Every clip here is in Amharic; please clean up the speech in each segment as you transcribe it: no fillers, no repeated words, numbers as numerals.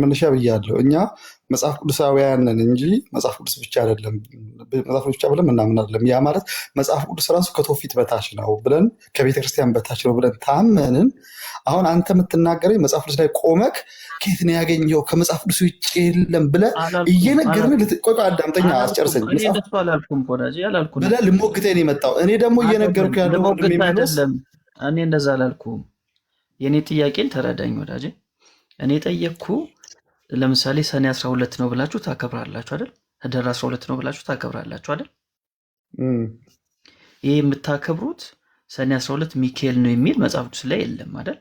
መነሻ ብያለሁ። እኛ መጽሐፍ ቅዱሳውያን ነን እንጂ መጽሐፍ ቅዱስ ብቻ አይደለም፣ መጽሐፍ ቅዱስ ብቻ ብለን ምናምን አይደለም። ያ ማለት መጽሐፍ ቅዱስ ራሱ ከትውፊት በታች ነው ብለን ከቤተክርስቲያን በታች ነው ብለን ታመንን። አሁን አንተ የምትናገረኝ መጽሐፍ ቅዱስ ላይ ቆመክ ከየት ነው ያገኘው ከመጽሐፍ ቅዱስ ውጭ የለም ብለህ እየነገርን ቆይ አዳምጠኛ አስጨርሰኝ ብለህ ልሞግተኝ ነው የመጣው። እኔ ደግሞ እየነገርኩ ያለው እኔ እንደዛ አላልኩም። የኔ ጥያቄን ተረዳኝ ወዳጄ። እኔ ጠየቅኩ ለምሳሌ ሰኔ 12 ነው ብላችሁ ታከብራላችሁ አይደል? ህዳር 12 ነው ብላችሁ ታከብራላችሁ አይደል? ይሄ የምታከብሩት ሰኔ 12 ሚካኤል ነው የሚል መጽሐፍ ቅዱስ ላይ የለም አይደል?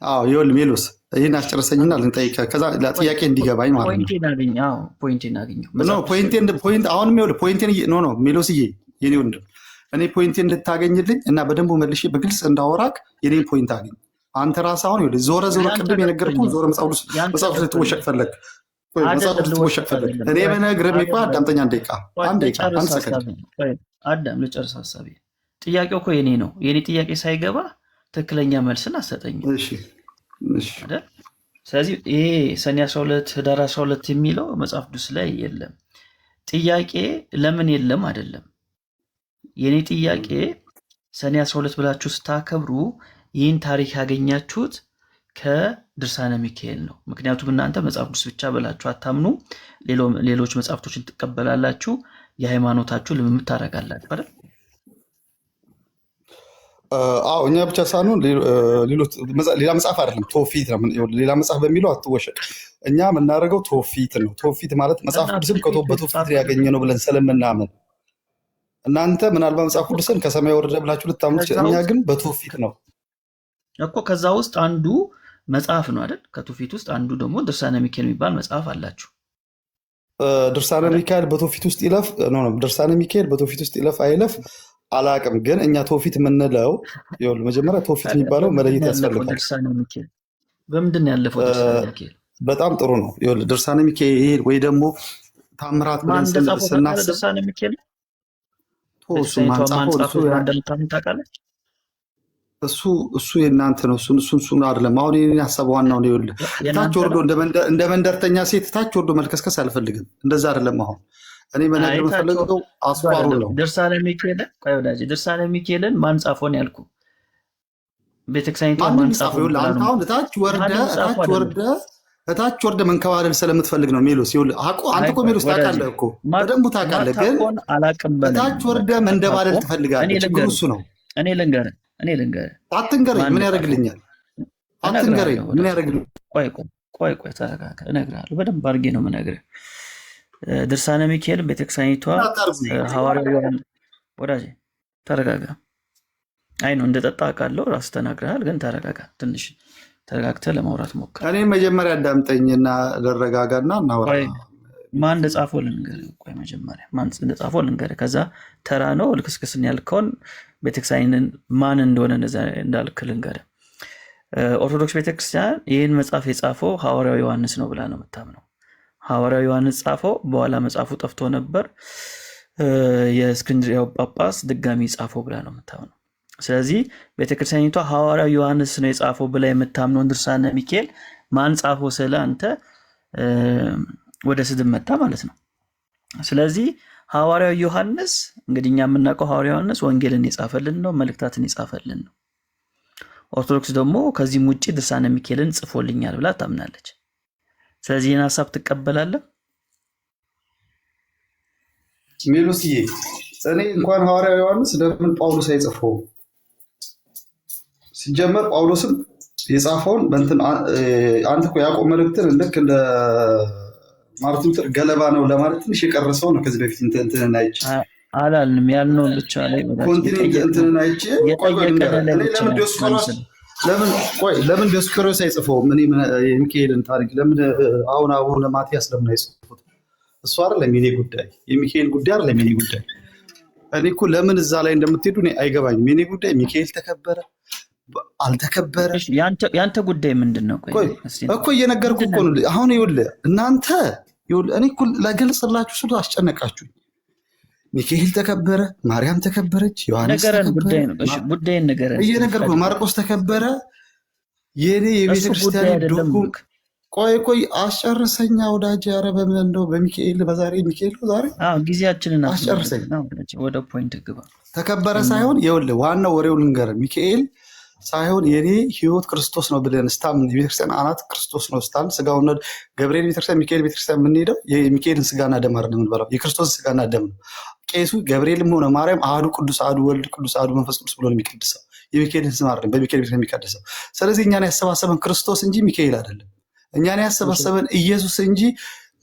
አዎ ይኸውልህ ሜሎስ ይህን አስጨርሰኝና ልንጠይቅህ ከዛ ጥያቄ እንዲገባኝ ማለት ነው። ፖይንቴን አገኘሁ። አሁንም ይኸውልህ ፖይንቴን ኖ ሜሎስዬ የኔ ወንድም እኔ ፖይንቴን እንድታገኝልኝ እና በደንብ መልሼ በግልጽ እንዳወራክ የኔን ፖይንት አገኝ። አንተ ራስህ አሁን ይኸውልህ ዞረ ቅድም የነገርኩህን ዞረ መጽሐፍ ቅዱስ ልትወሸቅ ፈለግ እኔ በነግርህ እኮ አዳምጠኛ አንድ ሰከንድ አዳም ልጨርስ ሀሳቤ። ጥያቄው እኮ የኔ ነው። የኔ ጥያቄ ሳይገባ ትክክለኛ መልስን አሰጠኝም አይደል? ስለዚህ ይሄ ሰኔ 12 ህዳር 12 የሚለው መጽሐፍ ቅዱስ ላይ የለም። ጥያቄ ለምን የለም አይደለም። የኔ ጥያቄ ሰኔ 12 ብላችሁ ስታከብሩ ይህን ታሪክ ያገኛችሁት ከድርሳነ ሚካኤል ነው። ምክንያቱም እናንተ መጽሐፍ ቅዱስ ብቻ ብላችሁ አታምኑ፣ ሌሎች መጽሐፍቶችን ትቀበላላችሁ፣ የሃይማኖታችሁ ልምምድ ታደርጋላችሁ አይደል? አዎ እኛ ብቻ ሳንሆን ሌላ መጽሐፍ አይደለም ትውፊት ነው። ሌላ መጽሐፍ በሚለው አትወሸቅ። እኛ የምናደርገው ትውፊት ነው። ትውፊት ማለት መጽሐፍ ቅዱስም በትውፊት ያገኘ ነው ብለን ስለምናምን እናንተ ምናልባት መጽሐፍ ቅዱስን ከሰማይ ወረደ ብላችሁ ልታምኑ፣ እኛ ግን በትውፊት ነው እኮ። ከዛ ውስጥ አንዱ መጽሐፍ ነው አይደል? ከትውፊት ውስጥ አንዱ ደግሞ ድርሳነ ሚካኤል የሚባል መጽሐፍ አላችሁ። ድርሳነ ሚካኤል በትውፊት ውስጥ ይለፍ ድርሳነ ሚካኤል በትውፊት ውስጥ ይለፍ አይለፍ አላቅም፣ ግን እኛ ትውፊት የምንለው መጀመሪያ ትውፊት የሚባለው መለየት ያስፈልጋል። በምንድን ነው ያለፈው ድርሳነ ሚካኤል? በጣም ጥሩ ነው። ድርሳነ ሚካኤል ወይ ደግሞ ታምራት ብለን ስናስብ ድርሳነ ሚካኤል እሱ የእናንተ ነው። እሱን አይደለም አሁን የእኔን ሀሳብ ዋናው ነው። ይኸውልህ ታች ወርዶ እንደ መንደርተኛ ሴት ታች ወርዶ መልከስከስ አልፈልግም። እንደዛ አይደለም። አሁን እኔ መናገር የምፈልገው አስኳሩ ነው። ድርሳነ ሚካኤልን ማን ጻፈው ነው ያልኩ? ቤተክርስቲያኒቷ ማን ጻፈው? አሁን ታች ወርደ መንከባለል ስለምትፈልግ ነው ሜሎስ። አንተ እኮ ሜሎስ ታውቃለህ እኮ በደንብ ታውቃለህ፣ ግን ታች ወርደ መንደባለል ትፈልጋለህ። ችግሩ እሱ ነው። እኔ ልንገርህ አትንገረኝ። ምን ያደርግልኛል? አትንገረኝ። ምን ያደርግልኛል? ቆይ ተረጋጋ፣ እነግርሃለሁ። በደንብ አድርጌ ነው የምነግርህ። ድርሳነ ሚካኤል ቤተክርስቲያኒቷ ሐዋርያው ወዳጄ ተረጋጋ። አይ ነው እንደጠጣ አውቃለሁ፣ ራስህ ተናግረሃል፣ ግን ተረጋጋ። ትንሽ ተረጋግተህ ለማውራት ሞክር። እኔ መጀመሪያ አዳምጠኝና ልረጋጋና እናወራ። ማን እንደጻፈው ልንገርህ። ቆይ መጀመሪያ ማን እንደጻፈው ልንገርህ፣ ከዛ ተራ ነው ልክስክስን ያልከውን ቤተክርስቲያንን ማን እንደሆነ እንዳልክ ልንገርህ። ኦርቶዶክስ ቤተክርስቲያን ይህን መጽሐፍ የጻፈው ሐዋርያው ዮሐንስ ነው ብላ ነው የምታምነው። ሐዋርያው ዮሐንስ ጻፈው፣ በኋላ መጽሐፉ ጠፍቶ ነበር፣ የእስክንድርያው ጳጳስ ድጋሚ ጻፈው ብላ ነው የምታምነው። ስለዚህ ቤተክርስቲያኒቷ ሐዋርያው ዮሐንስ ነው የጻፈው ብላ የምታምነውን ድርሳነ ሚካኤል ማን ጻፈው ስለ አንተ ወደ ስድብ መጣ ማለት ነው። ስለዚህ ሐዋርያው ዮሐንስ እንግዲህ እኛ የምናውቀው ሐዋርያው ዮሐንስ ወንጌልን የጻፈልን ነው፣ መልእክታትን የጻፈልን ነው። ኦርቶዶክስ ደግሞ ከዚህም ውጭ ድርሳነ ሚካኤልን ጽፎልኛል ብላ ታምናለች። ስለዚህ ይህን ሀሳብ ትቀበላለህ? ሜሎስዬ እኔ እንኳን ሐዋርያው ዮሐንስ ለምን ጳውሎስ አይጽፈው? ሲጀመር ጳውሎስም የጻፈውን አንተ እኮ ያዕቆብ መልእክትን ልክ እንደ ማርቲን ሉተር ገለባ ነው ለማለት ትንሽ የቀረሰው ነው። ከዚህ በፊት እንትንን አይቼ አላልንም ያልነውን ብቻ ላይ ኮንቲኔንት እንትንን አይቼ ለምን ዲዮስቆሮስ አይጽፈውም? እኔ የሚካኤልን ታሪክ ለምን አቡነ ማትያስ ለምን አይጽፉት? እሱ አይደለም የኔ ጉዳይ፣ የሚካኤል ጉዳይ አይደለም የኔ ጉዳይ። እኔ እኮ ለምን እዛ ላይ እንደምትሄዱ እኔ አይገባኝም። የኔ ጉዳይ ሚካኤል ተከበረ አልተከበረ ያንተ ጉዳይ ምንድን ነው? እኮ እየነገርኩህ እኮ ነው። አሁን ይኸውልህ እናንተ እኔ እኮ ላገልጽላችሁ ስሉ አስጨነቃችሁኝ። ሚካኤል ተከበረ፣ ማርያም ተከበረች፣ ዮሐንስ ተከበረ፣ ጉዳይን ነገር እየነገርኩህ ማርቆስ ተከበረ፣ የኔ የቤተ እሱ ጉዳይ ክርስቲያን አይደለም። ዶኩም ቆይ አስጨርሰኛ ወዳጅ። ኧረ በምን እንደው በሚካኤል በዛሬ ሚካኤል ነው ዛሬ ጊዜያችንን አስጨርሰኝ። ወደ ፖይንት ግባ። ተከበረ ሳይሆን ይኸውልህ ዋናው ወሬው ልንገርህ። ሚካኤል ሳይሆን የኔ ህይወት ክርስቶስ ነው ብለን ስታምን የቤተክርስቲያን አናት ክርስቶስ ነው ስታል ስጋውን ገብርኤል ቤተክርስቲያን ሚካኤል ቤተክርስቲያን የምንሄደው የሚካኤልን ስጋና ደም አይደለም የምንበላው የክርስቶስን ስጋና ደም ነው። ቄሱ ገብርኤልም ሆነ ማርያም አሐዱ ቅዱስ አሐዱ ወልድ ቅዱስ አሐዱ መንፈስ ቅዱስ ብሎ ነው የሚቀድሰው። የሚካኤልን ስም አይደለም በሚካኤል ቤት የሚቀድሰው። ስለዚህ እኛን ያሰባሰበን ክርስቶስ እንጂ ሚካኤል አይደለም። እኛን ያሰባሰበን ኢየሱስ እንጂ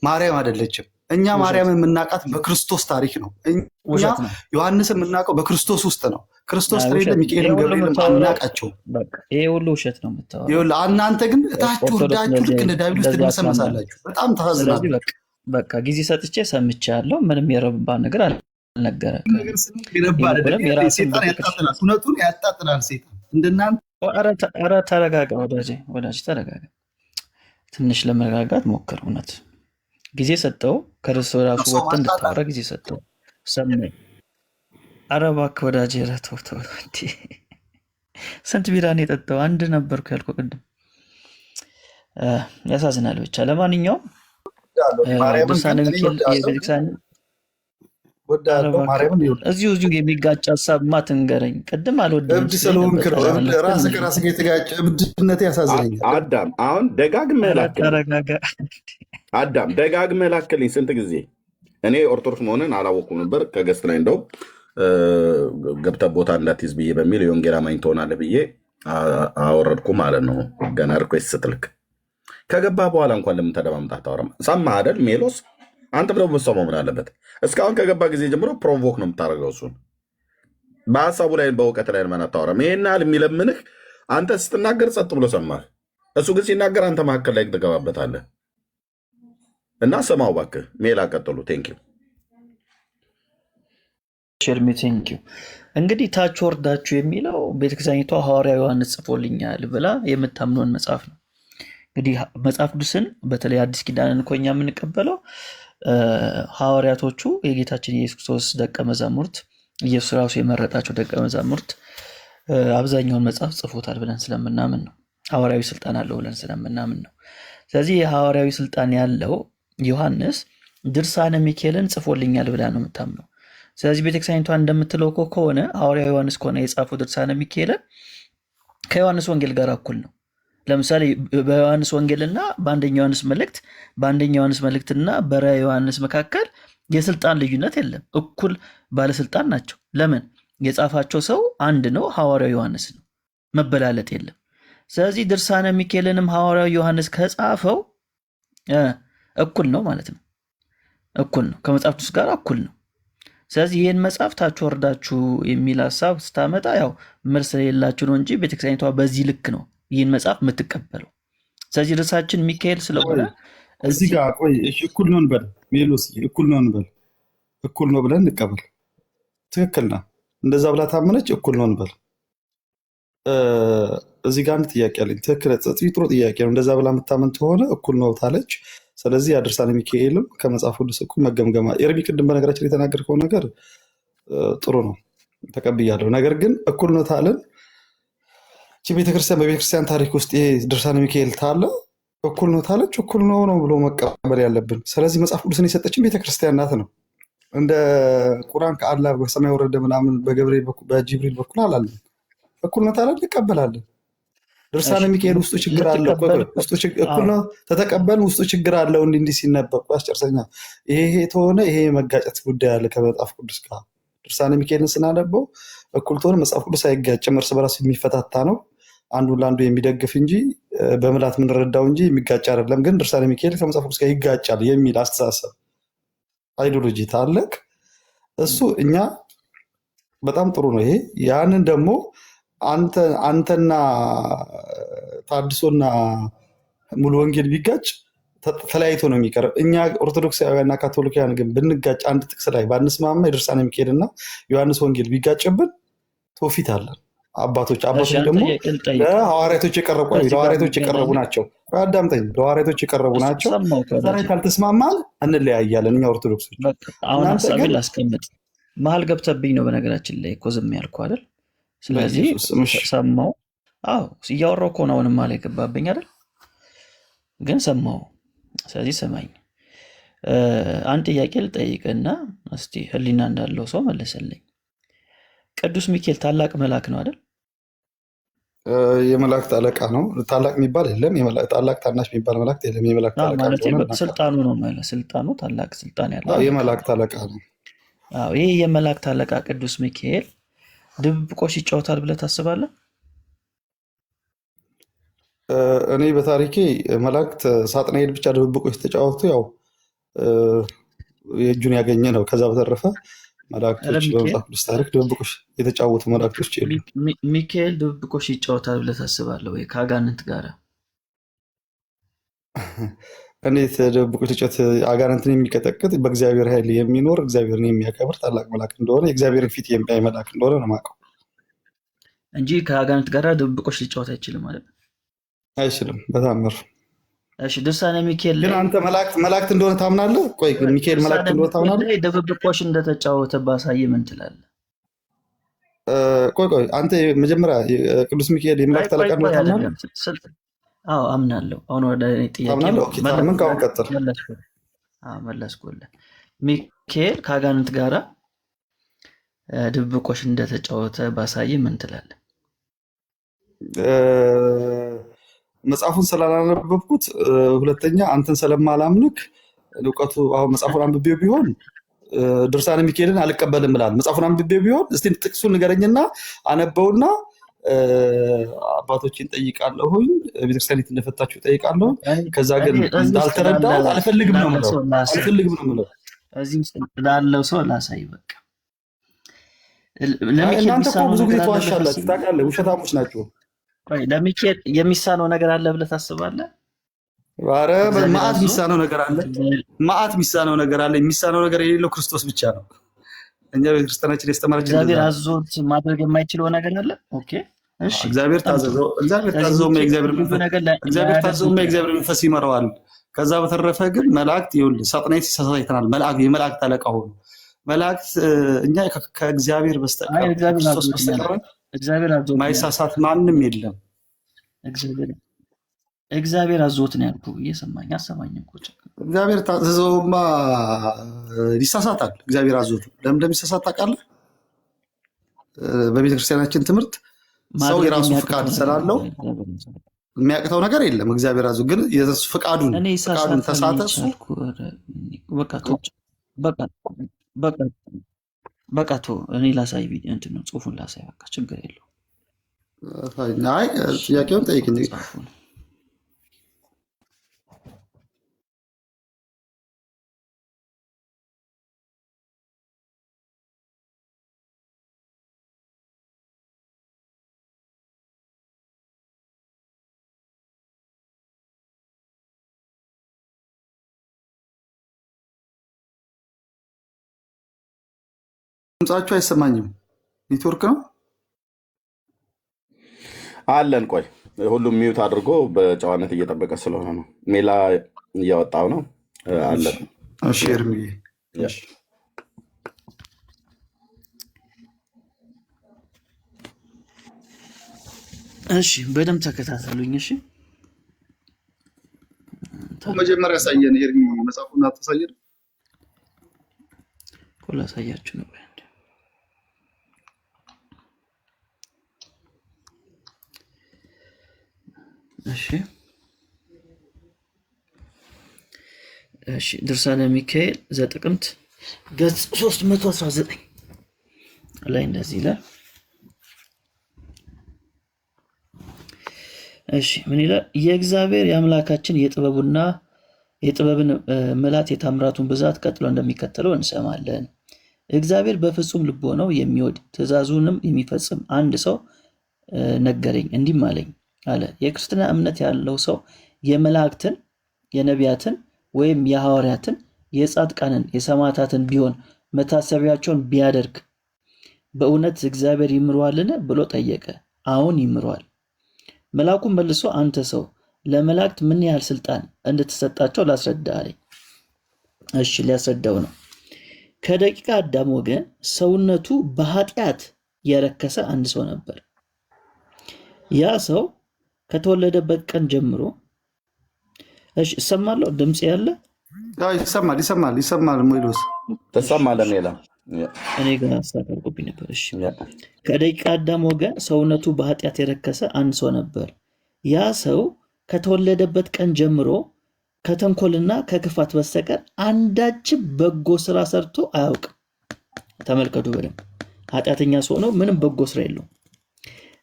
ማርያም አይደለችም። እኛ ማርያም የምናውቃት በክርስቶስ ታሪክ ነው። እኛ ዮሐንስ የምናውቀው በክርስቶስ ውስጥ ነው። ክርስቶስ ተሌለ ሚካኤልም ገብርኤልም አናውቃቸውም። ይሄ ሁሉ ውሸት ነው የምታወራው። እናንተ ግን እታችሁ ወርዳችሁ ልክ እንደ ዳቢሎስ ትመሰመሳላችሁ። በጣም ታሳዝናለሁ። በቃ ጊዜ ሰጥቼ ሰምቻለሁ። ምንም የረባ ነገር አልነገረም። እውነቱን ያጣጥላል ሴጣን እንደናንተ። ኧረ ተረጋጋ ወዳጅ ተረጋጋ። ትንሽ ለመረጋጋት ሞክር። እውነት ጊዜ ሰጠው። ከርስ ራሱ ወጥተህ እንድታወራ ጊዜ ሰጠው። ሰማኝ። ኧረ እባክህ ወዳጄ፣ ኧረ ተው። ስንት ቢራ ነው የጠጣው? አንድ ነበርኩ ያልኩህ ቅድም። ያሳዝናል። ብቻ ለማንኛውም ድርሳነ ሚካኤል የቤተክርስቲያን እዚሁ የሚጋጭ ሀሳብ ማትንገረኝ። ቅድም አልወድም እብድ ስለሆንክ ራስህ ከራስህ ጋር የተጋጨ እብድነት ያሳዝነኛል። አዳም አሁን ደጋግመህ ላክልኝ። ስንት ጊዜ እኔ ኦርቶዶክስ መሆንን አላወኩም ነበር። ከገስት ላይ እንደው ገብተህ ቦታ እንዳትይዝ ብዬ በሚል የወንጌል አማኝ ትሆናለህ ብዬ አወረድኩ ማለት ነው። ገና ሪኩዌስት ስትልክ ከገባ በኋላ እንኳን ለምን ተደማምጣት ታወራም? ሰማህ አይደል ሜሎስ? አንተ ብለው መሰማው ምን አለበት? እስካሁን ከገባ ጊዜ ጀምሮ ፕሮቮክ ነው የምታደርገው። እሱን በሀሳቡ ላይ በእውቀት ላይ ለምን አታወራም? ይሄን ያህል የሚለምንህ አንተ ስትናገር ጸጥ ብሎ ሰማህ። እሱ ግን ሲናገር አንተ መካከል ላይ ትገባበታለህ። እና ሰማው እባክህ። ሜላ ቀጥሉ። ቴንኪው ሸርሚ ቴንኪው። እንግዲህ ታች ወርዳችሁ የሚለው ቤተክርስቲያኒቷ ሐዋርያ ዮሐንስ ጽፎልኛል ብላ የምታምነውን መጽሐፍ ነው። እንግዲህ መጽሐፍ ቅዱስን በተለይ አዲስ ኪዳንን እኮ እኛ የምንቀበለው ሐዋርያቶቹ የጌታችን የኢየሱስ ክርስቶስ ደቀ መዛሙርት ኢየሱስ ራሱ የመረጣቸው ደቀ መዛሙርት አብዛኛውን መጽሐፍ ጽፎታል ብለን ስለምናምን ነው። ሐዋርያዊ ስልጣን አለው ብለን ስለምናምን ነው። ስለዚህ የሐዋርያዊ ስልጣን ያለው ዮሐንስ ድርሳነ ሚካኤልን ጽፎልኛል ብላ ነው የምታምነው። ስለዚህ ቤተክርስቲያኒቷ እንደምትለው ከሆነ ሐዋርያ ዮሐንስ ከሆነ የጻፈው ድርሳነ ሚካኤልን ከዮሐንስ ወንጌል ጋር እኩል ነው። ለምሳሌ በዮሐንስ ወንጌልና በአንደኛ ዮሐንስ መልእክትና በራዕየ ዮሐንስ መካከል የስልጣን ልዩነት የለም። እኩል ባለስልጣን ናቸው። ለምን? የጻፋቸው ሰው አንድ ነው፣ ሐዋርያው ዮሐንስ ነው። መበላለጥ የለም። ስለዚህ ድርሳነ ሚካኤልንም ሐዋርያው ዮሐንስ ከጻፈው እኩል ነው ማለት ነው። እኩል ነው፣ ከመጽሐፍ ቅዱስ ጋር እኩል ነው። ስለዚህ ይህን መጽሐፍ ታች ወርዳችሁ የሚል ሀሳብ ስታመጣ ያው መልስ የሌላችሁ ነው እንጂ ቤተክርስቲያኒቷ በዚህ ልክ ነው ይህን መጽሐፍ የምትቀበለው። ስለዚህ ርዕሳችን ሚካኤል ስለሆነ እዚህ ጋር ቆይ፣ እኩል ነው እንበል ሜሎስ፣ እኩል ነው እንበል፣ እኩል ነው ብለን እንቀበል። ትክክል ነው። እንደዛ ብላ ታመነች፣ እኩል ነው እንበል። እዚህ ጋር አንድ ጥያቄ አለኝ። ትክክል፣ ጥሩ ጥያቄ ነው። እንደዛ ብላ የምታመን ከሆነ እኩል ነው ታለች። ስለዚህ ድርሳነ ሚካኤልም ከመጽሐፍ ቅዱስ እኩል መገምገማ ኤርሚ ቅድም በነገራችን የተናገርከው ነገር ጥሩ ነው፣ ተቀብያለሁ። ነገር ግን እኩል ነው ታለን ቤተክርስቲያን በቤተክርስቲያን ታሪክ ውስጥ ይሄ ድርሳነ ሚካኤል ታለ እኩል ነው ታለች፣ እኩል ነው ነው ብሎ መቀበል ያለብን። ስለዚህ መጽሐፍ ቅዱስን የሰጠችን ቤተክርስቲያን ናት ነው። እንደ ቁርአን ከአላህ በሰማይ ወረደ ምናምን በጅብሪል በኩል አላለም። እኩል ነው ታለ እንቀበላለን። ድርሳነ ሚካኤል ውስጡ ችግር አለው፣ እኩል ነው ተተቀበልን። ውስጡ ችግር አለው እንዲህ ሲነበብ አስጨርሰኛ። ይሄ ተሆነ ይሄ መጋጨት ጉዳይ አለ ከመጽሐፍ ቅዱስ ጋር። ድርሳነ ሚካኤልን ስናነበው እኩል ተሆነ መጽሐፍ ቅዱስ አይጋጭም፣ እርስ በራሱ የሚፈታታ ነው። አንዱ ለአንዱ የሚደግፍ እንጂ በምላት የምንረዳው እንጂ የሚጋጭ አይደለም። ግን ድርሳነ ሚካኤል ከመጽሐፍ ቅዱስ ጋር ይጋጫል የሚል አስተሳሰብ አይዲዮሎጂ ታለቅ። እሱ እኛ በጣም ጥሩ ነው ይሄ። ያንን ደግሞ አንተና ታድሶና ሙሉ ወንጌል ቢጋጭ ተለያይቶ ነው የሚቀርብ። እኛ ኦርቶዶክሳውያንና ካቶሊካውያን ግን ብንጋጭ አንድ ጥቅስ ላይ ባንስማማ የድርሳነ ሚካኤልና ዮሐንስ ወንጌል ቢጋጭብን ትውፊት አለን። አባቶች ደግሞ ለሐዋርያቶች የቀረቡ ናቸው። አዳምጠኝ፣ ለሐዋርያቶች የቀረቡ ናቸው። ዛሬ ካልተስማማን እንለያያለን እኛ ኦርቶዶክሶች። አሁን ሀሳቤን ላስቀምጥ። መሀል ገብተብኝ ነው በነገራችን ላይ እኮ ዝም ያልኩህ አይደል? ስለዚህ ሰማው አዎ እያወራሁ እኮ ነው። አሁንም አለ የገባብኝ አይደል? ግን ሰማሁ። ስለዚህ ሰማኝ። አንድ ጥያቄ ልጠይቅና እስቲ ህሊና እንዳለው ሰው መለሰልኝ። ቅዱስ ሚካኤል ታላቅ መልአክ ነው አይደል? የመላእክት አለቃ ነው። ታላቅ የሚባል የለም። ታላቅ ታናሽ የሚባል መላእክት የለም። የመላእክት አለቃ ማለት እንደሆነ ስልጣኑ ነው ማለት ስልጣኑ ታላቅ ስልጣን ያለው እናውቃለን። የመላእክት አለቃ ነው። ይህ የመላእክት አለቃ ቅዱስ ሚካኤል ድብብቆሽ ይጫወታል ብለህ ታስባለህ? እኔ በታሪኬ መላእክት ሳጥናኤል ብቻ ድብብቆሽ ተጫወቱ፣ ያው የእጁን ያገኘ ነው። ከዛ በተረፈ መላእክቶች በመጽሐፍ ቅዱስ ታሪክ ድብብቆሽ የተጫወቱ መላእክቶች የሉ። ሚካኤል ድብብቆሽ ይጫወታል ብለህ ታስባለህ ወይ ከአጋንንት ጋር? እንዴት ድብብቆሽ ተጫወት? አጋንንትን የሚቀጠቅጥ በእግዚአብሔር ኃይል የሚኖር እግዚአብሔርን የሚያከብር ታላቅ መልአክ እንደሆነ የእግዚአብሔርን ፊት የሚያይ መልአክ እንደሆነ ነው የማውቀው እንጂ ከአጋንንት ጋር ድብብቆሽ ሊጫወት አይችልም ማለት አይችልም በታምር። እሺ ድርሳነ ሚካኤል ግን አንተ መላእክት እንደሆነ ታምናለህ? ቆይ ሚካኤል መላእክት እንደሆነ ታምናለህ? ድብብቆሽ እንደተጫወተ ባሳይ ምን ትላለህ? ቆይ አንተ መጀመሪያ ቅዱስ ሚካኤል የመላእክት አለቃ እንደሆነ ታምናለህ? አዎ አምናለሁ። አሁን ወደ ጥያቄ ምን ካሁን ቀጥል መለስኩልህ። ሚካኤል ከአጋንንት ጋራ ድብብቆሽ እንደተጫወተ ባሳይ ምን ትላለህ? መጽሐፉን ስላላነበብኩት፣ ሁለተኛ አንተን ስለማላምንክ እውቀቱ አሁን መጽሐፉን አንብቤው ቢሆን ድርሳነ ሚካኤልን አልቀበልም እላለሁ። መጽሐፉን አንብቤው ቢሆን እስቲ ጥቅሱን ንገረኝና አነበውና አባቶችን ጠይቃለሁኝ፣ ቤተክርስቲያኒት እንደፈታችሁ ጠይቃለሁ። ከዛ ግን እንዳልተረዳሁት አልፈልግም ነው የምለው። እዚህ ውስጥ ላለው ሰው ላሳይ በቃ። እናንተ እኮ ብዙ ጊዜ ተዋሻላችሁ፣ ታውቃለህ፣ ውሸታሞች ናቸው። ለሚካኤል የሚሳነው ነገር አለ ብለህ ታስባለህ? ኧረ መዓት የሚሳነው ነገር አለ፣ መዓት የሚሳነው ነገር አለ። የሚሳነው ነገር የሌለው ክርስቶስ ብቻ ነው። እኛ ቤተክርስቲያናችን ያስተማረችን እግዚአብሔር አዞት ማድረግ የማይችለው ነገር አለ። ኦኬ እሺ፣ እግዚአብሔር ታዘዘው፣ የእግዚአብሔር መንፈስ ይመራዋል። ከዛ በተረፈ ግን መላእክት ይኸውልህ፣ ሳጥናኤል ሲሳሳት አይተናል። የመላእክት አለቃ ሆኑ መላእክት። እኛ ከእግዚአብሔር በስተቀር ክርስቶስ በስተቀር ማይሳሳት ማንም የለም። እግዚአብሔር አዞት ነው ያልኩህ። እየሰማኝ አሰማኝም እኮ እግዚአብሔር ታዘዘውማ ይሳሳታል። እግዚአብሔር አዞት ለምን እንደሚሳሳት ታውቃለህ? በቤተክርስቲያናችን ትምህርት ሰው የራሱ ፍቃድ ስላለው የሚያቅተው ነገር የለም። እግዚአብሔር አዞ ግን ፍቃዱን ተሳተ እሱ በቃ እኔ ላሳይ እንትን ነው ጽሁፉን ላሳይ። በቃ ችግር የለው። አይ ጥያቄውን ጠይቅ እንጂ ድምጻችሁ አይሰማኝም። ኔትወርክ ነው አለን። ቆይ ሁሉም ሚዩት አድርጎ በጨዋነት እየጠበቀ ስለሆነ ነው። ሜላ እያወጣው ነው አለን። እሺ እርምዬ እሺ በደምብ ተከታተሉኝ። እሺ መጀመሪያ ያሳየን ኤርሚ መጽሐፉን አታሳየን። ላሳያችሁ ነው። እሺ ድርሳነ ሚካኤል ዘጥቅምት ገጽ 319 ላይ እንደዚህ ይላል። እሺ ምን ይላል? የእግዚአብሔር የአምላካችን የጥበብን መላት የታምራቱን ብዛት ቀጥሎ እንደሚከተለው እንሰማለን። እግዚአብሔር በፍጹም ልቦናው የሚወድ ትእዛዙንም የሚፈጽም አንድ ሰው ነገረኝ፣ እንዲህም አለኝ አለ። የክርስትና እምነት ያለው ሰው የመላእክትን፣ የነቢያትን ወይም የሐዋርያትን፣ የጻድቃንን፣ የሰማዕታትን ቢሆን መታሰቢያቸውን ቢያደርግ በእውነት እግዚአብሔር ይምረዋልን ብሎ ጠየቀ። አሁን ይምረዋል። መልአኩም መልሶ አንተ ሰው ለመላእክት ምን ያህል ስልጣን እንደተሰጣቸው ላስረዳ አለኝ። እሺ ሊያስረዳው ነው። ከደቂቀ አዳም ወገን ሰውነቱ በኃጢአት የረከሰ አንድ ሰው ነበር። ያ ሰው ከተወለደበት ቀን ጀምሮ እሺ፣ እሰማለሁ ድምፅ ያለ ይሰማል። ሞይሎስ ትሰማለህ? ሜላ እኔ ጋር አሳቀርቁብኝ ነበር። እሺ፣ ከደቂቀ አዳም ወገን ሰውነቱ በኃጢአት የረከሰ አንድ ሰው ነበር። ያ ሰው ከተወለደበት ቀን ጀምሮ ከተንኮልና ከክፋት በስተቀር አንዳችም በጎ ስራ ሰርቶ አያውቅም። ተመልከቱ በደንብ ኃጢአተኛ ሰው ነው፣ ምንም በጎ ስራ የለውም።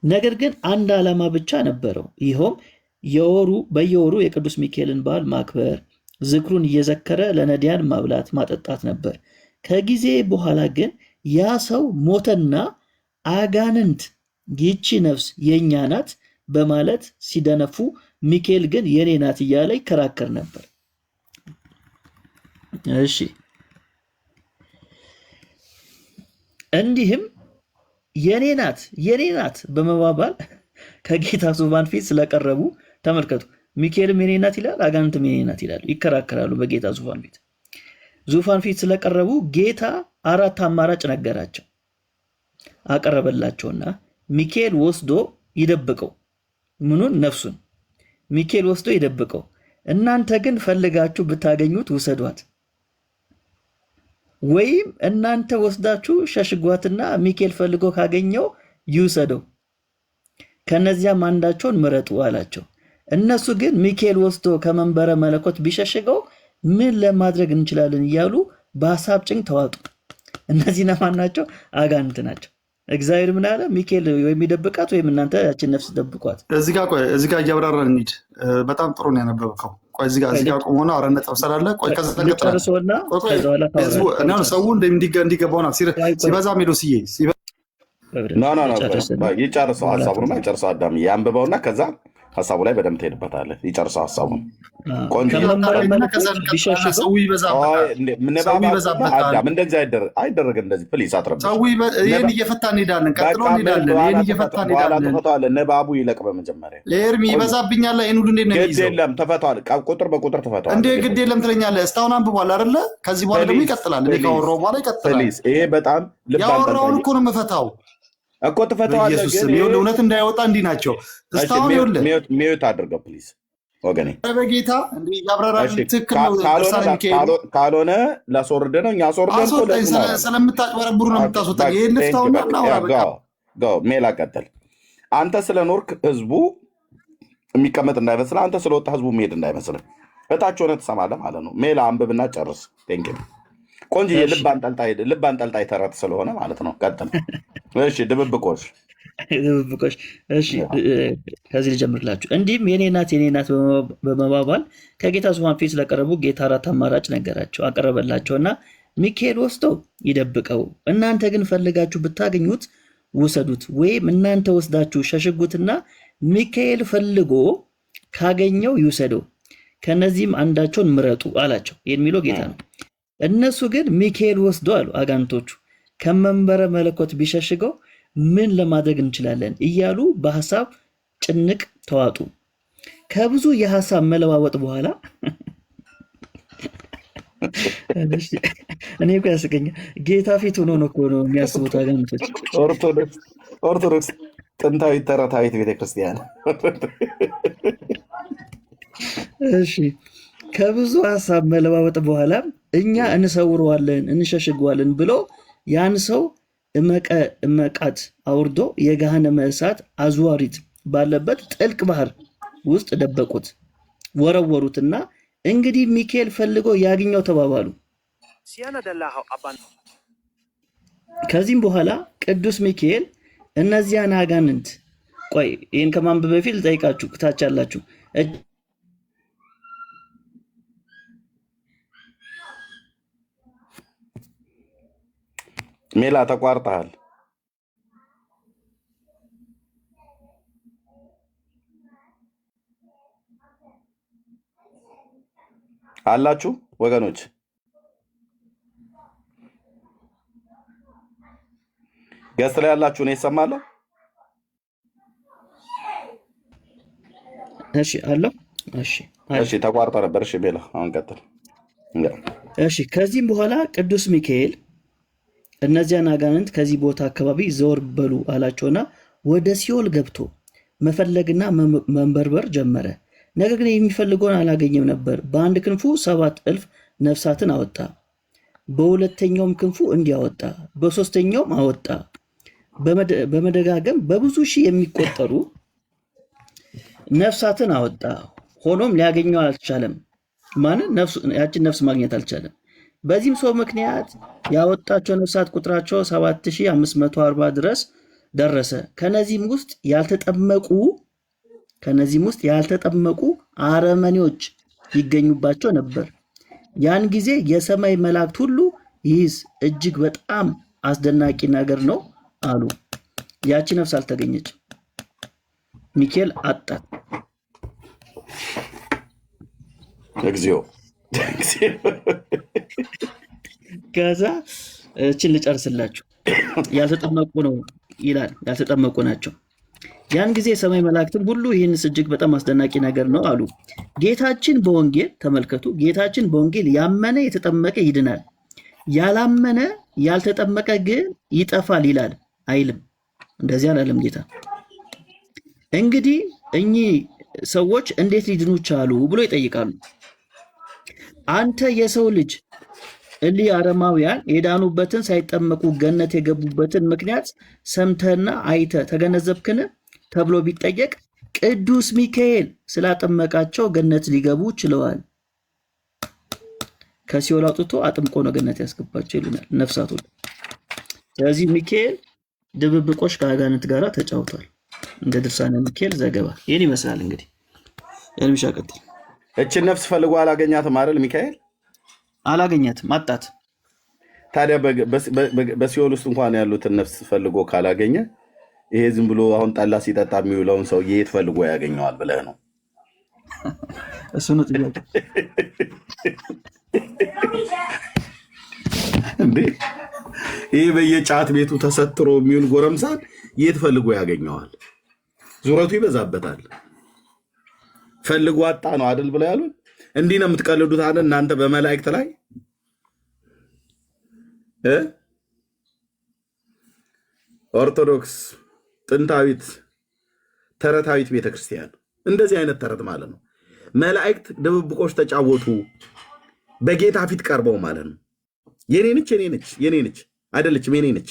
ነገር ግን አንድ ዓላማ ብቻ ነበረው። ይኸውም በየወሩ የቅዱስ ሚካኤልን በዓል ማክበር፣ ዝክሩን እየዘከረ ለነዳያን ማብላት ማጠጣት ነበር። ከጊዜ በኋላ ግን ያ ሰው ሞተና አጋንንት ይቺ ነፍስ የእኛ ናት በማለት ሲደነፉ፣ ሚካኤል ግን የኔ ናት እያለ ይከራከር ነበር። እሺ፣ እንዲህም የኔ ናት በመባባል ከጌታ ዙፋን ፊት ስለቀረቡ ተመልከቱ። ሚካኤልም የኔ ናት ይላል፣ አጋንንትም የኔ ናት ይላሉ፣ ይከራከራሉ በጌታ ዙፋን ፊት ስለቀረቡ ጌታ 4 አማራጭ ነገራቸው አቀረበላቸውና ሚካኤል ወስዶ ይደብቀው። ምኑን? ነፍሱን። ሚካኤል ወስዶ ይደብቀው። እናንተ ግን ፈልጋችሁ ብታገኙት ውሰዷት፣ ወይም እናንተ ወስዳችሁ ሸሽጓትና ሚካኤል ፈልጎ ካገኘው ይውሰደው፣ ከነዚያም አንዳቸውን ምረጡ አላቸው። እነሱ ግን ሚካኤል ወስዶ ከመንበረ መለኮት ቢሸሽገው ምን ለማድረግ እንችላለን እያሉ በሐሳብ ጭንቅ ተዋጡ። እነዚህ ነማን ናቸው? አጋንንት ናቸው። እግዚአብሔር ምን አለ? ሚካኤል ወይም ይደብቃት ወይም እናንተ ያችን ነፍስ ደብቋት። እዚህ ጋር እያብራራን እንሂድ። በጣም ጥሩ ነው ያነበብከው። ቆይ እዚህ ጋር ቆሞና አረ ነጥብ ስላለ ቆይ ሰው እንዲገባውና ሲበዛ ሜዶስዬ ይጨርሰው ሀሳቡን ይጨርሰው። አዳም ያንብበውና ከዛ ሀሳቡ ላይ በደንብ ትሄድበታለህ። ይጨርሰው ሀሳቡን። እንደዚህ አይደረግም። እንደዚህ ፕሊስ አትረብሽ። ይህን እየፈታ እንሄዳለን። ቀጥሎ እንሄዳለን። ንባቡ ይለቅ። በመጀመሪያ ኤርሚ ይበዛብኛል። ይህን ሁሉ እንዴት ነው የሚይዘው? የለም ተፈቷል። ቁጥር በቁጥር ተፈቷል። እንደ ግድ የለም ትለኛለህ። እስካሁን አንብቧል አይደለ? ከዚህ በኋላ ደግሞ ይቀጥላል። እኔ ካወራሁ በኋላ ይቀጥላል። ይሄ በጣም ያወራውን እኮ ነው የምፈታው እኮ ትፈተዋለህ። እውነት እንዳይወጣ እንዲህ ናቸው። እስካሁን ሚዩት አድርገው ፕሊዝ ወገኔ። በጌታ ካልሆነ ላስወርድ ነው። እኛ ስለምታጭበረብሩ ነው የምታስወጣኝ። ይህን ልፍታውና እናውራ። ሜላ ቀጥል። አንተ ስለ ኖርክ ህዝቡ የሚቀመጥ እንዳይመስልህ፣ አንተ ስለወጣ ህዝቡ መሄድ እንዳይመስልህ። እታች ሆነ ትሰማለህ ማለት ነው። ሜላ አንብብና ጨርስ። ቴንክ ቆንጆ ልብ አንጠልጣይ ተረት ስለሆነ ማለት ነው። ቀጥል። እሺ ድብብቆሽ። እሺ ከዚህ ልጀምርላችሁ። እንዲህም የኔ ናት በመባባል ከጌታ ዙፋን ፊት ስለቀረቡ ጌታ 4 አማራጭ ነገራቸው አቀረበላቸውና ሚካኤል ወስዶ ይደብቀው፣ እናንተ ግን ፈልጋችሁ ብታገኙት ውሰዱት፣ ወይም እናንተ ወስዳችሁ ሸሽጉትና ሚካኤል ፈልጎ ካገኘው ይውሰደው፣ ከነዚህም አንዳቸውን ምረጡ አላቸው። ይህን የሚለው ጌታ ነው። እነሱ ግን ሚካኤል ወስዶ አሉ አጋንንቶቹ ከመንበረ መለኮት ቢሸሽገው ምን ለማድረግ እንችላለን እያሉ በሐሳብ ጭንቅ ተዋጡ። ከብዙ የሐሳብ መለዋወጥ በኋላ እኔ እኮ ያስቀኛል። ጌታ ፊት ሆኖ ነው እኮ ነው የሚያስቡት አጋንንቶች። ኦርቶዶክስ ጥንታዊ ተረታዊት ቤተክርስቲያን። እሺ ከብዙ ሐሳብ መለዋወጥ በኋላ እኛ እንሰውረዋለን እንሸሽገዋለን ብሎ ያን ሰው እመቃት አውርዶ የገሃነመ እሳት አዝዋሪት ባለበት ጥልቅ ባህር ውስጥ ደበቁት፣ ወረወሩትና እንግዲህ ሚካኤል ፈልጎ ያግኘው ተባባሉ። ከዚህም በኋላ ቅዱስ ሚካኤል እነዚያን አጋንንት ቆይ ይህን ከማንበብ በፊት ልጠይቃችሁ፣ ታች ያላችሁ ሜላ ተቋርጠሃል። አላችሁ ወገኖች? ገስት ላይ ያላችሁ ነው ይሰማለሁ? እሺ አለው። እሺ ተቋርጦ ነበር። እሺ ሜላ አሁን ቀጥል። እሺ ከዚህም በኋላ ቅዱስ ሚካኤል እነዚያን አጋንንት ከዚህ ቦታ አካባቢ ዘወር በሉ አላቸውና ወደ ሲኦል ገብቶ መፈለግና መንበርበር ጀመረ። ነገር ግን የሚፈልገውን አላገኘም ነበር። በአንድ ክንፉ 7,000 ነፍሳትን አወጣ፣ በሁለተኛውም ክንፉ እንዲያወጣ፣ በሶስተኛውም አወጣ። በመደጋገም በብዙ ሺህ የሚቆጠሩ ነፍሳትን አወጣ። ሆኖም ሊያገኘው አልቻለም። ያችን ነፍስ ማግኘት አልቻለም። በዚህም ሰው ምክንያት ያወጣቸው ነፍሳት ቁጥራቸው 7,540 ድረስ ደረሰ። ከነዚህም ውስጥ ያልተጠመቁ አረመኔዎች ይገኙባቸው ነበር። ያን ጊዜ የሰማይ መላእክት ሁሉ ይህስ እጅግ በጣም አስደናቂ ነገር ነው አሉ። ያቺ ነፍስ አልተገኘችም። ሚካኤል አጣት። እግዚኦ። ከዛ እችን ልጨርስላችሁ። ያልተጠመቁ ነው ይላል፣ ያልተጠመቁ ናቸው። ያን ጊዜ የሰማይ መላእክትም ሁሉ ይህንስ እጅግ በጣም አስደናቂ ነገር ነው አሉ። ጌታችን በወንጌል ተመልከቱ፣ ጌታችን በወንጌል ያመነ የተጠመቀ ይድናል፣ ያላመነ ያልተጠመቀ ግን ይጠፋል ይላል አይልም። እንደዚህ አላለም ጌታ። እንግዲህ እኚህ ሰዎች እንዴት ሊድኑ ቻሉ ብሎ ይጠይቃሉ። አንተ የሰው ልጅ እሊህ አረማውያን የዳኑበትን ሳይጠመቁ ገነት የገቡበትን ምክንያት ሰምተህና አይተህ ተገነዘብክን ተብሎ ቢጠየቅ ቅዱስ ሚካኤል ስላጠመቃቸው ገነት ሊገቡ ችለዋል። ከሲኦል አውጥቶ አጥምቆ ነው ገነት ያስገባቸው ይሉናል ነፍሳቶች። ስለዚህ ሚካኤል ድብብቆሽ ከአጋንንት ጋር ተጫውቷል። እንደ ድርሳነ ሚካኤል ዘገባ ይህን ይመስላል። እንግዲህ ኤርሚሻ ቀጥል። እችን ነፍስ ፈልጎ አላገኛትም አይደል? ሚካኤል አላገኛትም፣ አጣት። ታዲያ በሲኦል ውስጥ እንኳን ያሉትን ነፍስ ፈልጎ ካላገኘ ይሄ ዝም ብሎ አሁን ጠላ ሲጠጣ የሚውለውን ሰውዬ የት ፈልጎ ያገኘዋል ብለህ ነው? እሱ ነው ጥያቄ እንዴ? ይህ በየጫት ቤቱ ተሰትሮ የሚውል ጎረምሳን የት ፈልጎ ያገኘዋል? ዙረቱ ይበዛበታል። ፈልጎ አጣ ነው አይደል ብለው ያሉን። እንዲህ ነው የምትቀልዱት አለ እናንተ በመላእክት ላይ። ኦርቶዶክስ ጥንታዊት ተረታዊት ቤተክርስቲያን እንደዚህ አይነት ተረት ማለት ነው። መላእክት ድብብቆች ተጫወቱ በጌታ ፊት ቀርበው ማለት ነው። የኔ ነች አይደለችም፣ የኔ ነች።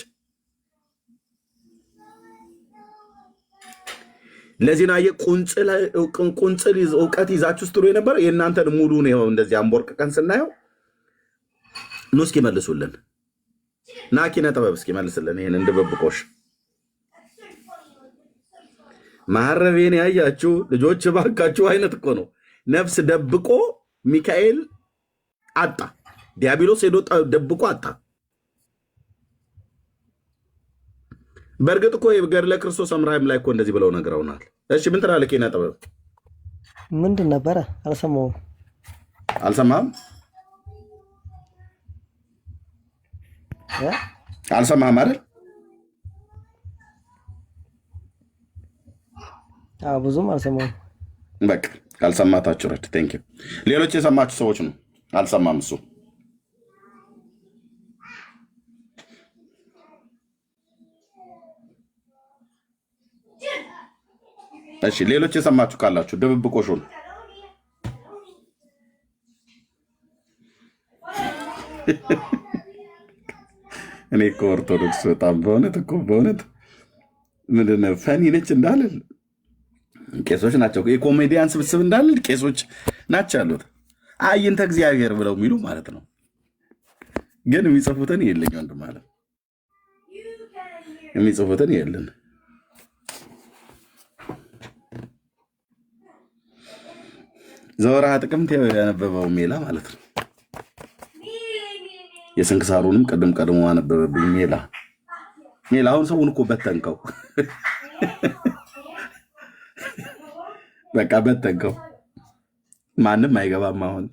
ለዚህ ነው ቁንጽል እውቀት ይዛችሁ ስትሉ የነበረ የእናንተን ሙሉ ነው። እንደዚህ አንቦርቅቀን ስናየው ኑ እስኪ መልሱልን። ና ኪነ ጥበብ እስኪ መልስልን ይህን ድብብቆሽ። ማረቤን ያያችሁ ልጆች ባካችሁ አይነት እኮ ነው። ነፍስ ደብቆ ሚካኤል አጣ፣ ዲያብሎስ ሄዶ ደብቆ አጣ። በእርግጥ እኮ ገድለ ክርስቶስ ሰምራይም ላይ እኮ እንደዚህ ብለው ነግረውናል። እሺ ምን ትላለህ ኪነ ጥበብ? ምንድን ነበረ? አልሰማህም? አልሰማህም አይደል? ብዙም አልሰማሁም። በቃ ካልሰማታችሁ ረድ ቴንክ ዩ። ሌሎች የሰማችሁ ሰዎች ነው። አልሰማም እሱ። እሺ ሌሎች የሰማችሁ ካላችሁ ድብብቆሹን እኔ እኮ ኦርቶዶክስ በጣም በእውነት ምንድን ነው ፈኒ ነች እንዳልል ቄሶች ናቸው። የኮሜዲያን ስብስብ እንዳልል ቄሶች ናቸው ያሉት። አይንተ እግዚአብሔር ብለው የሚሉ ማለት ነው። ግን የሚጽፉትን የለኝ ወንድም ማለት የሚጽፉትን የለን። ዘወርሃ ጥቅምት ያነበበው ሜላ ማለት ነው። የስንክሳሩንም ቀድሞ አነበበብኝ ሜላ። አሁን ሰውን እኮ በተንከው፣ በቃ በተንከው። ማንም አይገባም። አሁን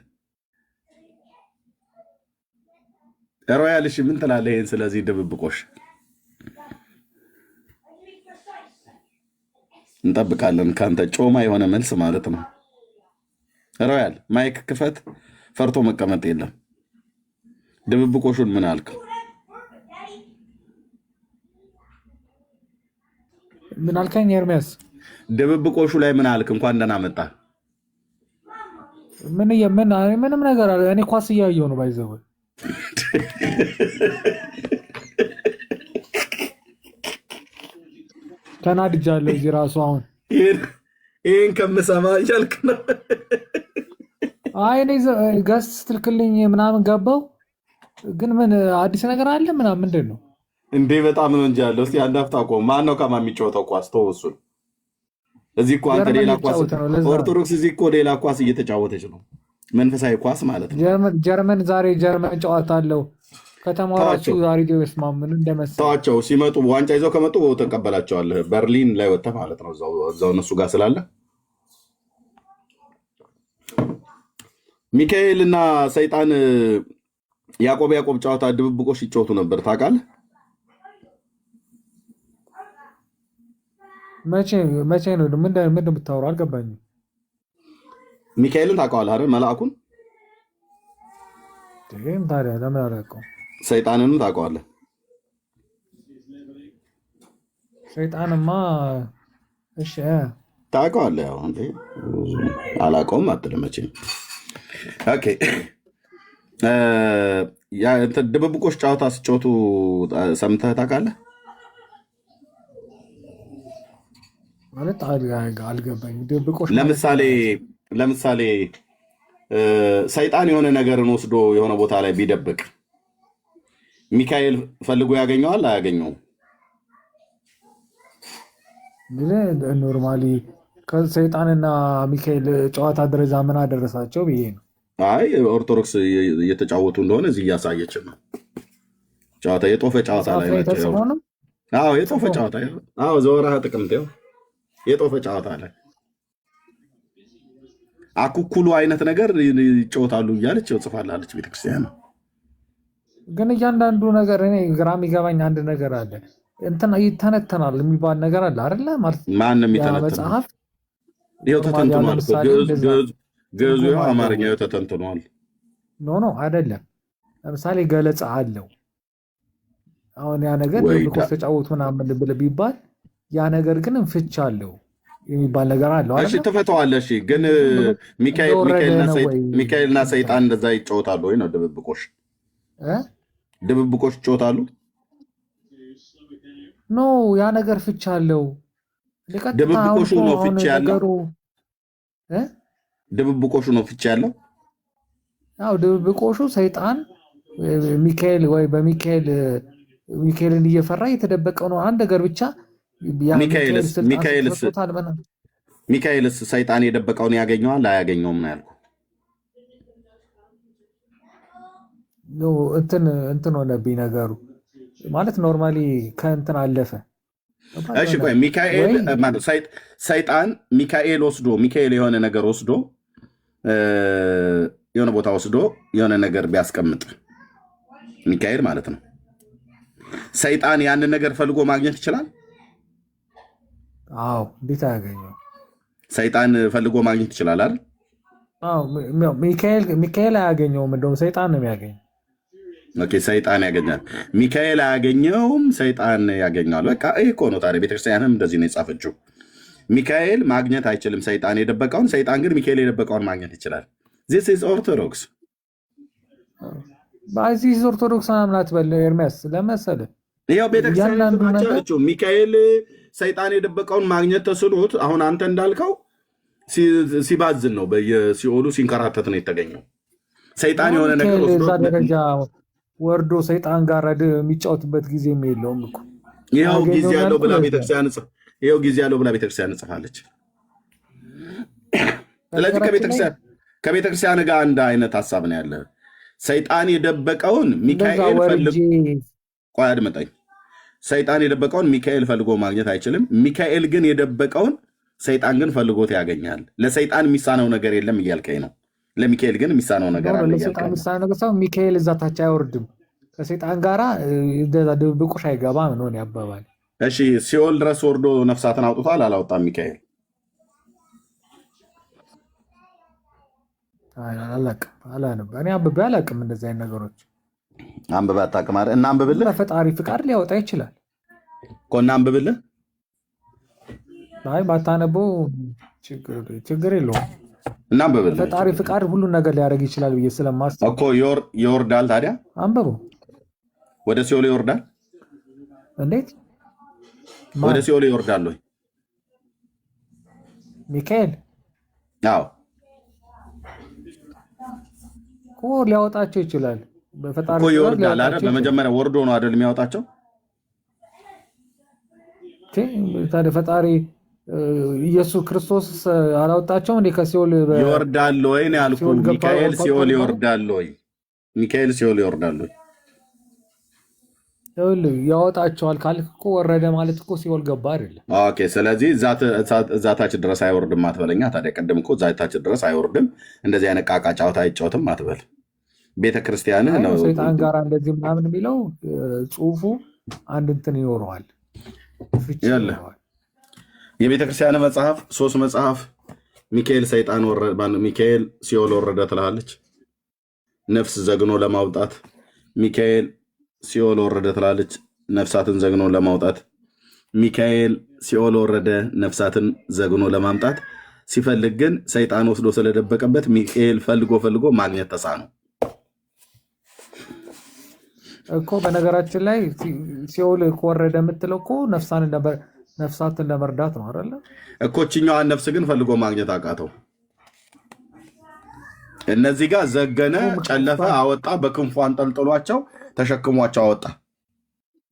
ሮያልሽ ምን ትላለህ? ይሄን ስለዚህ ድብብቆሽ እንጠብቃለን ካንተ ጮማ የሆነ መልስ ማለት ነው። ሮያል ማይክ ክፈት። ፈርቶ መቀመጥ የለም። ድብብቆሹን ምን አልክ? ምን አልከኝ ኤርሚያስ? ድብብቆሹ ላይ ምን አልክ? እንኳን ደህና መጣ። ምንም ነገር አለ። እኔ ኳስ እያየሁ ነው። ባይዘው ተናድጃለሁ። እዚህ ራሱ አሁን ይህን ከምሰማ እያልክ ነው? አይ እኔ ገስ ስትልክልኝ ምናምን ገባው፣ ግን ምን አዲስ ነገር አለ ምናምን ምንድን ነው እንዴ? በጣም ነው እንጂ ያለው። እስኪ አንድ አፍታ ቆም። ማን ነው ከማን የሚጫወተው ኳስ? ተው እሱን። እዚህ እኮ አንተ ሌላ ኳስ፣ ኦርቶዶክስ እዚህ እኮ ሌላ ኳስ እየተጫወተች ነው። መንፈሳዊ ኳስ ማለት ነው። ጀርመን ዛሬ ጀርመን ጨዋታ አለው። ከተማራችሁ ዛሬ ደስማ ምን እንደመሰለ ተዋቸው። ሲመጡ ዋንጫ ይዘው ከመጡ ተቀበላቸዋለህ። በርሊን ላይ ወጥተህ ማለት ነው። እዛው እነሱ ጋር ስላለ ሚካኤል እና ሰይጣን ያዕቆብ ጨዋታ ድብብቆሽ ይጫወቱ ነበር። ታውቃለህ? መቼ ነው? ምን ብታወራው አልገባኝም። ሚካኤልን ታውቀዋለህ አይደል? መልአኩን። ታዲያ ለምን አላውቀውም? ሰይጣንንም ታውቀዋለህ? ሰይጣንማ እሺ ታውቀዋለህ። ያው እንዴ አላውቀውም አትልም መቼም። ኦኬ ድብብቆሽ ጨዋታ ሲጫወቱ ሰምተህ ታውቃለህ? ማለት አልገባኝም። ድብብቆሽ ለምሳሌ ሰይጣን የሆነ ነገርን ወስዶ የሆነ ቦታ ላይ ቢደብቅ ሚካኤል ፈልጎ ያገኘዋል አያገኘውም? ኖርማሊ ከሰይጣንና ሚካኤል ጨዋታ ደረጃ ምን አደረሳቸው ብዬ ነው። አይ ኦርቶዶክስ እየተጫወቱ እንደሆነ እዚህ እያሳየችን ነው። ጨዋታ የጦፈ ጨዋታ ላይ ናቸው። አዎ የጦፈ ጨዋታ፣ አዎ ዘወርሃ ጥቅምት የጦፈ ጨዋታ ላይ አኩኩሉ አይነት ነገር ይጫወታሉ እያለች ጽፋላለች ቤተክርስቲያን። ግን እያንዳንዱ ነገር እኔ ግራ የሚገባኝ አንድ ነገር አለ። እንትን ይተነተናል የሚባል ነገር አለ አይደለ? ማለት ማንም ይተነተናል። ይኸው ተተንትኗል። ግዕዙ አማርኛ ተተንትኗል። ኖ አይደለም። ለምሳሌ ገለጻ አለው። አሁን ያ ነገር ድብብቆሽ ተጫወቱ ምናምን ብለህ ቢባል ያ ነገር ግን ፍች አለው የሚባል ነገር አለው አይደል? እሺ ትፈተዋለህ። እሺ ግን ሚካኤልና ሰይጣን እንደዛ ይጫወታሉ ወይ ነው? ድብብቆሽ ይጫወታሉ? ኖ ያ ነገር ፍች አለው። ድብብቆሹ ነው ፍች ያለው። ድብብቆሹ ነው ፍች ያለው። አዎ ድብብቆሹ ሰይጣን ሚካኤልን እየፈራ የተደበቀው ነው አንድ ነገር ብቻ። ሚካኤልስ ሰይጣን የደበቀውን ያገኘዋል አያገኘውም ነው ያልኩህ። እንትን ሆነብኝ ነገሩ ማለት ኖርማሊ ከእንትን አለፈ። እሺ ቆይ ሰይጣን ሚካኤል የሆነ ነገር ወስዶ የሆነ ቦታ ወስዶ የሆነ ነገር ቢያስቀምጥ ሚካኤል ማለት ነው፣ ሰይጣን ያንን ነገር ፈልጎ ማግኘት ይችላል? አዎ እንዴት አያገኘው? ሰይጣን ፈልጎ ማግኘት ይችላል አይደል? አዎ ሚካኤል አያገኘውም፣ እንደውም ሰይጣን ነው የሚያገኘው። ኦኬ ሰይጣን ያገኛል፣ ሚካኤል አያገኘውም፣ ሰይጣን ያገኘዋል። በቃ ይሄ እኮ ነው ታዲያ። ቤተክርስቲያንም እንደዚህ ነው የጻፈችው። ሚካኤል ማግኘት አይችልም ሰይጣን የደበቀውን፣ ሰይጣን ግን ሚካኤል የደበቀውን ማግኘት ይችላል። ዚስ ኢዝ ኦርቶዶክስ። በዚህ ኦርቶዶክስ ምናምን በለ ኤርሚያስ ለመሰለ ይኸው ቤተክርስቲያን ሚካኤል ሰይጣን የደበቀውን ማግኘት ተስኖት አሁን አንተ እንዳልከው ሲባዝን ነው፣ በየሲኦሉ ሲንከራተት ነው የተገኘው። ሰይጣን የሆነ ነገር ወስዶ ደረጃ ወርዶ ሰይጣን ጋር የሚጫወትበት ጊዜም የለውም እኮ። ይኸው ጊዜ ያለው ብላ ቤተክርስቲያን ጽፋለች። ስለዚህ ከቤተክርስቲያን ጋር አንድ አይነት ሀሳብ ነው ያለ። ሰይጣን የደበቀውን ሚካኤል ፈልጎ ቆይ አድምጠኝ። ሰይጣን የደበቀውን ሚካኤል ፈልጎ ማግኘት አይችልም። ሚካኤል ግን የደበቀውን ሰይጣን ግን ፈልጎት ያገኛል። ለሰይጣን የሚሳነው ነገር የለም እያልከኝ ነው። ለሚካኤል ግን የሚሳነው ነገር አለ። ለሰይጣን የሚሳነው ነገር ሳይሆን ሚካኤል እዛ ታች አይወርድም፣ ከሰይጣን ጋራ ድብብቆሽ አይገባም ነው ያባባል። እሺ ሲኦል ድረስ ወርዶ ነፍሳትን አውጥቷል አላወጣም ሚካኤል? እኔ አንብቤ አላውቅም እንደዚህ አይነት ነገሮች። አንብቤ አታውቅም አይደል? እና አንብብልህ። በፈጣሪ ፍቃድ ሊያወጣ ይችላል እኮ እና አንብብልህ። አይ ባታነበው ችግር የለውም። እና አንብብልኝ ፈጣሪ ፍቃድ ሁሉን ነገር ሊያደርግ ይችላል ብዬ ስለማስብ እኮ ይወርዳል። ታዲያ አንብቡ። ወደ ሲኦል ይወርዳል። እንዴት ወደ ሲኦል ይወርዳል ወይ ሚካኤል? አዎ እኮ ሊያወጣቸው ይችላል። በፈጣሪ እኮ ፍቃድ ይወርዳል አይደል? ሊያወጣቸው ይችላል። በመጀመሪያ ወርዶ ነው አይደል የሚያወጣቸው? ታዲያ ፈጣሪ ኢየሱስ ክርስቶስ አላወጣቸውም እንዴ ከሲኦል? ይወርዳል ወይ ነው ያልኩህ። ሲኦል ገባ ሚካኤል ሲኦል ገባ። ይወርዳል ወይ? ሚካኤል ሲኦል ይወርዳል ወይ? ይኸውልህ ያወጣቸዋል ካልክ እኮ ወረደ ማለት እኮ ሲኦል ገባ አይደለም። ኦኬ። ስለዚህ እዛ ታች ድረስ አይወርድም አትበለኛ። ታዲያ ቅድም እኮ እዛ ታች ድረስ አይወርድም እንደዚህ አይነት ቃቃ ጫወታ አይጫወትም አትበል። ቤተክርስቲያንህ ነው ሰይጣን ጋር እንደዚህ ምናምን የሚለው ጽሁፉ አንድ እንትን ይኖረዋል፣ ፍቺ ይኖረዋል። የቤተክርስቲያን መጽሐፍ 3 መጽሐፍ ሚካኤል ሲኦል ወረደ ትላለች። ነፍስ ዘግኖ ለማውጣት ሚካኤል ሲኦል ወረደ ትላለች። ነፍሳትን ዘግኖ ለማውጣት ሚካኤል ሲኦል ወረደ ነፍሳትን ዘግኖ ለማምጣት። ሲፈልግ ግን ሰይጣን ወስዶ ስለደበቀበት ሚካኤል ፈልጎ ማግኘት ተሳነው እኮ። በነገራችን ላይ ሲኦል ከወረደ የምትለው እኮ ነፍሳትን ለመርዳት ነው አይደለ እኮ። እችኛዋን ነፍስ ግን ፈልጎ ማግኘት አቃተው። እነዚህ ጋር ዘገነ፣ ጨለፈ፣ አወጣ፣ በክንፉ አንጠልጥሏቸው ተሸክሟቸው አወጣ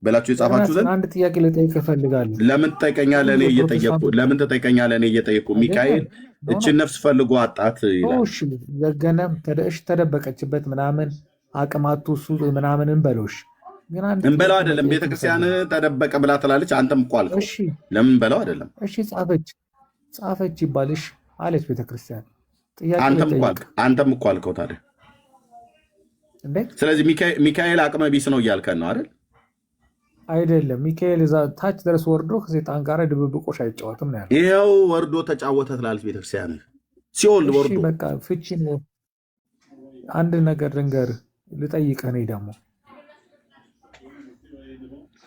ብላችሁ የጻፋችሁ ዘንድ አንድ ጥያቄ ልጠይቅ እፈልጋለሁ። ለምን ትጠይቀኛለህ? እኔ እየጠየቁ ሚካኤል እችን ነፍስ ፈልጎ አጣት ይላል። ዘገነ፣ ተደበቀችበት ምናምን አቅማቱ እሱ ምናምን እንበለውሽ እንበለው አይደለም። ቤተክርስቲያን ተደበቀ ብላ ትላለች። አንተም እኮ አልከው። ለምን እንበለው አይደለም? እሺ ጻፈች ይባልሽ አለች ቤተክርስቲያን። አንተም እኮ አልከው ታዲያ። ስለዚህ ሚካኤል አቅመ ቢስ ነው እያልከን ነው አይደል? አይደለም። ሚካኤል እዛ ታች ድረስ ወርዶ ከሰይጣን ጋር ድብብቆሽ አይጫወትም ነው ያለው። ይኸው ወርዶ ተጫወተ ትላለች ቤተክርስቲያን። ሲኦል ወርዶ በቃ ፍቺ ነው። አንድ ነገር ልንገርህ፣ ልጠይቅህ። እኔ ደግሞ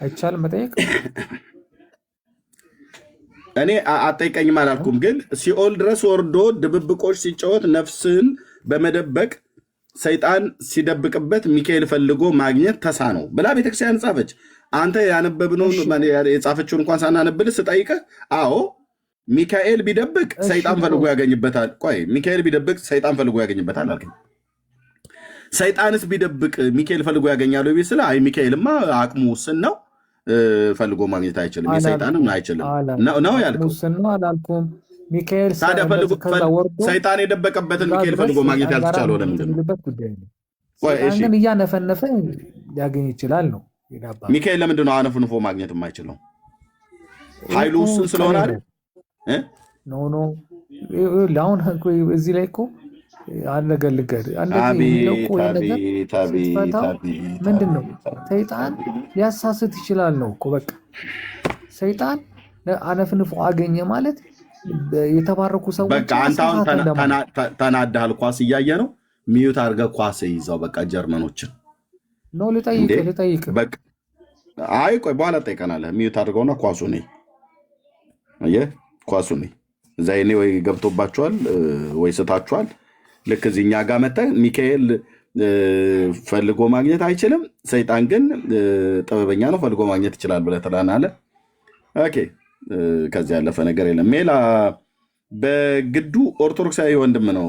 አይቻልም መጠየቅ። እኔ አጠይቀኝም አላልኩም፣ ግን ሲኦል ድረስ ወርዶ ድብብቆች ሲጫወት ነፍስን በመደበቅ ሰይጣን ሲደብቅበት ሚካኤል ፈልጎ ማግኘት ተሳነው ብላ ቤተክርስቲያን ጻፈች። አንተ ያነበብነውን የጻፈችውን እንኳን ሳናነብልህ ስጠይቅህ፣ አዎ ሚካኤል ቢደብቅ ሰይጣን ፈልጎ ያገኝበታል። ቆይ ሚካኤል ቢደብቅ ሰይጣን ፈልጎ ያገኝበታል አልከኝ። ሰይጣንስ ቢደብቅ ሚካኤል ፈልጎ ያገኛሉ ቢል ስለ አይ ሚካኤልማ አቅሙ ውስን ነው ፈልጎ ማግኘት አይችልም፣ የሰይጣንም አይችልም ነው ያልከው። አላልኩም። ሚካኤል ሰይጣን የደበቀበትን ሚካኤል ፈልጎ ማግኘት ያልተቻለው ለምንድን ነው? ግን እያነፈነፈ ሊያገኝ ይችላል ነው። ሚካኤል ለምንድን ነው አነፍንፎ ማግኘት የማይችለው? ኃይሉ ውስን ስለሆነ አይደል? ኖ አሁን እዚህ ላይ እኮ አንድ ነገር ልንገርህ። ምንድን ነው ሰይጣን ሊያሳስት ይችላል ነው እኮ በቃ። ሰይጣን አነፍንፎ አገኘ ማለት የተባረኩ ሰዎች በቃ አንተ አሁን ተናዳል። ኳስ እያየ ነው ሚዩት አድርገህ ኳስ ይዘው በቃ ጀርመኖችን ነው ልጠይቅ። በቃ አይ ቆይ በኋላ ጠይቀናለህ። ሚዩት አድርገውና ኳሱ ነኝ አየህ፣ ኳሱ ነኝ እዛ እኔ ወይ ገብቶባችኋል ወይ ስታችኋል። ልክ እዚህ እኛ ጋር መጥተህ ሚካኤል ፈልጎ ማግኘት አይችልም፣ ሰይጣን ግን ጥበበኛ ነው ፈልጎ ማግኘት ይችላል ብለህ ትላለህ። ኦኬ ከዚህ ያለፈ ነገር የለም። ሜላ በግዱ ኦርቶዶክሳዊ ወንድም ነው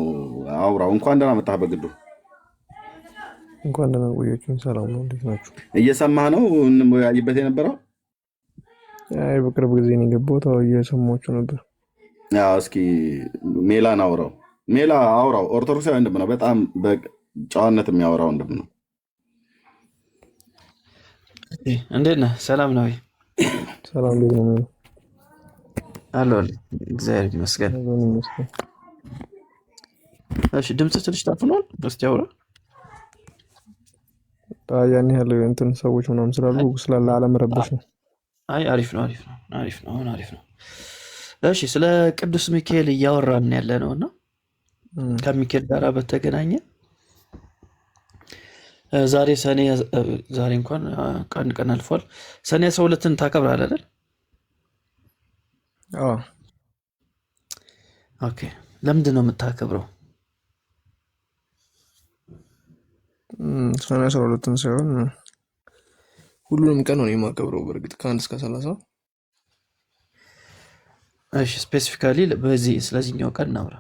አውራው። እንኳን ደህና መጣህ በግዱ። እንኳን ደህና ቆያችሁኝ። ሰላም ነው፣ እንዴት ናችሁ? እየሰማህ ነው እንወያይበት የነበረው? አይ በቅርብ ጊዜ ነው የገባሁት። እየሰማችሁ ነበር። እስኪ ሜላን አውራው። ሜላ አውራው። ኦርቶዶክሳዊ ወንድም ነው፣ በጣም በጨዋነት የሚያወራ ወንድም ነው። እንዴት ነህ? ሰላም ነው? ሰላም እንዴት ነው? አለሁ እግዚአብሔር ይመስገን። እሺ ድምፅ ትንሽ ታፍኗል። እስቲ አውራ። ያን ያህል እንትን ሰዎች ምናምን ስላሉ ስላለ አለመረበሽ ነው። አይ አሪፍ ነው። አሁን አሪፍ ነው። እሺ ስለ ቅዱስ ሚካኤል እያወራን ያለ ነው እና ከሚካኤል ጋር በተገናኘ ዛሬ እንኳን ቀን አልፏል። ሰኔ 12ን ታከብራለህ አይደል? ኦኬ። ለምንድን ነው የምታከብረው? ሰኔ 12ን ሳይሆን ሁሉንም ቀን ነው የማከብረው። በእርግጥ ከ1 እስከ 30። እሺ፣ ስፔሲፊካሊ ስለዚህኛው ቀን እናውራ።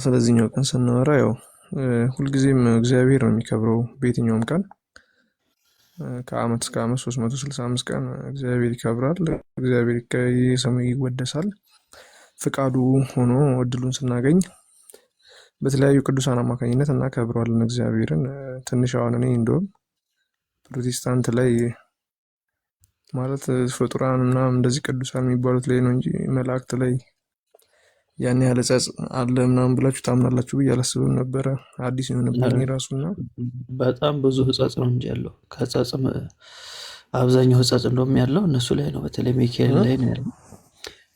ስለዚህኛው ቀን ስናወራ ያው ሁልጊዜም እግዚአብሔር ነው የሚከብረው። በየትኛውም ቀን ከዓመት እስከ ዓመት 365 ቀን እግዚአብሔር ይከብራል። እግዚአብሔር ስሙ ይወደሳል። ፍቃዱ ሆኖ እድሉን ስናገኝ በተለያዩ ቅዱሳን አማካኝነት እናከብረዋለን እግዚአብሔርን። ትንሽ አሁን እኔ እንደውም ፕሮቴስታንት ላይ ማለት ፍጡራን ምናምን እንደዚህ ቅዱሳን የሚባሉት ላይ ነው እንጂ መላእክት ላይ ያን ያህል ሕጸጽ አለ ምናምን ብላችሁ ታምናላችሁ ብዬ አላስብም ነበረ። አዲስ የሆነብኝ ራሱና በጣም ብዙ ሕጸጽ ነው እንጂ ያለው ከሕጸጽም አብዛኛው ሕጸጽ እንደውም ያለው እነሱ ላይ ነው። በተለይ ሚካኤል ላይ ነው ያለው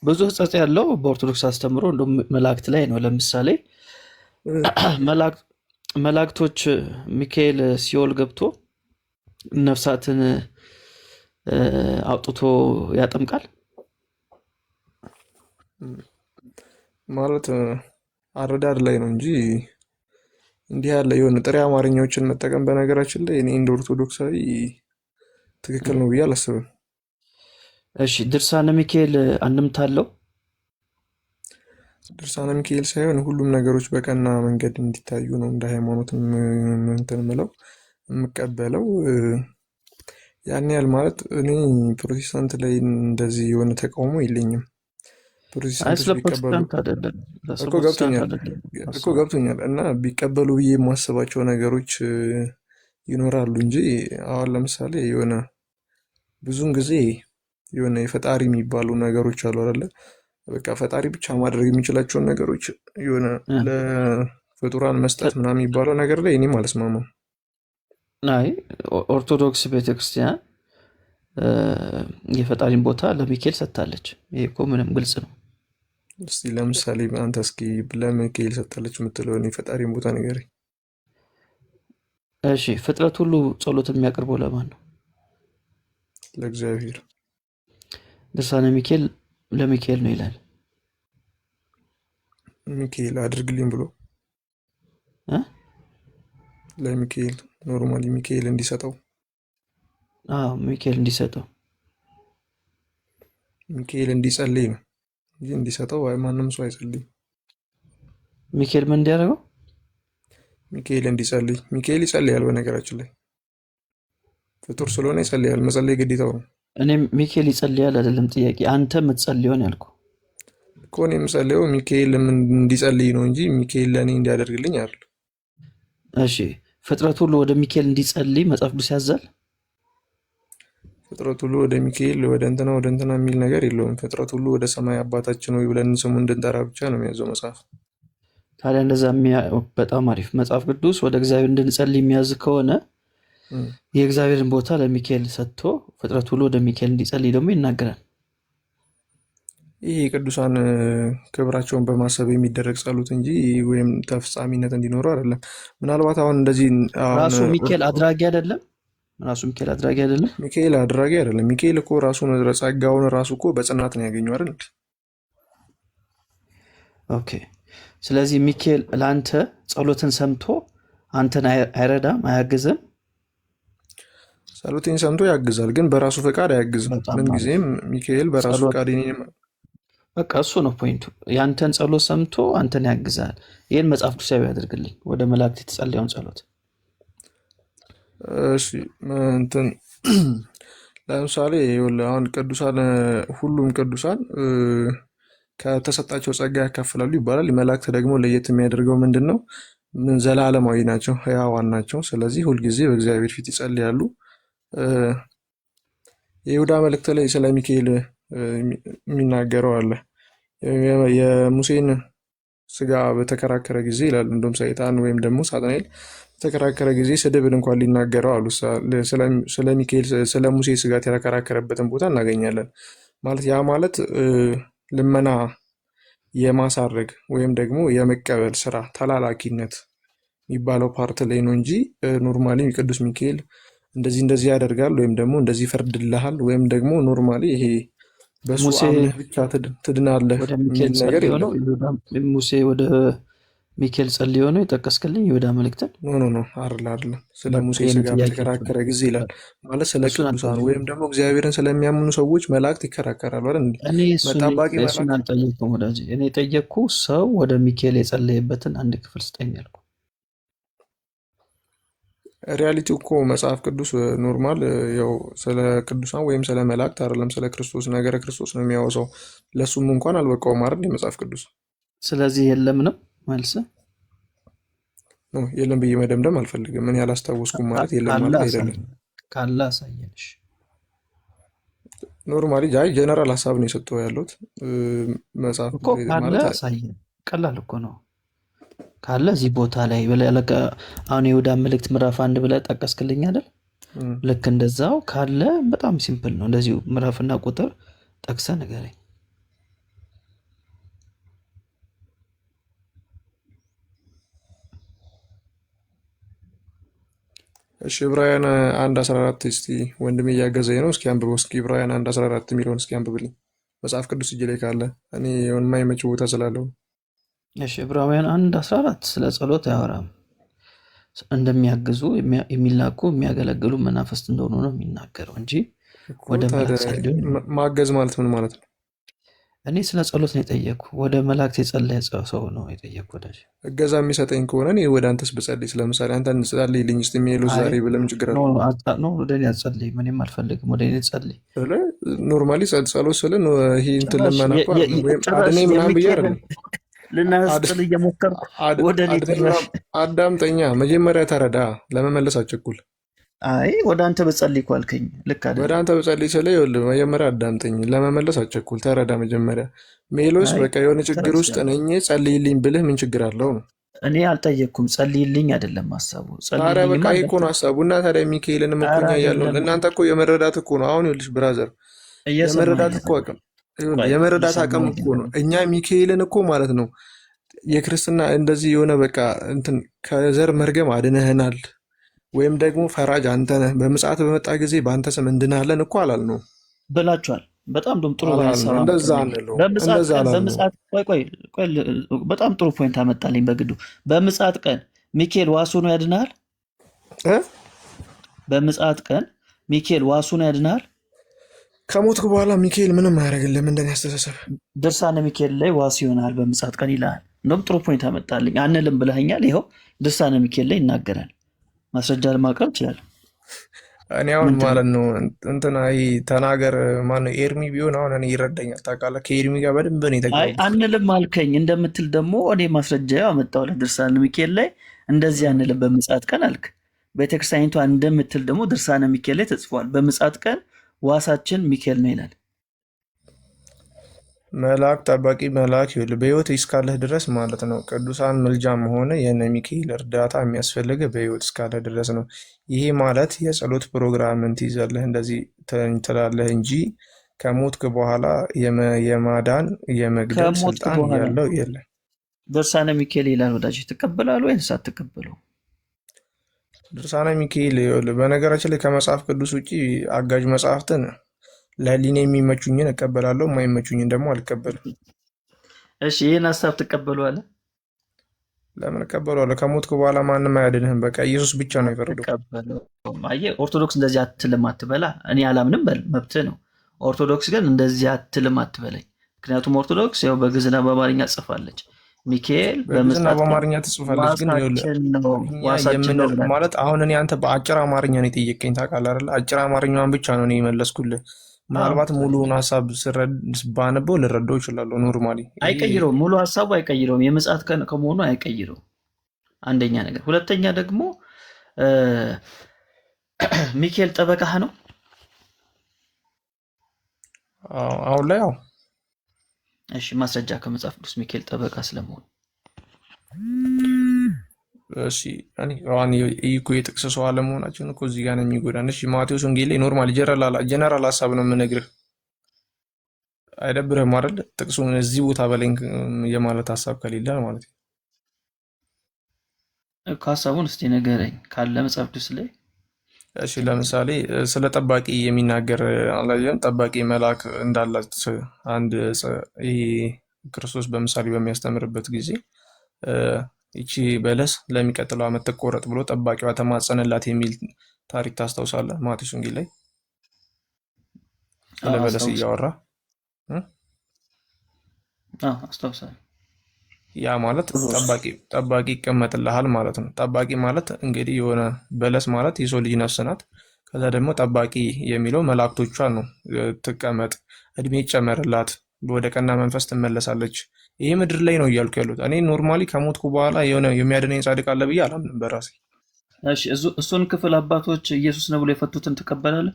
ብዙ ሕጸጽ ያለው። በኦርቶዶክስ አስተምሮ እንደውም መላእክት ላይ ነው። ለምሳሌ መላእክቶች ሚካኤል ሲኦል ገብቶ ነፍሳትን አውጥቶ ያጠምቃል ማለት አረዳድ ላይ ነው እንጂ እንዲህ ያለ የሆነ ጥሬ አማርኛዎችን መጠቀም በነገራችን ላይ እኔ እንደ ኦርቶዶክሳዊ ትክክል ነው ብዬ አላስብም። እሺ፣ ድርሳነ ሚካኤል አንድምታ አለው? ድርሳነ ሚካኤል ሳይሆን ሁሉም ነገሮች በቀና መንገድ እንዲታዩ ነው እንደ ሃይማኖት እንትን ምለው የምቀበለው። ያን ያህል ማለት እኔ ፕሮቴስታንት ላይ እንደዚህ የሆነ ተቃውሞ የለኝም። ፕሮቴስታንቶች ቢቀበሉ እኮ ገብቶኛል እና ቢቀበሉ ብዬ የማስባቸው ነገሮች ይኖራሉ እንጂ አሁን ለምሳሌ የሆነ ብዙን ጊዜ የሆነ የፈጣሪ የሚባሉ ነገሮች አሉ አይደለ? በቃ ፈጣሪ ብቻ ማድረግ የሚችላቸውን ነገሮች የሆነ ለፍጡራን መስጠት ምናምን የሚባለው ነገር ላይ እኔም አልስማማም። አይ ኦርቶዶክስ ቤተክርስቲያን የፈጣሪን ቦታ ለሚካኤል ሰጥታለች። ይሄ እኮ ምንም ግልጽ ነው። እስቲ ለምሳሌ አንተ እስኪ ለሚካኤል ሰጥታለች የምትለውን የፈጣሪን ቦታ ንገረኝ። እሺ፣ ፍጥረት ሁሉ ጸሎት የሚያቀርበው ለማን ነው? ለእግዚአብሔር። ድርሳነ ሚካኤል ለሚካኤል ነው ይላል። ሚካኤል አድርግልኝ ብሎ ለሚካኤል ኖርማሊ ሚካኤል እንዲሰጠው ሚካኤል እንዲሰጠው ሚካኤል እንዲጸልይ ነው እንጂ እንዲሰጠው ማንም ሰው አይጸልይም። ሚካኤል ምን እንዲያደርገው? ሚካኤል እንዲጸልይ። ሚካኤል ይጸልያል። በነገራችን ላይ ፍጡር ስለሆነ ይጸልያል። መጸለይ ግዴታው ነው። እኔ ሚካኤል ይጸልያል አይደለም ጥያቄ፣ አንተ የምትጸልየውን ያልኩ እኮ። እኔ የምጸልየው ሚካኤል እንዲጸልይ ነው እንጂ ሚካኤል ለእኔ እንዲያደርግልኝ አይደል። እሺ፣ ፍጥረት ሁሉ ወደ ሚካኤል እንዲጸልይ መጽሐፍ ቅዱስ ያዛል? ፍጥረት ሁሉ ወደ ሚካኤል ወደ እንትና የሚል ነገር የለውም። ፍጥረት ሁሉ ወደ ሰማይ አባታችን ወይ ብለን ስሙ እንድንጠራ ብቻ ነው የሚያዘው መጽሐፍ። ታዲያ እንደዛ በጣም አሪፍ። መጽሐፍ ቅዱስ ወደ እግዚአብሔር እንድንጸልይ የሚያዝ ከሆነ የእግዚአብሔርን ቦታ ለሚካኤል ሰጥቶ ፍጥረት ሁሉ ወደ ሚካኤል እንዲጸልይ ደግሞ ይናገራል። ይህ ቅዱሳን ክብራቸውን በማሰብ የሚደረግ ጸሎት እንጂ ወይም ተፈጻሚነት እንዲኖረው አይደለም። ምናልባት አሁን እንደዚህ ራሱ ሚካኤል አድራጊ አይደለም? ሚካኤል አድራጊ አይደለም። ሚካኤል እኮ ራሱን ጸጋውን ራሱ እኮ በጽናት ነው ያገኘው አይደል? ኦኬ። ስለዚህ ሚካኤል ለአንተ ጸሎትን ሰምቶ አንተን አይረዳም፣ አያግዝም? ጸሎቴን ሰምቶ ያግዛል፣ ግን በራሱ ፈቃድ አያግዝም። ምን ጊዜም ሚካኤል በራሱ ፈቃድ በቃ እሱ ነው ፖይንቱ። ያንተን ጸሎት ሰምቶ አንተን ያግዛል። ይህን መጽሐፍ ቅዱሳዊ ያደርግልኝ፣ ወደ መላእክት የተጸለየውን ጸሎት። እሺ እንትን ለምሳሌ አሁን ቅዱሳን ሁሉም ቅዱሳን ከተሰጣቸው ጸጋ ያካፍላሉ ይባላል። መላእክት ደግሞ ለየት የሚያደርገው ምንድን ነው? ዘላለማዊ ናቸው፣ ሕያዋን ናቸው። ስለዚህ ሁልጊዜ በእግዚአብሔር ፊት ይጸልያሉ። የይሁዳ መልእክት ላይ ስለ ሚካኤል የሚናገረው አለ። የሙሴን ስጋ በተከራከረ ጊዜ ይላል። እንደውም ሰይጣን ወይም ደግሞ ሳጥናኤል በተከራከረ ጊዜ ስድብን እንኳን ሊናገረው አሉ። ስለ ሚካኤል ስለ ሙሴ ስጋት የተከራከረበትን ቦታ እናገኛለን። ማለት ያ ማለት ልመና የማሳረግ ወይም ደግሞ የመቀበል ስራ ተላላኪነት የሚባለው ፓርት ላይ ነው እንጂ ኖርማሊ ቅዱስ ሚካኤል እንደዚህ ያደርጋል ወይም ደግሞ እንደዚህ ይፈርድልሃል ወይም ደግሞ ኖርማሊ ይሄ በሱ ሙሴ አምነህ ብቻ ትድናለህ ወደ የሚል ሚካኤል ነገር ጸልዮ የለም። ነው ሙሴ ወደ ሚካኤል ጸልዮ ነው የጠቀስክልኝ ይሁዳ መልእክትን? ኖ አይደለም። ስለ በቃ ሙሴ የኔ ስጋ ጥያቄ በተከራከረ ጊዜ ይላል ማለት ስለ እሱን ቅዱሳን አልጠየኩም። ወይም ደግሞ እግዚአብሔርን ስለሚያምኑ ሰዎች መላእክት ይከራከራሉ አይደል? እኔ ጠባቂ እሱን መላእክት አልጠየኩም ወዳጅ። እኔ የጠየቅኩ ሰው ወደ ሚካኤል የጸለየበትን አንድ ክፍል ስጠኝ ያልኩ። ሪያሊቲው እኮ መጽሐፍ ቅዱስ ኖርማል ያው ስለ ቅዱሳን ወይም ስለ መላእክት አይደለም፣ ስለ ክርስቶስ ነገረ ክርስቶስ ነው የሚያወሳው። ለሱም እንኳን አልበቃውም አይደል የመጽሐፍ ቅዱስ። ስለዚህ የለም ነው መልስ። የለም ብዬ መደምደም አልፈልግም። እኔ አላስታወስኩም ማለት የለም ማለት አይደለም። ካለ አሳየንሽ። ኖርማሊ ጀነራል ሀሳብ ነው የሰጠው ያሉት መጽሐፍ እኮ ካለ አሳየን። ቀላል እኮ ነው። ካለ እዚህ ቦታ ላይ አሁን የይሁዳ መልእክት ምዕራፍ 1 ብለህ ጠቀስክልኝ አይደል? ልክ እንደዛው ካለ በጣም ሲምፕል ነው። እንደዚሁ ምዕራፍና ቁጥር ጠቅሰህ ንገረኝ። እሺ ዕብራውያን 1:14 እስቲ ወንድሜ እያገዘኝ ነው። እስኪ አንብበው። እስኪ ዕብራውያን 1:14 የሚለውን እስኪ አንብብልኝ መጽሐፍ ቅዱስ እጅ ላይ ካለ። እኔ የማይመች ቦታ ስላለው። እሺ ዕብራውያን 1:14 ስለ ጸሎት አያወራም። እንደሚያግዙ የሚላኩ የሚያገለግሉ መናፍስት እንደሆኑ ነው የሚናገረው እንጂ ወደ መላእክት ማገዝ ማለት ምን ማለት ነው? እኔ ስለ ጸሎት ነው የጠየኩ። ወደ መላእክት የጸለየ ሰው ነው የጠየኩ። ወዳጅ እገዛ የሚሰጠኝ ከሆነ እኔ ወደ አንተስ ብጸልይ፣ ስለምሳሌ አንተ ጸልይልኝ እስቲ የሚሉ ዛሬ ብለም ችግር አለ ነው። ወደ እኔ አትጸልይ፣ ምንም አልፈልግም። ወደ እኔ ጸልይ። ኖርማሊ ጸሎት ስለ ይሄ እንትን ለመና ወይም አድኔ ምናምን ብዬ አይደለም ልናስጥል እየሞከርኩ ወደ እኔ አዳምጠኛ። መጀመሪያ ተረዳ፣ ለመመለስ አቸኩል። አይ ወደ አንተ በጸልይ እኮ አልከኝ። ልክ አይደል? ወደ አንተ በጸልይ ስለ መጀመሪያ አዳምጠኝ፣ ለመመለስ አቸኩል፣ ተረዳ መጀመሪያ። ሜሎስ በቃ የሆነ ችግር ውስጥ ነኝ ጸልይልኝ ብልህ ምን ችግር አለው ነው? እኔ አልጠየቅኩም። ጸልይልኝ አይደለም ሀሳቡ። ታዲያ በቃ እኮ ነው ሀሳቡ። እና ታዲያ ሚካኤልን እኮኛ ያለው እናንተ እኮ የመረዳት እኮ ነው። አሁን ይኸውልሽ ብራዘር፣ የመረዳት እኮ አቅም የመረዳት አቅም እኮ ነው። እኛ ሚካኤልን እኮ ማለት ነው የክርስትና እንደዚህ የሆነ በቃ እንትን ከዘር መርገም አድነህናል ወይም ደግሞ ፈራጅ አንተ ነህ፣ በምጽአት በመጣ ጊዜ በአንተ ስም እንድናለን እኮ አላልነው ብላችኋል። በጣም ጥሩ እንደዛ አንለው። በጣም ጥሩ ፖይንት አመጣልኝ በግዱ። በምጽአት ቀን ሚካኤል ዋሱ ነው ያድናል። በምጽአት ቀን ሚካኤል ዋሱ ነው ያድናል። ከሞትኩ በኋላ ሚካኤል ምንም አያደርግልም እንደኔ አስተሳሰብ። ድርሳነ ሚካኤል ላይ ዋሱ ይሆናል በምጽአት ቀን ይላል። እንደውም ጥሩ ፖይንት አመጣልኝ። አንልም ብለኸኛል። ይኸው ድርሳነ ሚካኤል ላይ ይናገራል። ማስረጃ ለማቅረብ ይችላል። እኔ አሁን ማለት ነው እንትና ተናገር ማነው ኤርሚ ቢሆን አሁን እኔ ይረዳኛል። ታውቃለህ ከኤርሚ ጋር በደንብ ነው የተጋባሁት። አንልም አልከኝ እንደምትል ደግሞ እኔ ማስረጃ አመጣሁልህ። ድርሳነ ሚካኤል ላይ እንደዚህ አንልም በምጽአት ቀን አልክ። ቤተክርስቲያኒቷ እንደምትል ደግሞ ድርሳነ ሚካኤል ላይ ተጽፏል። በምጽአት ቀን ዋሳችን ሚካኤል ነው ይላል። መልአክ ጠባቂ መልአክ ይኸውልህ በህይወት እስካለህ ድረስ ማለት ነው ቅዱሳን ምልጃም ሆነ የነ ሚካኤል እርዳታ የሚያስፈልግ በህይወት እስካለህ ድረስ ነው። ይሄ ማለት የጸሎት ፕሮግራምን ትይዛለህ እንደዚህ ትላለህ እንጂ ከሞትክ በኋላ የማዳን የመግደል ስልጣን ያለው የለም። ድርሳነ ሚካኤል ይላል። ወዳጅ ትቀበላለህ ወይንስ አትቀበለው? ድርሳነ ሚካኤል ይኸውልህ በነገራችን ላይ ከመጽሐፍ ቅዱስ ውጭ አጋዥ መጽሐፍትን ለህሊና የሚመቹኝን እቀበላለሁ፣ የማይመቹኝን ደግሞ አልቀበልም። እሺ ይህን ሀሳብ ትቀበለዋለህ? ለምን እቀበለዋለሁ? ከሞትኩ በኋላ ማንም አያድንህም። በቃ ኢየሱስ ብቻ ነው የፈረደው። አየህ ኦርቶዶክስ እንደዚህ አትልም አትበላ። እኔ አላምንም በል መብትህ ነው። ኦርቶዶክስ ግን እንደዚህ አትልም አትበለኝ። ምክንያቱም ኦርቶዶክስ ያው በግዕዝና በአማርኛ ጽፋለች። ሚካኤል በግዕዝና በአማርኛ ትጽፋለች። ግን ማለት አሁን እኔ አንተ በአጭር አማርኛ ነው የጠየቀኝ ታውቃለህ አይደል? አጭር አማርኛዋን ብቻ ነው እኔ የመለስኩልህ። ምናልባት ሙሉውን ሀሳብ ባነበው ልረዳው እችላለሁ። ኖርማሊ አይቀይረውም፣ ሙሉ ሀሳቡ አይቀይረውም። የምጽአት ቀን ከመሆኑ አይቀይረውም። አንደኛ ነገር። ሁለተኛ ደግሞ ሚካኤል ጠበቃህ ነው አሁን ላይ። እሺ ማስረጃ ከመጽሐፍ ቅዱስ ሚካኤል ጠበቃ ስለመሆኑ። እሺ እኔ አሁን እኮ የጥቅስ ሰው አለመሆናችን እኮ እዚህ ጋር ነው የሚጎዳን። እሺ ማቴዎስ ወንጌል ላይ ኖርማል ጀነራል ሀሳብ ነው የምነግርህ። አይደብርህም አይደል? ጥቅሱን እዚህ ቦታ በላይ የማለት ሀሳብ ከሌለ ማለት ነው። ሀሳቡን እስቲ ንገረኝ ካለ መጽሐፍ ቅዱስ ላይ። እሺ ለምሳሌ ስለ ጠባቂ የሚናገር አላየም? ጠባቂ መልአክ እንዳላት አንድ ይሄ ክርስቶስ በምሳሌ በሚያስተምርበት ጊዜ ይቺ በለስ ለሚቀጥለው ዓመት ትቆረጥ ብሎ ጠባቂዋ ተማጸነላት የሚል ታሪክ ታስታውሳለህ? ማቴዎስ ወንጌል ላይ ስለ በለስ እያወራ አስታውሳለሁ። ያ ማለት ጠባቂ ይቀመጥልሃል ማለት ነው። ጠባቂ ማለት እንግዲህ የሆነ በለስ ማለት የሰው ልጅ ነፍስ ናት። ከዛ ደግሞ ጠባቂ የሚለው መላእክቶቿን ነው። ትቀመጥ፣ እድሜ ይጨመርላት፣ ወደ ቀና መንፈስ ትመለሳለች። ይሄ ምድር ላይ ነው እያልኩ ያሉት። እኔ ኖርማሊ ከሞትኩ በኋላ የሆነ የሚያድነኝ ጻድቅ አለ ብዬ አላምንም በራሴ። እሺ እሱን ክፍል አባቶች ኢየሱስ ነው ብሎ የፈቱትን ትቀበላለህ?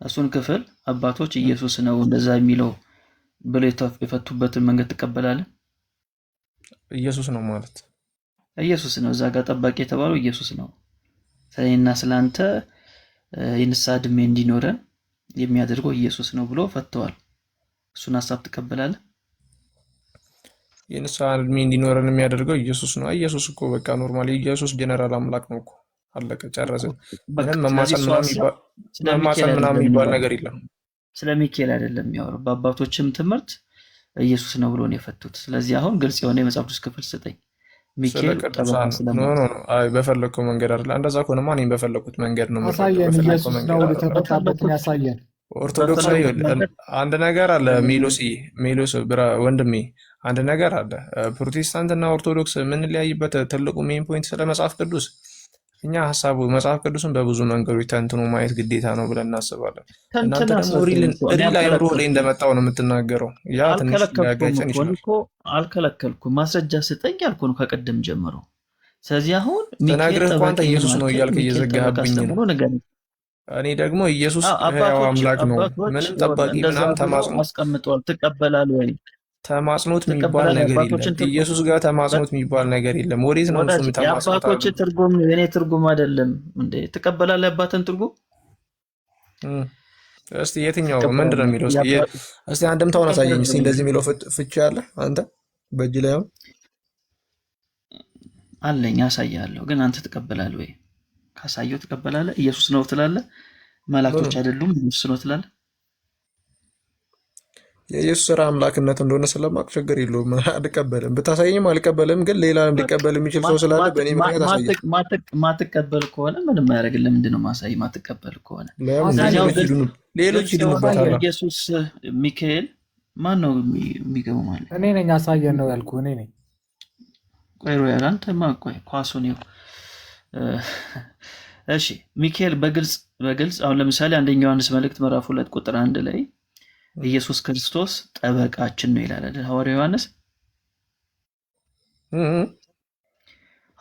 እሱን ክፍል አባቶች ኢየሱስ ነው እንደዛ የሚለው ብሎ የፈቱበትን መንገድ ትቀበላለህ? ኢየሱስ ነው ማለት ኢየሱስ ነው። እዛ ጋር ጠባቂ የተባለው ኢየሱስ ነው። ስለኔና ስለአንተ የንስሐ ዕድሜ እንዲኖረን የሚያደርገው ኢየሱስ ነው ብሎ ፈተዋል። እሱን ሀሳብ ትቀበላለህ? የንስሐ ዕድሜ እንዲኖረን የሚያደርገው ኢየሱስ ነው። ኢየሱስ እኮ በቃ ኖርማሊ ኢየሱስ ጀነራል አምላክ ነው እኮ። አለቀ፣ ጨረስን። ምንም መማፀን ምናምን የሚባል ነገር የለም። ስለ ሚካኤል አይደለም የሚያወራው። በአባቶችም ትምህርት ኢየሱስ ነው ብሎ ነው የፈቱት። ስለዚህ አሁን ግልጽ የሆነ የመጽሐፍ ቅዱስ ክፍል ስጠኝ። ሚካኤል በፈለግከው መንገድ አይደለ? እንደዛ ከሆነማ እኔም በፈለግኩት መንገድ ነው። አሳየን፣ ኢየሱስ ነው የተፈታበትን ያሳየን። ኦርቶዶክሳዊ አንድ ነገር አለ። ሜሎስ ወንድሜ አንድ ነገር አለ። ፕሮቴስታንት እና ኦርቶዶክስ የምንለያይበት ትልቁ ሜን ፖይንት ስለ መጽሐፍ ቅዱስ እኛ ሀሳቡ መጽሐፍ ቅዱስን በብዙ መንገዶች ተንትኖ ማየት ግዴታ ነው ብለን እናስባለን። እናንተ ደግሞ ሪል አይምሮ ላይ እንደመጣው ነው የምትናገረው። ያ ትንሽ ሊያጋጨን ይችላል። አልከለከልኩም፣ ማስረጃ ስጠኝ ያልኩ ነው ከቅድም ጀምሮ። ስለዚህ አሁን ተናግረህ እኮ አንተ ኢየሱስ ነው እያልክ እየዘጋህብኝ ነው። እኔ ደግሞ ኢየሱስ ሕያው አምላክ ነው፣ ምንም ጠባቂ ምናምን ተማጽኖ አስቀምጠዋል። ትቀበላለህ ወይ? ተማጽኖት የሚባል ነገር የለም። ኢየሱስ ጋር ተማጽኖት የሚባል ነገር የለም። ወዴት ነው እሱ ተማጽኖት? የአባቶች ትርጉም የኔ ትርጉም አይደለም እንዴ? ትቀበላለህ የአባትን ትርጉም? እስቲ የትኛው ምንድን ነው የሚለው? እስቲ አንድምታውን አሳየኝ እስቲ። እንደዚህ የሚለው ፍቺ አለ አንተ በእጅ ላይ አሁን አለኝ፣ አሳያለሁ። ግን አንተ ትቀበላለህ ወይ? ካሳየው ትቀበላለህ? ኢየሱስ ነው ትላለህ? መላእክቶች አይደሉም ኢየሱስ ነው ትላለህ? የኢየሱስ ስራ አምላክነት እንደሆነ ስለማቅ ችግር የለውም፣ አልቀበልም። ብታሳየኝም አልቀበልም። ግን ሌላ ሊቀበል የሚችል ሰው ስላለ በእኔ ምክንያት አሳየኝ። ማትቀበል ከሆነ ምንም አያደርግልህ። ምንድን ነው ማሳይ? ማትቀበል ከሆነ ሌሎች ይድኑበታል። ኢየሱስ ሚካኤል ማን ነው የሚገቡ ማለት? እኔ ነኝ። አሳየን ነው ያልኩ እኔ ነኝ። ቆይ ሮያል አንተማ ቆይ ኳሱን ይኸው። እሺ ሚካኤል በግልጽ አሁን ለምሳሌ አንደኛ ዮሐንስ መልእክት ምዕራፍ 2 ቁጥር 1 ላይ ኢየሱስ ክርስቶስ ጠበቃችን ነው ይላል አይደል?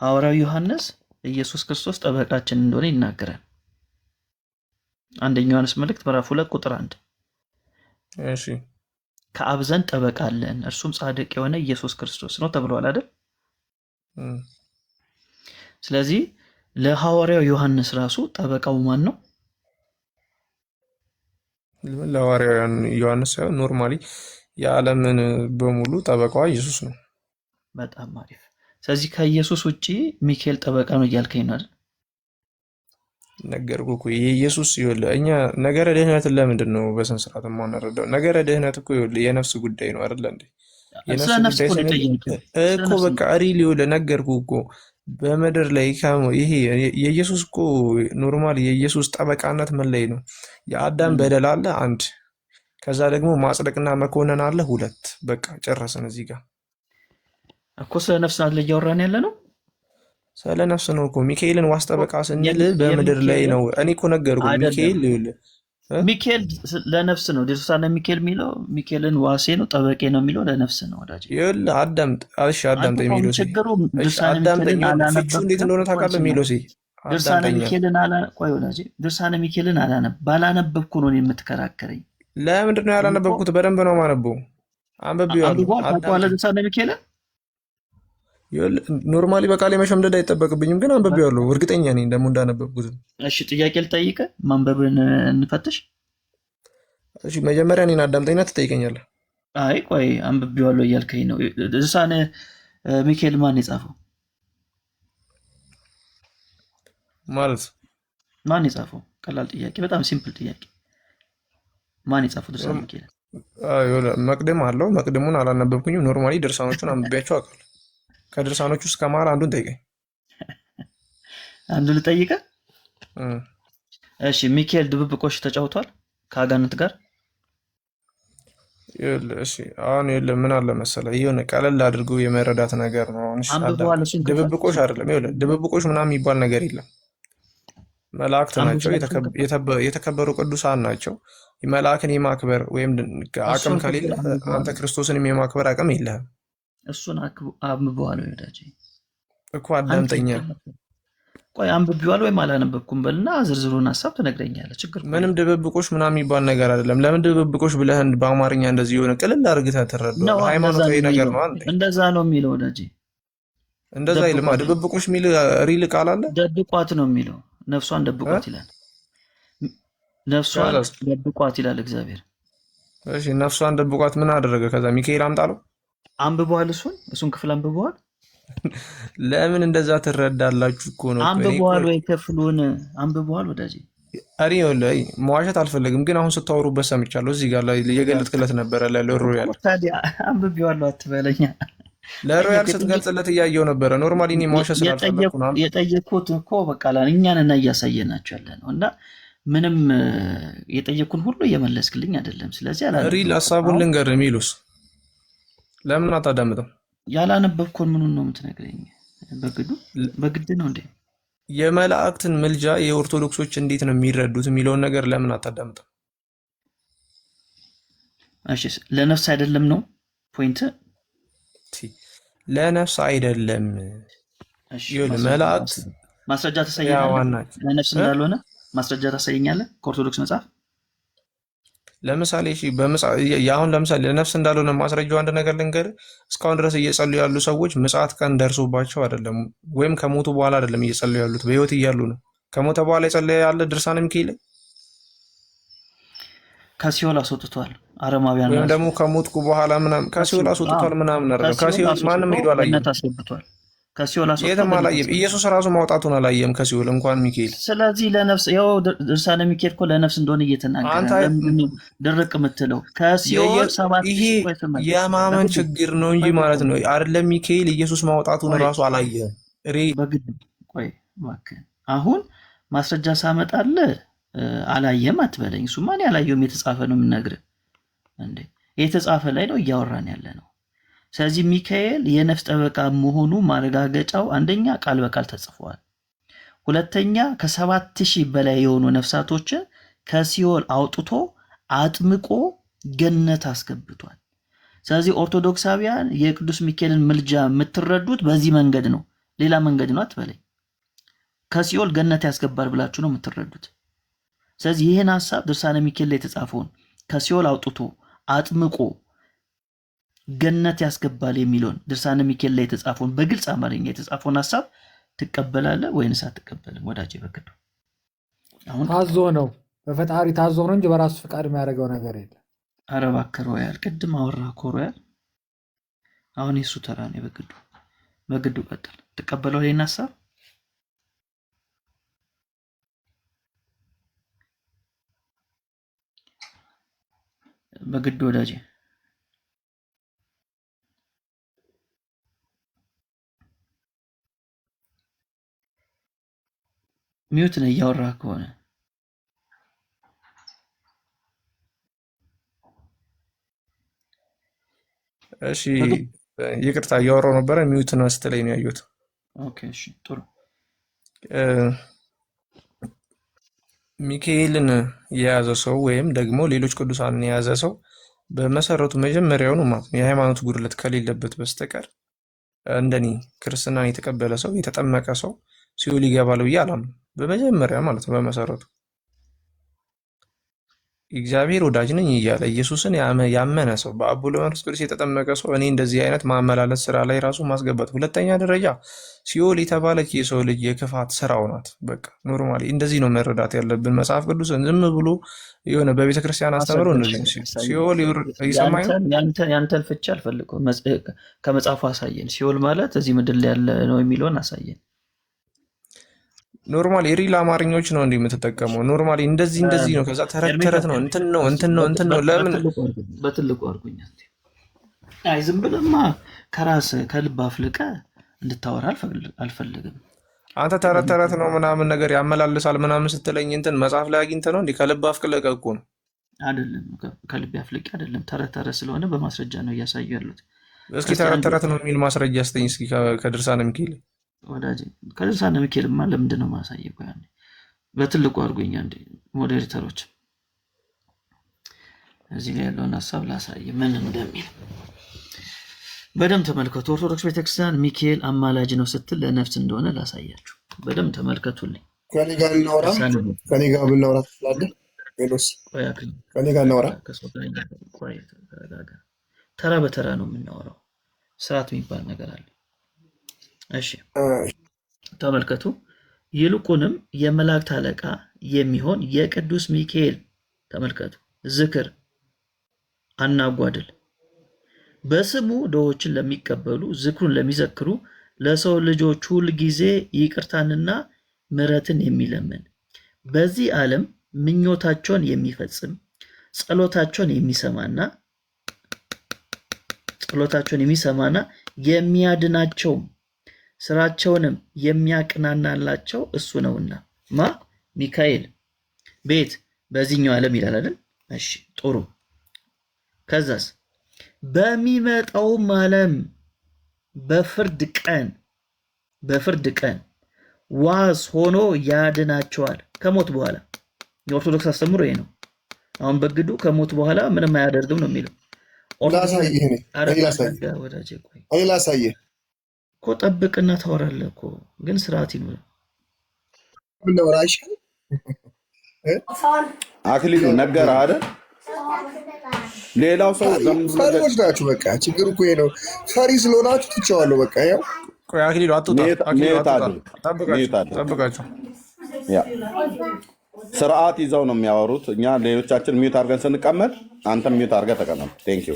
ሐዋርያው ዮሐንስ ኢየሱስ ክርስቶስ ጠበቃችን እንደሆነ ይናገራል። አንደኛ ዮሐንስ መልእክት ምዕራፍ 2 ቁጥር 1። እሺ ከአብ ዘንድ ጠበቃ አለን እርሱም ጻድቅ የሆነ ኢየሱስ ክርስቶስ ነው ተብሏል አይደል? ስለዚህ ለሐዋርያው ዮሐንስ ራሱ ጠበቃው ማን ነው? ለሐዋርያው ዮሐንስ ሳይሆን ኖርማሊ የዓለምን በሙሉ ጠበቃዋ ኢየሱስ ነው። በጣም አሪፍ። ስለዚህ ከኢየሱስ ውጪ ሚካኤል ጠበቃ ነው እያልከኝ ነው አይደል? ነገርኩህ እኮ የኢየሱስ ይኸውልህ፣ እኛ ነገረ ድህነትን ለምንድን ነው በስነ ስርዓት የማንረዳው? ነገረ ድህነት እኮ ይኸውልህ የነፍስ ጉዳይ ነው አይደል እንዴ? የነፍስ ጉዳይ እኮ በቃ ሪል ይኸውልህ ነገርኩህ እኮ በምድር ላይ ይሄ የኢየሱስ እኮ ኖርማል የኢየሱስ ጠበቃነት ምን ላይ ነው? የአዳም በደል አለ አንድ፣ ከዛ ደግሞ ማጽደቅና መኮነን አለ ሁለት። በቃ ጨረሰን። እዚህ ጋር እኮ ስለ ነፍስ አለ እያወራን ያለ ነው። ስለ ነፍስ ነው እኮ ሚካኤልን ዋስ ጠበቃ ስንል በምድር ላይ ነው። እኔ እኮ ነገርኩህ ሚካኤል ሚካኤል ለነፍስ ነው። ድርሳነ ሚካኤል የሚለው ሚካኤልን ዋሴ ነው ጠበቄ ነው የሚለው ለነፍስ ነው። ወዳጅ ይኸውልህ አዳምጥ። እሺ አዳምጠኝ የሚለው አዳምጠኝ። ፍቹ እንዴት እንደሆነ ታውቃለህ? የሚለው ድርሳነ ሚካኤልን ባላነበብኩ ነው የምትከራከረኝ። ለምንድን ነው ያላነበብኩት? በደንብ ነው የማነበው። አንብቤዋለሁ። ድርሳነ ሚካኤልን ኖርማሊ በቃሌ መሸምደድ አይጠበቅብኝም፣ ግን አንብቤዋለሁ። እርግጠኛ ነኝ ደግሞ እንዳነበብኩት። እሺ ጥያቄ ልጠይቅህ፣ ማንበብን እንፈትሽ። እሺ መጀመሪያ እኔን አዳምጠኝና ትጠይቀኛለህ። አይ ቆይ አንብቤዋለሁ እያልከኝ ነው። ድርሳነ ሚካኤል ማን የጻፈው? ማለት ማን የጻፈው? ቀላል ጥያቄ፣ በጣም ሲምፕል ጥያቄ። ማን የጻፈው ድርሳነ ሚካኤል? መቅድም አለው። መቅድሙን አላነበብኩኝም። ኖርማሊ ድርሳኖቹን አንብቤያቸው አውቃለሁ። ከድርሳኖቹ ውስጥ ከመሀል አንዱን ጠይቀኝ። አንዱ ልጠይቀ? እሺ፣ ሚካኤል ድብብቆሽ ተጫውቷል ከአጋንንት ጋር? እሺ አሁን ምን አለ መሰለህ፣ የሆነ ቀለል አድርጎ የመረዳት ነገር ነው። ድብብቆሽ አይደለም። ይኸውልህ ድብብቆሽ ምናምን የሚባል ነገር የለም። መላእክት ናቸው፣ የተከበሩ ቅዱሳን ናቸው። መልአክን የማክበር ወይም አቅም ከሌለ አንተ ክርስቶስንም የማክበር አቅም የለህም። እሱን አንብቤዋለሁ ወዳጄ እኮ አዳምጠኛ። ቆይ አንብቤዋለሁ ወይም አላነበብኩም በልና ዝርዝሩን ሀሳብ ትነግረኛለህ። ችግር ምንም ድብብቆሽ ምናምን የሚባል ነገር አይደለም። ለምን ድብብቆሽ ብለህን በአማርኛ እንደዚህ የሆነ ቅልል አድርገህ ትረዳለህ? ሃይማኖታዊ ነገር ነው። እንደዛ ነው የሚለው ወዳጄ። እንደዛ ይልማ። ድብብቆሽ የሚል ሪል ቃል አለ። ደብቋት ነው የሚለው። ነፍሷን ደብቋት ይላል። ነፍሷን ደብቋት ይላል እግዚአብሔር። እሺ ነፍሷን ደብቋት ምን አደረገ? ከዛ ሚካኤል አምጣለው። አንብበዋል። እሱን ክፍል አንብበዋል። ለምን እንደዛ ትረዳላችሁ እኮ ነው። አንብበዋል ወይ ክፍሉን አንብበዋል ወዳጄ? አሪ ወላይ መዋሸት አልፈለግም፣ ግን አሁን ስታወሩበት ሰምቻለሁ። እዚህ ጋር ላይ የገለጥክለት ነበረ ለሮያል። ታዲያ አንብቤዋለሁ አትበለኛ። ለሮያል ስትገልጽለት እያየው ነበረ። ኖርማሊ እኔ መዋሸት ስላልፈለግኩ ነው የጠየኩት እኮ። በቃ እኛን እና እያሳየናቸው ያለ ነው እና ምንም የጠየኩን ሁሉ እየመለስክልኝ አይደለም። ስለዚህ ሪል ሀሳቡን ልንገር ሚሉስ ለምን አታዳምጠው? ያላነበብኩን ምኑን ነው የምትነግረኝ? በግድ ነው እንዴ? የመላእክትን ምልጃ የኦርቶዶክሶች እንዴት ነው የሚረዱት የሚለውን ነገር ለምን አታዳምጠው? እሺ ለነፍስ አይደለም ነው ፖይንት። ለነፍስ አይደለም። መላእክት ማስረጃ ተሰየኛለህ ለነፍስ እንዳልሆነ ማስረጃ ታሳየኛለህ ከኦርቶዶክስ መጽሐፍ? ለምሳሌ እሺ አሁን ለምሳሌ ለነፍስ እንዳልሆነ ማስረጃው አንድ ነገር ልንገርህ። እስካሁን ድረስ እየጸለዩ ያሉ ሰዎች ምጽአት ቀን ደርሶባቸው አይደለም፣ ወይም ከሞቱ በኋላ አይደለም እየጸለዩ ያሉት፣ በህይወት እያሉ ነው። ከሞተ በኋላ የጸለየ ያለ ድርሳነ ሚካኤል ከሲኦል አስወጥቷል። አረማውያን ወይም ደግሞ ከሞትኩ በኋላ ምናምን ከሲኦል አስወጥቷል ምናምን አይደለም። ከሲኦል ማንም ሄዶ አላየም። ከሲኦል የትም አላየም። ኢየሱስ ራሱ ማውጣቱን አላየም ከሲኦል እንኳን ሚካኤል። ስለዚህ ለነፍስ ያው ድርሳነ ሚካኤል እኮ ለነፍስ እንደሆነ እየተናገረ ድርቅ የምትለው ከሲኦል ሰባት ይሄ የማመን ችግር ነው እንጂ ማለት ነው አይደለም። ሚካኤል ኢየሱስ ማውጣቱን ራሱ አላየም። በግድ ቆይ እባክህ አሁን ማስረጃ ሳመጣልህ አላየም አትበለኝ። እሱማ እኔ አላየሁም፣ የተጻፈ ነው የምነግርህ እንዴ። የተጻፈ ላይ ነው እያወራን ያለ ነው። ስለዚህ ሚካኤል የነፍስ ጠበቃ መሆኑ ማረጋገጫው አንደኛ ቃል በቃል ተጽፏል። ሁለተኛ ከ7000 በላይ የሆኑ ነፍሳቶችን ከሲኦል አውጥቶ አጥምቆ ገነት አስገብቷል። ስለዚህ ኦርቶዶክሳውያን የቅዱስ ሚካኤልን ምልጃ የምትረዱት በዚህ መንገድ ነው፣ ሌላ መንገድ ነው አትበለኝ። ከሲኦል ገነት ያስገባል ብላችሁ ነው የምትረዱት። ስለዚህ ይህን ሀሳብ ድርሳነ ሚካኤል ላይ የተጻፈውን ከሲኦል አውጥቶ አጥምቆ ገነት ያስገባል የሚለውን ድርሳነ ሚካኤል ላይ የተጻፈውን በግልጽ አማርኛ የተጻፈውን ሀሳብ ትቀበላለህ ወይንስ አትቀበልም? ወዳጄ በግዱ አሁን ታዞ ነው፣ በፈጣሪ ታዞ ነው እንጂ በራሱ ፍቃድ የሚያደርገው ነገር የለም። ኧረ እባክህ ሮያል፣ ቅድም አወራህ እኮ ሮያል። አሁን የሱ ተራ ነው። በግዱ ቀጥል። ትቀበለው ይሄን ሀሳብ? በግዱ ወዳጄ ሚዩት ነው እያወራህ ከሆነ። እሺ ይቅርታ እያወራሁ ነበረ፣ ሚዩት ነው ስትለኝ ነው ያየሁት። ኦኬ እሺ ጥሩ። ሚካኤልን የያዘ ሰው ወይም ደግሞ ሌሎች ቅዱሳንን የያዘ ሰው በመሰረቱ መጀመሪያውኑ ማለት ነው የሃይማኖት ጉድለት ከሌለበት በስተቀር እንደኔ ክርስትናን የተቀበለ ሰው የተጠመቀ ሰው ሲኦል ይገባል ብዬ አላምንም። በመጀመሪያ ማለት ነው በመሰረቱ እግዚአብሔር ወዳጅ ነኝ እያለ ኢየሱስን ያመነ ሰው በአብ ወልድ በመንፈስ ቅዱስ የተጠመቀ ሰው እኔ እንደዚህ አይነት ማመላለስ ስራ ላይ ራሱ ማስገባት። ሁለተኛ ደረጃ ሲኦል የተባለች የሰው ልጅ የክፋት ስራው ናት። በቃ ኖርማሊ እንደዚህ ነው መረዳት ያለብን። መጽሐፍ ቅዱስ ዝም ብሎ የሆነ በቤተ ክርስቲያን አስተምሮ እንደዚህ ሲኦል ይሰማኝ ያንተን ፍቻ አልፈልገውም። ከመጽሐፉ አሳየን። ሲኦል ማለት እዚህ ምድር ላይ ያለ ነው የሚለውን አሳየን። ኖርማሊ ሪል አማርኞች ነው እንዴ የምትጠቀመው? ኖርማሊ እንደዚህ ነው፣ ከዛ ተረት ተረት ነው እንትን ነው። ለምን በትልቁ አድርጎኛ? አይ ዝም ብለማ ከራስ ከልብ አፍልቀ እንድታወራ አልፈልግም። አንተ ተረት ተረት ነው ምናምን ነገር ያመላልሳል ምናምን ስትለኝ እንትን መጽሐፍ ላይ አግኝተህ ነው እንዴ? ከልብ አፍልቀ እኮ ነው። አይደለም ከልብ አፍልቀ አይደለም፣ ተረት ተረት ስለሆነ በማስረጃ ነው እያሳዩ ያሉት። እስኪ ተረት ተረት ነው የሚል ማስረጃ ስጠኝ እስኪ ከድርሳነ ሚካኤል። ወዳጅ ከድርሳነ ሚካኤልማ ለምንድን ነው ማሳየው? ያኔ በትልቁ አድርጎኛ እንዴ ሞዴሬተሮች፣ እዚህ ላይ ያለውን ሀሳብ ላሳይ ምን እንደሚል በደንብ ተመልከቱ። ኦርቶዶክስ ቤተክርስቲያን ሚካኤል አማላጅ ነው ስትል ለነፍስ እንደሆነ ላሳያችሁ። በደንብ ተመልከቱልኝ። ከኔ ጋር ብናወራ ትችላለህ? ከኔ ጋር እናወራ። ተራ በተራ ነው የምናወራው። ስርዓት የሚባል ነገር አለ። እሺ ተመልከቱ። ይልቁንም የመላእክት አለቃ የሚሆን የቅዱስ ሚካኤል ተመልከቱ፣ ዝክር አናጓድል በስሙ ድሆችን ለሚቀበሉ ዝክሩን ለሚዘክሩ ለሰው ልጆች ሁል ጊዜ ይቅርታንና ምሕረትን የሚለምን በዚህ ዓለም ምኞታቸውን የሚፈጽም ጸሎታቸውን የሚሰማና የሚያድናቸው ስራቸውንም የሚያቅናናላቸው እሱ ነውና ሚካኤል ቤት በዚህኛው ዓለም ይላል አይደል? እሺ ጥሩ። ከዛስ በሚመጣውም ዓለም በፍርድ ቀን ዋስ ሆኖ ያድናቸዋል። ከሞት በኋላ የኦርቶዶክስ አስተምሮ ይሄ ነው። አሁን በግዱ ከሞት በኋላ ምንም አያደርግም ነው የሚለው። ላሳየህ እኮ ጠብቅና ታወራለህ እኮ ግን ስርዓት ይኑር። አክሊሉ ነገርህ አይደል? ሌላው ሰው ፈሪዎች ናችሁ። በቃ ችግር እኮ ነው። ፈሪ ስለሆናችሁ ትቼዋለሁ። በቃ ያው አክሊሉ ጠብቃቸው። ስርዓት ይዘው ነው የሚያወሩት። እኛ ሌሎቻችን ሚዩት አድርገን ስንቀመጥ አንተም ሚዩት አድርገህ ተቀመጥ። ቴንክ ዩ።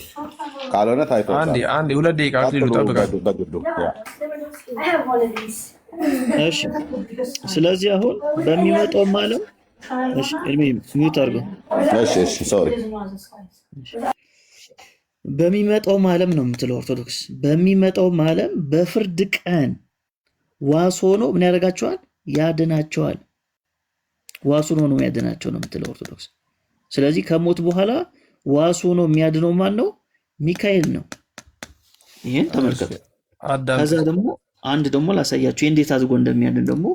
ካልሆነ ታይቶ አንዴ 2 ደቂቃ አክሊሉ ጠብቃቸው። እሺ ስለዚህ አሁን በሚመጣው ዓለም እሺ ሚዩት አድርገው። እሺ ሶሪ በሚመጣው ዓለም ነው የምትለው ኦርቶዶክስ። በሚመጣው ዓለም በፍርድ ቀን ዋስ ሆኖ ምን ያደርጋቸዋል? ያድናቸዋል። ዋሱን ሆኖ ያድናቸው ነው የምትለው ኦርቶዶክስ። ስለዚህ ከሞት በኋላ ዋሱ ሆኖ የሚያድነው ማን ነው? ሚካኤል ነው። ይሄን ተመልከቱ። ከዛ ደግሞ አንድ ደግሞ ላሳያችሁ፣ እንዴት አድርጎ እንደሚያድን ደግሞ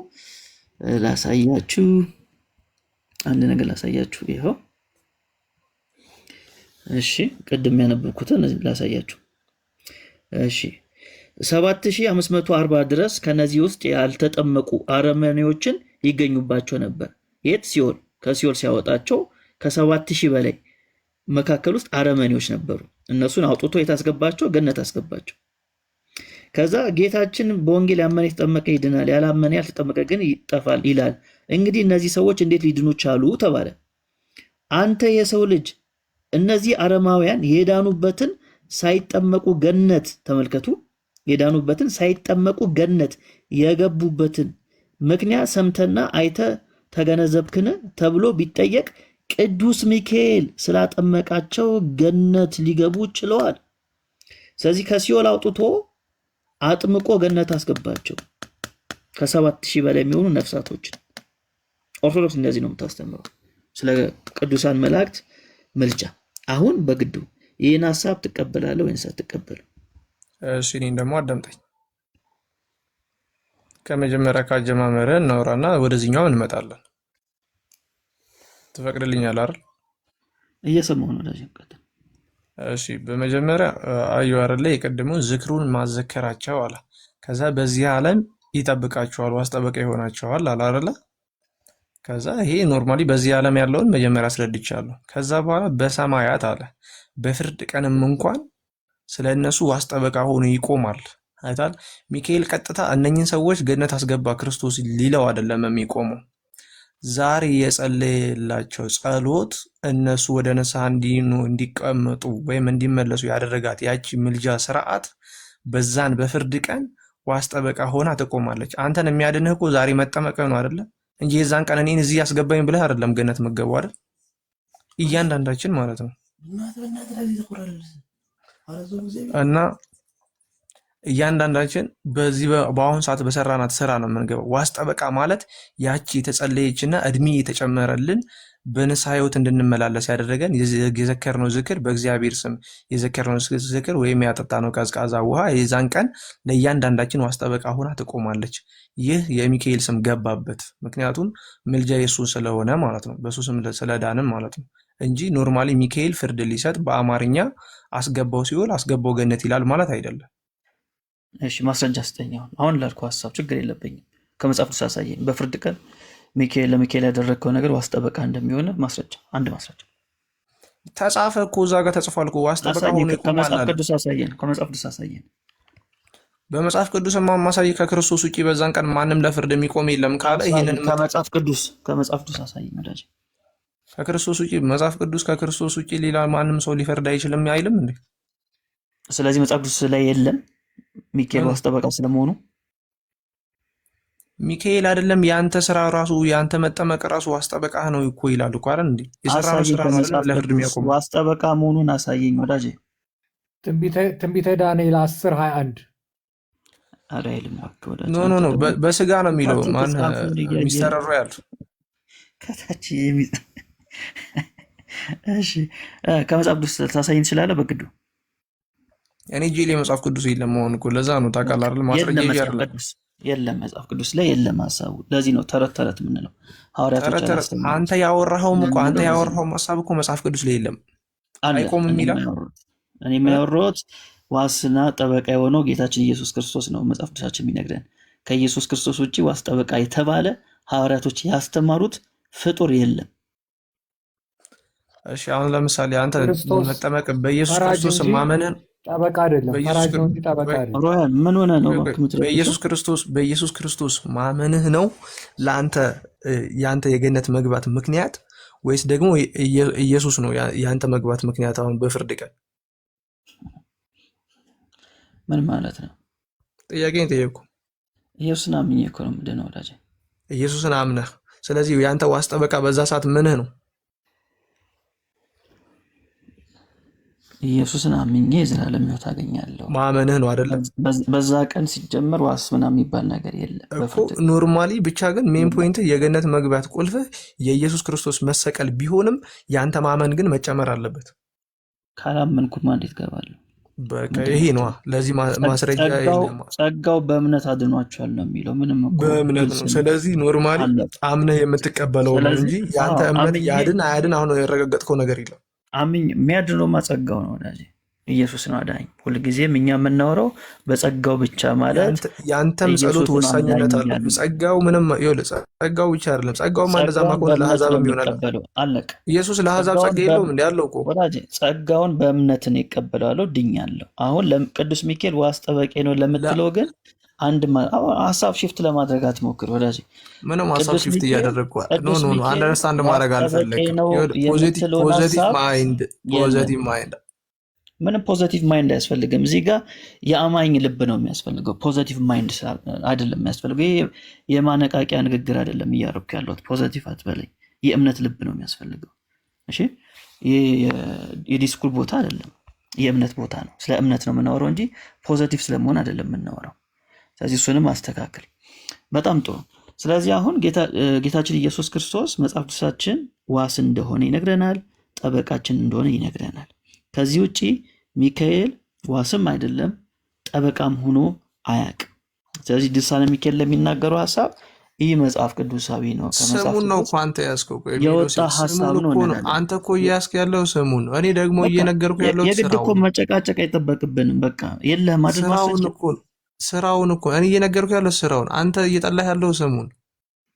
ላሳያችሁ። አንድ ነገር ላሳያችሁ። ይሄው እሺ፣ ቅድም ያነበብኩትን ላሳያችሁ። እሺ 7540 ድረስ ከነዚህ ውስጥ ያልተጠመቁ አረመኔዎችን ይገኙባቸው ነበር። የት? ሲኦል። ከሲኦል ሲያወጣቸው ከ7000 በላይ መካከል ውስጥ አረመኔዎች ነበሩ። እነሱን አውጥቶ የታስገባቸው ገነት አስገባቸው። ከዛ ጌታችን በወንጌል ያመነ የተጠመቀ ይድናል፣ ያላመነ ያልተጠመቀ ግን ይጠፋል ይላል። እንግዲህ እነዚህ ሰዎች እንዴት ሊድኑ ቻሉ ተባለ። አንተ የሰው ልጅ እነዚህ አረማውያን የዳኑበትን ሳይጠመቁ ገነት ተመልከቱ፣ የዳኑበትን ሳይጠመቁ ገነት የገቡበትን ምክንያት ሰምተና አይተ ተገነዘብክን ተብሎ ቢጠየቅ ቅዱስ ሚካኤል ስላጠመቃቸው ገነት ሊገቡ ችለዋል። ስለዚህ ከሲኦል አውጥቶ አጥምቆ ገነት አስገባቸው፣ ከ7000 በላይ የሚሆኑ ነፍሳቶችን። ኦርቶዶክስ እንደዚህ ነው የምታስተምረው ስለ ቅዱሳን መላእክት ምልጃ። አሁን በግዱ ይህን ሀሳብ ትቀበላለህ ወይንስ አትቀበልም? እሺ እኔን ደግሞ አዳምጠኝ። ከመጀመሪያ ካጀማመረ እናውራና ወደዚህኛው እንመጣለን። ትፈቅድልኛለህ አይደል? እየሰማሁ ነው። ለዚህ ቀጥል። እሺ በመጀመሪያ አዩ አይደለ የቀደመው ዝክሩን ማዘከራቸው አለ። ከዛ በዚህ ዓለም ይጠብቃቸዋል፣ ዋስጠበቃ ይሆናቸዋል አለ አይደለ? ከዛ ይሄ ኖርማሊ በዚህ ዓለም ያለውን መጀመሪያ አስረድቻለሁ። ከዛ በኋላ በሰማያት አለ በፍርድ ቀንም እንኳን ስለነሱ ዋስጠበቃ ሆኖ ይቆማል። አይታል ሚካኤል ቀጥታ እነኝህን ሰዎች ገነት አስገባ ክርስቶስ ሊለው አይደለም የሚቆመው። ዛሬ የጸለየላቸው ጸሎት እነሱ ወደ ንስሐ እንዲቀመጡ ወይም እንዲመለሱ ያደረጋት ያቺ ምልጃ ስርዓት በዛን በፍርድ ቀን ዋስ ጠበቃ ሆና ትቆማለች። አንተን የሚያድንህ እኮ ዛሬ መጠመቅህ ነው አይደለ እንጂ የዛን ቀን እኔን እዚህ ያስገባኝ ብለህ አይደለም ገነት መገቡ አይደል? እያንዳንዳችን ማለት ነው። እና እያንዳንዳችን በዚህ በአሁን ሰዓት በሰራናት ስራ ነው የምንገባው። ዋስ ጠበቃ ማለት ያቺ የተጸለየችና እድሜ የተጨመረልን በንስሐ ህይወት እንድንመላለስ ያደረገን የዘከርነው ዝክር በእግዚአብሔር ስም የዘከርነው ዝክር ወይም ያጠጣነው ቀዝቃዛ ውሃ የዛን ቀን ለእያንዳንዳችን ዋስ ጠበቃ ሆና ትቆማለች። ይህ የሚካኤል ስም ገባበት፣ ምክንያቱም ምልጃ የሱ ስለሆነ ማለት ነው፣ በሱ ስም ስለዳንም ማለት ነው እንጂ ኖርማሊ ሚካኤል ፍርድ ሊሰጥ በአማርኛ አስገባው ሲኦል አስገባው ገነት ይላል ማለት አይደለም። እሺ ማስረጃ ስጠኝ። አሁን ላልኩህ ሀሳብ ችግር የለብኝም። ከመጽሐፍ ቅዱስ አሳየኝ። በፍርድ ቀን ሚካኤል ለሚካኤል ያደረግከው ነገር ዋስ ጠበቃ እንደሚሆን ማስረጃ፣ አንድ ማስረጃ ተጻፈ እኮ እዛ ጋር ተጽፏል እኮ ዋስ ጠበቃ ሆኖ ይቆማል። ከመጽሐፍ ቅዱስ አሳየን። ከመጽሐፍ ቅዱስ አሳየን። በመጽሐፍ ቅዱስ ማሳይ ከክርስቶስ ውጪ በዛን ቀን ማንም ለፍርድ የሚቆም የለም ካለ ይሄንን ከመጽሐፍ ቅዱስ አሳየን ወዳጅ። ከክርስቶስ ውጪ መጽሐፍ ቅዱስ ከክርስቶስ ውጪ ሌላ ማንም ሰው ሊፈርድ አይችልም አይልም እንዴ? ስለዚህ መጽሐፍ ቅዱስ ላይ የለም ሚካኤል ዋስ ጠበቃ ስለመሆኑ። ሚካኤል አይደለም ያንተ ስራ ራሱ ያንተ መጠመቅ ራሱ ዋስ ጠበቃ ነው እኮ ይላል እኮ አይደል እንዴ? የሰራው ስራ ነው ለፍርድ የሚያቆም። ዋስ ጠበቃ መሆኑን አሳየኝ ወዳጄ። ትንቢተ ዳንኤል 10:21 አይልም ወዳጄ። ኖ በስጋ ነው የሚለው። ማን ሚስተር ሮያል ከታች እሺ ከመጽሐፍ ቅዱስ ታሳየኝ ትችላለህ በግዱ? እኔ ጄሌ መጽሐፍ ቅዱስ የለም መሆን እኮ ለዛ ነው ታውቃለህ አይደል? ማስረጃ ይያርል የለም መጽሐፍ ቅዱስ ላይ የለም ሀሳቡ። ለዚህ ነው ተረት ተረት የምንለው። ሐዋርያቶች አንተ ያወራኸውም እኮ አንተ ያወራኸው ሐሳብ እኮ መጽሐፍ ቅዱስ ላይ የለም አይቆምም ይላል። እኔ የሚያወራሁት ዋስና ጠበቃ የሆነው ጌታችን ኢየሱስ ክርስቶስ ነው። መጽሐፍ ቅዱሳችን የሚነግረን ከኢየሱስ ክርስቶስ ውጪ ዋስ ጠበቃ የተባለ ሐዋርያቶች ያስተማሩት ፍጡር የለም። እሺ አሁን ለምሳሌ አንተ መጠመቅ በኢየሱስ ክርስቶስ ማመንን ጠበቃ አይደለም፣ ፈራጅ ነው እንጂ ጠበቃ አይደለም። ሮያን ምን ሆነ ነው? በኢየሱስ ክርስቶስ ማመንህ ነው ለአንተ ያንተ የገነት መግባት ምክንያት ወይስ ደግሞ ኢየሱስ ነው ያንተ መግባት ምክንያት? አሁን በፍርድ ቀን ምን ማለት ነው? ጥያቄን ጠየቅኩ። ኢየሱስን አምኜ እኮ ነው ምንድን ነው ወዳጄ? ኢየሱስን አምነህ፣ ስለዚህ ያንተ ዋስ ጠበቃ በዛ ሰዓት ምንህ ነው? ኢየሱስን አምኜ የዘላለም ሕይወት አገኛለሁ ማመንህ ነው አይደለ? በዛ ቀን ሲጀመር ዋስ ምናምን የሚባል ነገር የለም እኮ ኖርማሊ። ብቻ ግን ሜን ፖይንት የገነት መግቢያት ቁልፍህ የኢየሱስ ክርስቶስ መሰቀል ቢሆንም ያንተ ማመን ግን መጨመር አለበት። ካላመንኩማ እንዴት ገባለሁ? በቃ ይሄ ነው። ለዚህ ማስረጃ የለም። ጸጋው በእምነት አድኗቸዋል ነው የሚለው። ምንም በእምነት ነው። ስለዚህ ኖርማሊ አምነህ የምትቀበለው ነው እንጂ ያንተ እምነት ያድን አያድን አሁን ያረጋገጥከው ነገር የለም። አምኝ የሚያድነው ጸጋው ነው ወዳጄ። ኢየሱስ ነው አዳኝ። ሁልጊዜም እኛ የምናወራው በጸጋው ብቻ ማለት ያንተም ጸሎት ወሳኝነት አለው። ጸጋው ምንም ይኸውልህ፣ ጸጋው ብቻ አይደለም። ጸጋው እንደዛ ማቆም ለአሕዛብም ይሆናል። አለቀ። ኢየሱስ ለአሕዛብ ጸጋ የለውም እንዴ? ያለው እኮ ወዳጄ። ጸጋውን በእምነትን ይቀበላሉ፣ ድኛለሁ። አሁን ቅዱስ ሚካኤል ዋስ ጠበቄ ነው ለምትለው ግን አንድ ሀሳብ ሽፍት ለማድረግ አትሞክር ወዳጄ። ምንም ሀሳብ ሽፍት እያደረግኩ ኖ አንደርስታንድ ማድረግ አልፈለግም። ፖዚቲቭ ማይንድ ምንም ፖዘቲቭ ማይንድ አያስፈልግም። እዚህ ጋር የአማኝ ልብ ነው የሚያስፈልገው። ፖዘቲቭ ማይንድ አይደለም የሚያስፈልገው። ይሄ የማነቃቂያ ንግግር አይደለም እያደረኩ ያለሁት። ፖዘቲቭ አትበለኝ። የእምነት ልብ ነው የሚያስፈልገው። እሺ፣ ይሄ የዲስኩር ቦታ አይደለም፣ የእምነት ቦታ ነው። ስለ እምነት ነው የምናወራው እንጂ ፖዘቲቭ ስለመሆን አይደለም የምናወራው። ስለዚህ እሱንም አስተካክል። በጣም ጥሩ። ስለዚህ አሁን ጌታችን ኢየሱስ ክርስቶስ መጽሐፍ ቅዱሳችን ዋስ እንደሆነ ይነግረናል፣ ጠበቃችን እንደሆነ ይነግረናል። ከዚህ ውጪ ሚካኤል ዋስም አይደለም ጠበቃም ሆኖ አያውቅም። ስለዚህ ድርሳነ ሚካኤል ለሚናገረው ሀሳብ ይህ መጽሐፍ ቅዱሳዊ ነው። ስሙን ነው እኮ አንተ ያዝከው የወጣ ሀሳብ ነው። አንተ እኮ እያዝክ ያለው ስሙን ነው። እኔ ደግሞ እየነገርኩ ያለው የግድ እኮ መጨቃጨቅ አይጠበቅብንም። በቃ የለህም አይደል? ስራውን እኮ እኔ እየነገርኩ ያለው ስራውን፣ አንተ እየጠላህ ያለው ስሙን።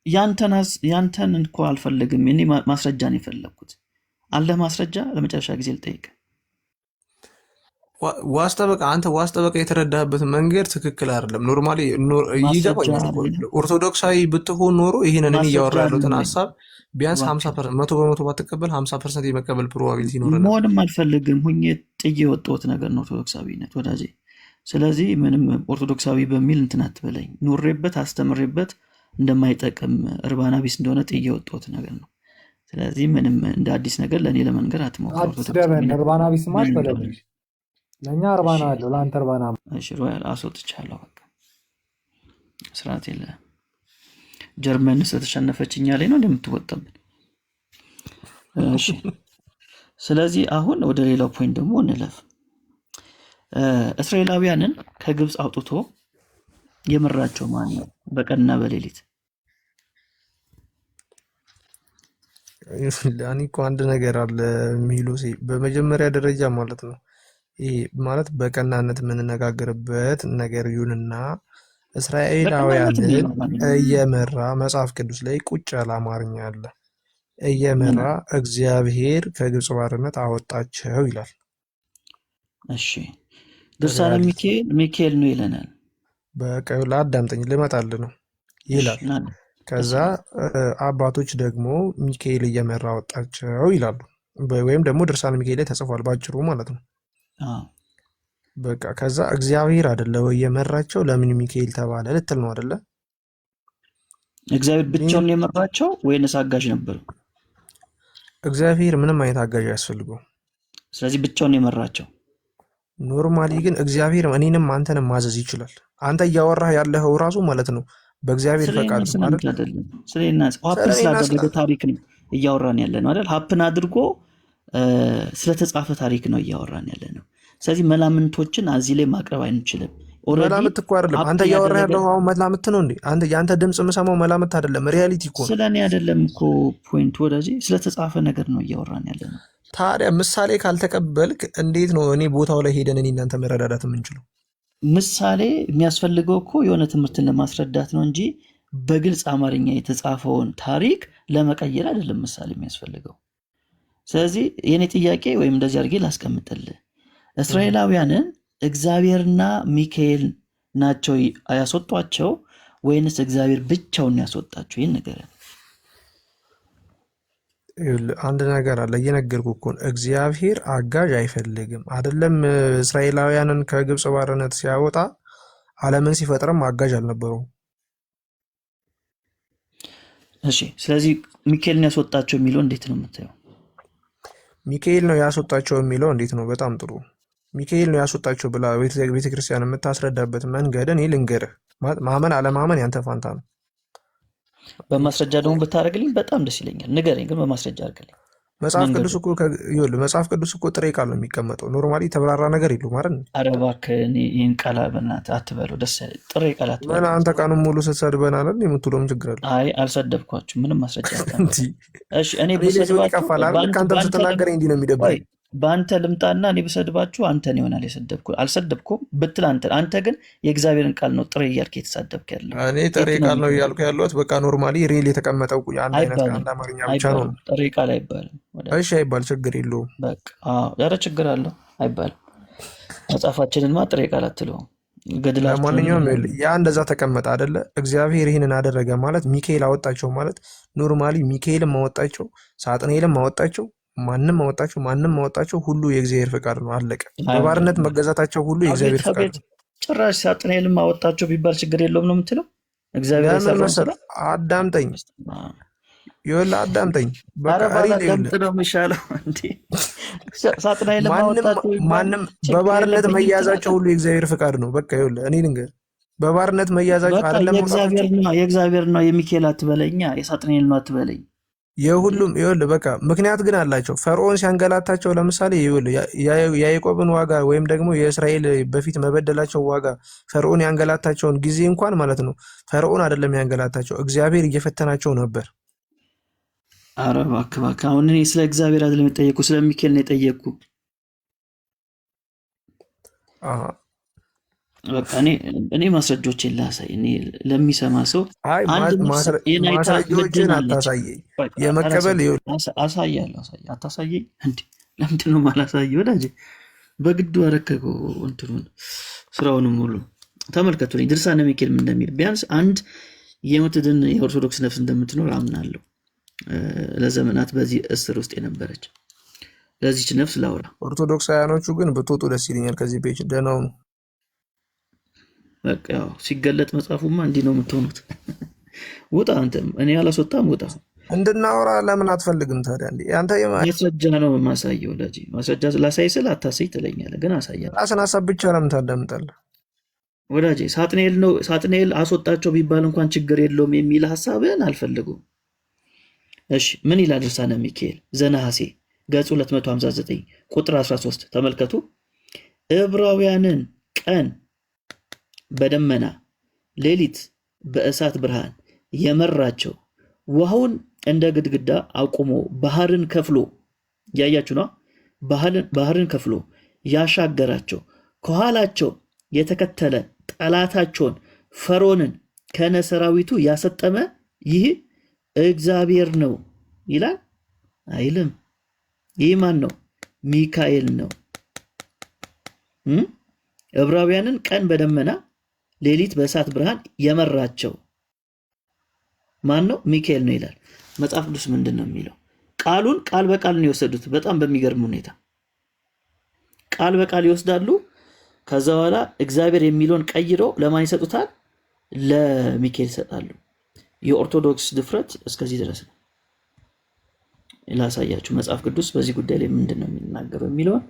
ያንተን እኮ አልፈልግም። እኔ ማስረጃ ነው የፈለግኩት። አለ ማስረጃ? ለመጨረሻ ጊዜ ልጠይቅ። ዋስ ጠበቃ አንተ ዋስ ጠበቃ የተረዳህበት መንገድ ትክክል አይደለም። ኖርማሊ ይገባኛል። ኦርቶዶክሳዊ ብትሆን ኖሮ ይህንን እያወራ ያለሁትን ሀሳብ ቢያንስ 50% 100% ባትቀበል 50% የመቀበል ፕሮባቢሊቲ ይኖረናል። መሆንም አልፈልግም። ሁኜ ጥዬ የወጣሁት ነገር ነው ኦርቶዶክሳዊነት ወዳጄ። ስለዚህ ምንም ኦርቶዶክሳዊ በሚል እንትን አትበለኝ። ኑሬበት አስተምሬበት እንደማይጠቅም እርባና ቢስ እንደሆነ ጥዬ የወጣሁት ነገር ነው። ስለዚህ ምንም እንደ አዲስ ነገር ለእኔ ለመንገር አትሞክር። አትስደበን። እርባና ቢስ ማለት በለብኝ። ለእኛ እርባና አለው፣ ለአንተ እርባና ሮያል አስወጥቻለሁ። በቃ ስርዓት የለ። ጀርመን ስለተሸነፈች እኛ ላይ ነው እንደምትወጣብን። እሺ፣ ስለዚህ አሁን ወደ ሌላው ፖይንት ደግሞ እንለፍ። እስራኤላውያንን ከግብፅ አውጥቶ የመራቸው ማን ነው? በቀንና በሌሊት እኔ እኮ አንድ ነገር አለ ሚሎሴ፣ በመጀመሪያ ደረጃ ማለት ነው ይሄ ማለት በቀናነት የምንነጋገርበት ነገር ይሁንና እስራኤላውያንን እየመራ መጽሐፍ ቅዱስ ላይ ቁጭ ያለ አማርኛ አለ። እየመራ እግዚአብሔር ከግብፅ ባርነት አወጣቸው ይላል። እሺ፣ ድርሳነ ሚካኤል ነው ይለናል። በቃ ለአዳምጠኝ ልመጣልህ ነው ይላል። ከዛ አባቶች ደግሞ ሚካኤል እየመራ አወጣቸው ይላሉ። ወይም ደግሞ ድርሳነ ሚካኤል ላይ ተጽፏል ባጭሩ ማለት ነው። በቃ ከዛ እግዚአብሔር አይደለ ወይ የመራቸው? ለምን ሚካኤል ተባለ ልትል ነው አይደለ? እግዚአብሔር ብቻውን የመራቸው ወይንስ አጋዥ ነበሩ? እግዚአብሔር ምንም አይነት አጋዥ ያስፈልገው። ስለዚህ ብቻውን የመራቸው። ኖርማሊ ግን እግዚአብሔር እኔንም አንተንም ማዘዝ ይችላል። አንተ እያወራህ ያለኸው ራሱ ማለት ነው በእግዚአብሔር ፈቃድ ነው አይደል? ስለና ሀፕን ስላደረገ ታሪክ ነው እያወራን ያለ ነው አይደል? ሀፕን አድርጎ ስለተጻፈ ታሪክ ነው እያወራን ያለ ነው። ስለዚህ መላምንቶችን እዚህ ላይ ማቅረብ አንችልም። መላምት እኮ አይደለም አንተ እያወራህ ያለው አሁን መላምት ነው እንዴ? አንተ ያንተ ድምጽ የምሰማው መላምት አይደለም፣ ሪያሊቲ እኮ ነው። ስለኔ አይደለም እኮ ፖይንት፣ ወደዚህ ስለተጻፈ ነገር ነው እያወራን ያለ ነው። ታዲያ ምሳሌ ካልተቀበልክ እንዴት ነው እኔ ቦታው ላይ ሄደን እኔ እናንተ መረዳዳት የምንችለው? ምሳሌ የሚያስፈልገው እኮ የሆነ ትምህርትን ለማስረዳት ነው እንጂ በግልጽ አማርኛ የተጻፈውን ታሪክ ለመቀየር አይደለም ምሳሌ የሚያስፈልገው። ስለዚህ የኔ ጥያቄ ወይም እንደዚህ አድርጌ ላስቀምጥልህ፣ እስራኤላውያንን እግዚአብሔርና ሚካኤል ናቸው ያስወጧቸው ወይንስ እግዚአብሔር ብቻውን ያስወጣቸው? ይህን ነገር አንድ ነገር አለ እየነገርኩህ እኮ እግዚአብሔር አጋዥ አይፈልግም አይደለም። እስራኤላውያንን ከግብፅ ባርነት ሲያወጣ ዓለምን ሲፈጥርም አጋዥ አልነበረውም። እሺ፣ ስለዚህ ሚካኤልን ያስወጣቸው የሚለው እንዴት ነው የምታየው? ሚካኤል ነው ያስወጣቸው የሚለው እንዴት ነው? በጣም ጥሩ። ሚካኤል ነው ያስወጣቸው ብላ ቤተክርስቲያን የምታስረዳበት መንገድ እኔ ልንገርህ። ማመን አለማመን ያንተ ፋንታ ነው። በማስረጃ ደግሞ ብታደርግልኝ በጣም ደስ ይለኛል። ንገረኝ ግን በማስረጃ አድርግልኝ። መጽሐፍ ቅዱስ እኮ ጥሬ ቃል ነው የሚቀመጠው። ኖርማሊ ተብራራ ነገር የለውም አይደል? ኧረ እባክህ ይህን ቃል በእናትህ አትበለው። ደስ ጥሬ ቃል አትበለው። አንተ ቀኑን ሙሉ ስትሰድበን አለ የምትውለውም ችግር አለ። አይ አልሰደብኳችሁ፣ ምንም ማስረጃ እኔ አንተም ስትናገረኝ እንዲህ ነው የሚደብረኝ። በአንተ ልምጣና እኔ ብሰድባችሁ አንተን ይሆናል የሰደብኩ። አልሰደብኩም ብትል አንተ ግን የእግዚአብሔርን ቃል ነው ጥሬ እያልክ የተሳደብክ ያለው። እኔ ጥሬ ቃል ነው እያልኩ ያለሁት በቃ ኖርማሊ ሪል የተቀመጠው አንድ አይነት አንድ አማርኛ ብቻ ነው። ጥሬ ቃል አይባልም። እሺ አይባል፣ ችግር የለውም። በቃ ኧረ ችግር አለው አይባልም። መጽሐፋችንማ ጥሬ ቃል አትለውም። ለማንኛውም ያ እንደዛ ተቀመጠ አይደለ? እግዚአብሔር ይህንን አደረገ ማለት ሚካኤል አወጣቸው ማለት ኖርማሊ ሚካኤልም አወጣቸው፣ ሳጥናኤልም አወጣቸው፣ ማንም አወጣቸው፣ ሁሉ የእግዚአብሔር ፈቃድ ነው። አለቀ። በባርነት መገዛታቸው ሁሉ የእግዚአብሔር ፈቃድ ነው። ጭራሽ ሳጥናኤልም አወጣቸው ቢባል ችግር የለውም ነው የምትለው? እግዚአብሔር መሰለህ አዳምጠኝ፣ ይኸውልህ አዳምጠኝ። ማንም በባርነት መያዛቸው ሁሉ የእግዚአብሔር ፈቃድ ነው። በቃ ይኸውልህ እኔ ልንገርህ፣ በባርነት መያዛቸው አይደለም የእግዚአብሔር ነው። የሚካኤል አትበለኛ፣ የሳጥናኤል ነው አትበለኝ። የሁሉም ይኸውልህ በቃ ምክንያት ግን አላቸው። ፈርዖን ሲያንገላታቸው ለምሳሌ ይኸውልህ የያዕቆብን ዋጋ ወይም ደግሞ የእስራኤል በፊት መበደላቸው ዋጋ ፈርዖን ያንገላታቸውን ጊዜ እንኳን ማለት ነው ፈርዖን አይደለም ያንገላታቸው፣ እግዚአብሔር እየፈተናቸው ነበር። ኧረ እባክህ አሁን እኔ ስለ እግዚአብሔር አይደለም የጠየኩ፣ ስለ ሚካኤል ነው የጠየኩ። በቃ እኔ ማስረጃዎችን ላሳይ። እኔ ለሚሰማ ሰው ማስረጃዎችን አታሳየኝ። የመቀበል አሳያለሁ። አታሳየኝ እንዴ? ለምንድን ነው የማላሳየው? ወዳጄ በግዱ አረከከው እንትኑን ስራውንም ሁሉ ተመልከቱልኝ። ድርሳነ ሚካኤል እንደሚል ቢያንስ አንድ የምትድን የኦርቶዶክስ ነፍስ እንደምትኖር አምናለሁ። ለዘመናት በዚህ እስር ውስጥ የነበረች ለዚች ነፍስ ላውራ። ኦርቶዶክሳውያኖቹ ግን ብትወጡ ደስ ይለኛል ከዚህ ቤት። ደህና ሁኑ። በቃ ያው ሲገለጥ መጽሐፉማ እንዲህ ነው የምትሆኑት። ውጣ አንተም፣ እኔ አላስወጣም፣ ውጣ። እንድናወራ ለምን አትፈልግም ታዲያ? አንተ ማስረጃ ነው የማሳየው ወዳጄ። ማስረጃ ላሳይ ስል አታሳይ ትለኛለህ፣ ግን አሳያለሁ። ራስን ሀሳብ ብቻ ለምን ታዳምጣለህ ወዳጄ? ሳጥናኤል አስወጣቸው ቢባል እንኳን ችግር የለውም የሚል ሀሳብን አልፈልጉም። እሺ ምን ይላል ድርሳነ ሚካኤል ዘነሐሴ ገጽ 259 ቁጥር 13 ተመልከቱ። ዕብራውያንን ቀን በደመና ሌሊት በእሳት ብርሃን የመራቸው ውሃውን እንደ ግድግዳ አቁሞ ባህርን ከፍሎ ያያችሁ ነው። ባህርን ከፍሎ ያሻገራቸው ከኋላቸው የተከተለ ጠላታቸውን ፈርዖንን ከነሰራዊቱ ያሰጠመ ይህ እግዚአብሔር ነው ይላል አይልም? ይህ ማን ነው? ሚካኤል ነው። ዕብራውያንን ቀን በደመና ሌሊት በእሳት ብርሃን የመራቸው ማን ነው? ሚካኤል ነው ይላል። መጽሐፍ ቅዱስ ምንድን ነው የሚለው? ቃሉን ቃል በቃል ነው የወሰዱት። በጣም በሚገርም ሁኔታ ቃል በቃል ይወስዳሉ። ከዛ በኋላ እግዚአብሔር የሚለውን ቀይረው ለማን ይሰጡታል? ለሚካኤል ይሰጣሉ። የኦርቶዶክስ ድፍረት እስከዚህ ድረስ ነው። ላሳያችሁ መጽሐፍ ቅዱስ በዚህ ጉዳይ ላይ ምንድን ነው የሚናገረው የሚለውን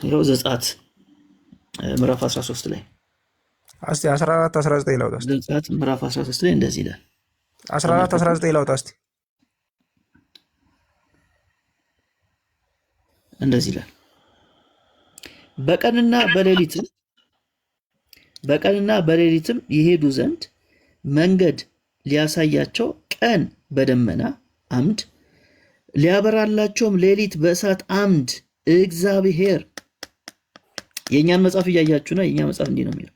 ይኸው ዘጸአት ምዕራፍ 13 ላይ እስቲ 14 19 ላውጣ። ዘጸአት ምዕራፍ 13 ላይ እንደዚህ ይላል። 14 19 ላውጣ እስቲ። እንደዚህ ይላል። በቀንና በሌሊትም ይሄዱ ዘንድ መንገድ ሊያሳያቸው ቀን በደመና አምድ ሊያበራላቸውም ሌሊት በእሳት አምድ እግዚአብሔር። የእኛን መጽሐፍ እያያችሁ ነው። የእኛ መጽሐፍ እንዲህ ነው የሚለው፣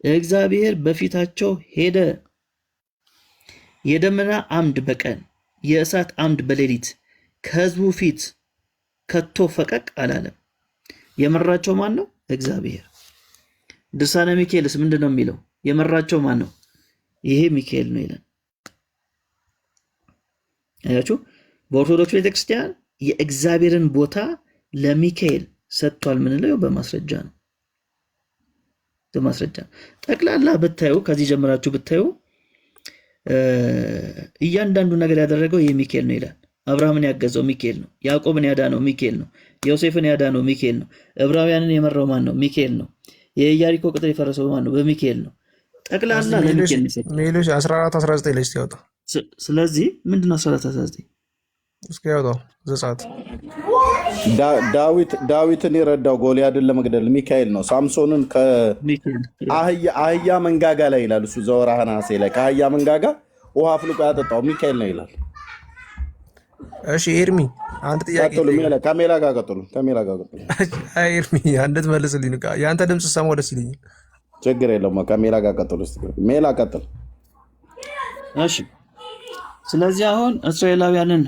እግዚአብሔር በፊታቸው ሄደ። የደመና አምድ በቀን የእሳት አምድ በሌሊት ከሕዝቡ ፊት ከቶ ፈቀቅ አላለም። የመራቸው ማን ነው? እግዚአብሔር። ድርሳነ ሚካኤልስ ምንድን ነው የሚለው? የመራቸው ማን ነው? ይሄ ሚካኤል ነው ይላል። አያችሁ፣ በኦርቶዶክስ ቤተክርስቲያን የእግዚአብሔርን ቦታ ለሚካኤል ሰጥቷል። ምንለው በማስረጃ ነው። በማስረጃ ጠቅላላ ብታዩ፣ ከዚህ ጀምራችሁ ብታዩ እያንዳንዱ ነገር ያደረገው ይሄ ሚካኤል ነው ይላል። አብርሃምን ያገዘው ሚካኤል ነው። ያዕቆብን ያዳነው ሚካኤል ነው። ዮሴፍን ያዳነው ሚካኤል ነው። ዕብራውያንን የመራው ማን ነው? ሚካኤል ነው። የኢያሪኮ ቅጥር የፈረሰው ማን ነው? በሚካኤል ነው። ጠቅላላ ለሚካኤል ነው። ሜሎስ 14 19 ላይ እስቲ ያውጣው። ስለዚህ ምንድነው 14 19 እስኪ ያውጣው ዘጸአት። ዳዊትን የረዳው ጎልያድን ለመግደል ሚካኤል ነው። ሳምሶንን ከአህያ መንጋጋ ላይ ይላል እሱ ዘወርኃ ነሐሴ ላይ ከአህያ መንጋጋ ውሃ አፍልቆ ያጠጣው ሚካኤል ነው ይላል። እሺ ኤርሚ አንድ ጥያቄ ከሜላ ጋር ቀጥሉ። አይ ኤርሚ አንደት መልስልኝ። ያንተ ድምጽ ሰማው ደስ ይለኛል። ችግር የለውም። ከሜላ ጋር ቀጥሉ። ሜላ ቀጥል። እሺ ስለዚህ አሁን እስራኤላውያንን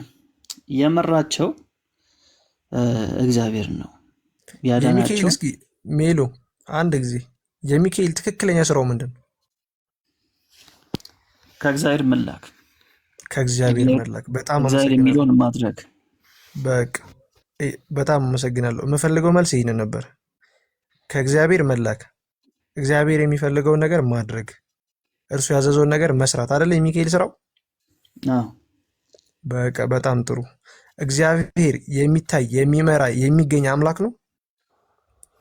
የመራቸው እግዚአብሔር ነው ያዳናቸው። እስኪ ሜሎ አንድ ጊዜ የሚካኤል ትክክለኛ ስራው ምንድን ነው? ከእግዚአብሔር መላክ። ከእግዚአብሔር መላክ። በጣም እግዚአብሔር የሚለውን ማድረግ። በቃ በጣም አመሰግናለሁ። የምፈልገው መልስ ይህንን ነበር። ከእግዚአብሔር መላክ፣ እግዚአብሔር የሚፈልገውን ነገር ማድረግ፣ እርሱ ያዘዘውን ነገር መስራት አይደለ የሚካኤል ስራው? በቃ በጣም ጥሩ። እግዚአብሔር የሚታይ የሚመራ የሚገኝ አምላክ ነው።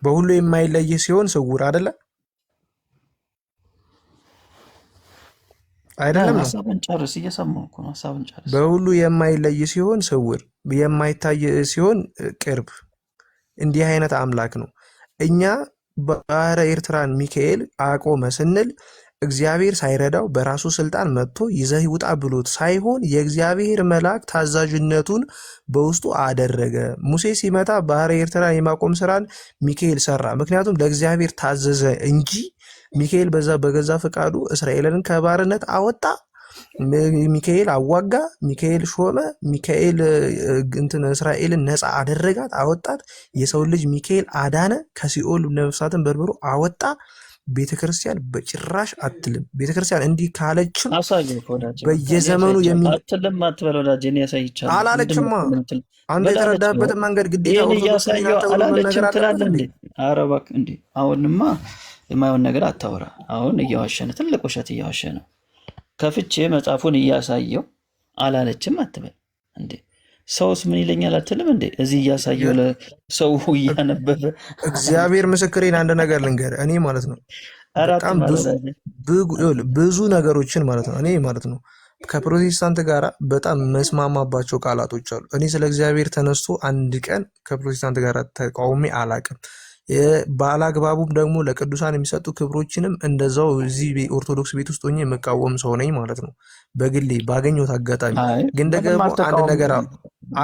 በሁሉ የማይለይ ሲሆን ስውር አይደለ? አይደለም? ሐሳብን ጨርስ። እየሰማሁ እኮ ነው። ሐሳብን ጨርስ። በሁሉ የማይለይ ሲሆን ስውር፣ የማይታይ ሲሆን ቅርብ። እንዲህ አይነት አምላክ ነው። እኛ ባህረ ኤርትራን ሚካኤል አቆመ ስንል እግዚአብሔር ሳይረዳው በራሱ ስልጣን መጥቶ ይዘህ ውጣ ብሎት ሳይሆን የእግዚአብሔር መልአክ ታዛዥነቱን በውስጡ አደረገ። ሙሴ ሲመታ ባህረ ኤርትራ የማቆም ስራን ሚካኤል ሰራ። ምክንያቱም ለእግዚአብሔር ታዘዘ እንጂ ሚካኤል በገዛ ፈቃዱ እስራኤልን ከባርነት አወጣ። ሚካኤል አዋጋ፣ ሚካኤል ሾመ፣ ሚካኤል እስራኤልን ነፃ አደረጋት፣ አወጣት። የሰው ልጅ ሚካኤል አዳነ፣ ከሲኦል ነፍሳትን በርብሮ አወጣ። ቤተክርስቲያን በጭራሽ አትልም። ቤተክርስቲያን እንዲህ ካለችም በየዘመኑ አላለችማ። አንተ የተረዳህበትን መንገድ ግዴታ አላለችም ትላለህ እንዴ? ኧረ እባክህ እንዴ! አሁንማ የማይሆን ነገር አታውራ። አሁን እየዋሸ ነው፣ ትልቅ ውሸት እየዋሸ ነው። ከፍቼ መጽሐፉን እያሳየው አላለችም አትበል እንዴ። ሰውስ ምን ይለኛል አትልም እንዴ? እዚህ እያሳየው ለሰው እያነበበ እግዚአብሔር ምስክሬን አንድ ነገር ልንገር፣ እኔ ማለት ነው በጣም ብዙ ነገሮችን ማለት ነው እኔ ማለት ነው ከፕሮቴስታንት ጋር በጣም መስማማባቸው ቃላቶች አሉ። እኔ ስለ እግዚአብሔር ተነስቶ አንድ ቀን ከፕሮቴስታንት ጋር ተቃውሜ አላቅም። ባላግባቡም ደግሞ ለቅዱሳን የሚሰጡ ክብሮችንም እንደዛው እዚህ ኦርቶዶክስ ቤት ውስጥ ሆኜ የምቃወም ሰው ነኝ ማለት ነው በግሌ ባገኘሁት አጋጣሚ። ግን ደግሞ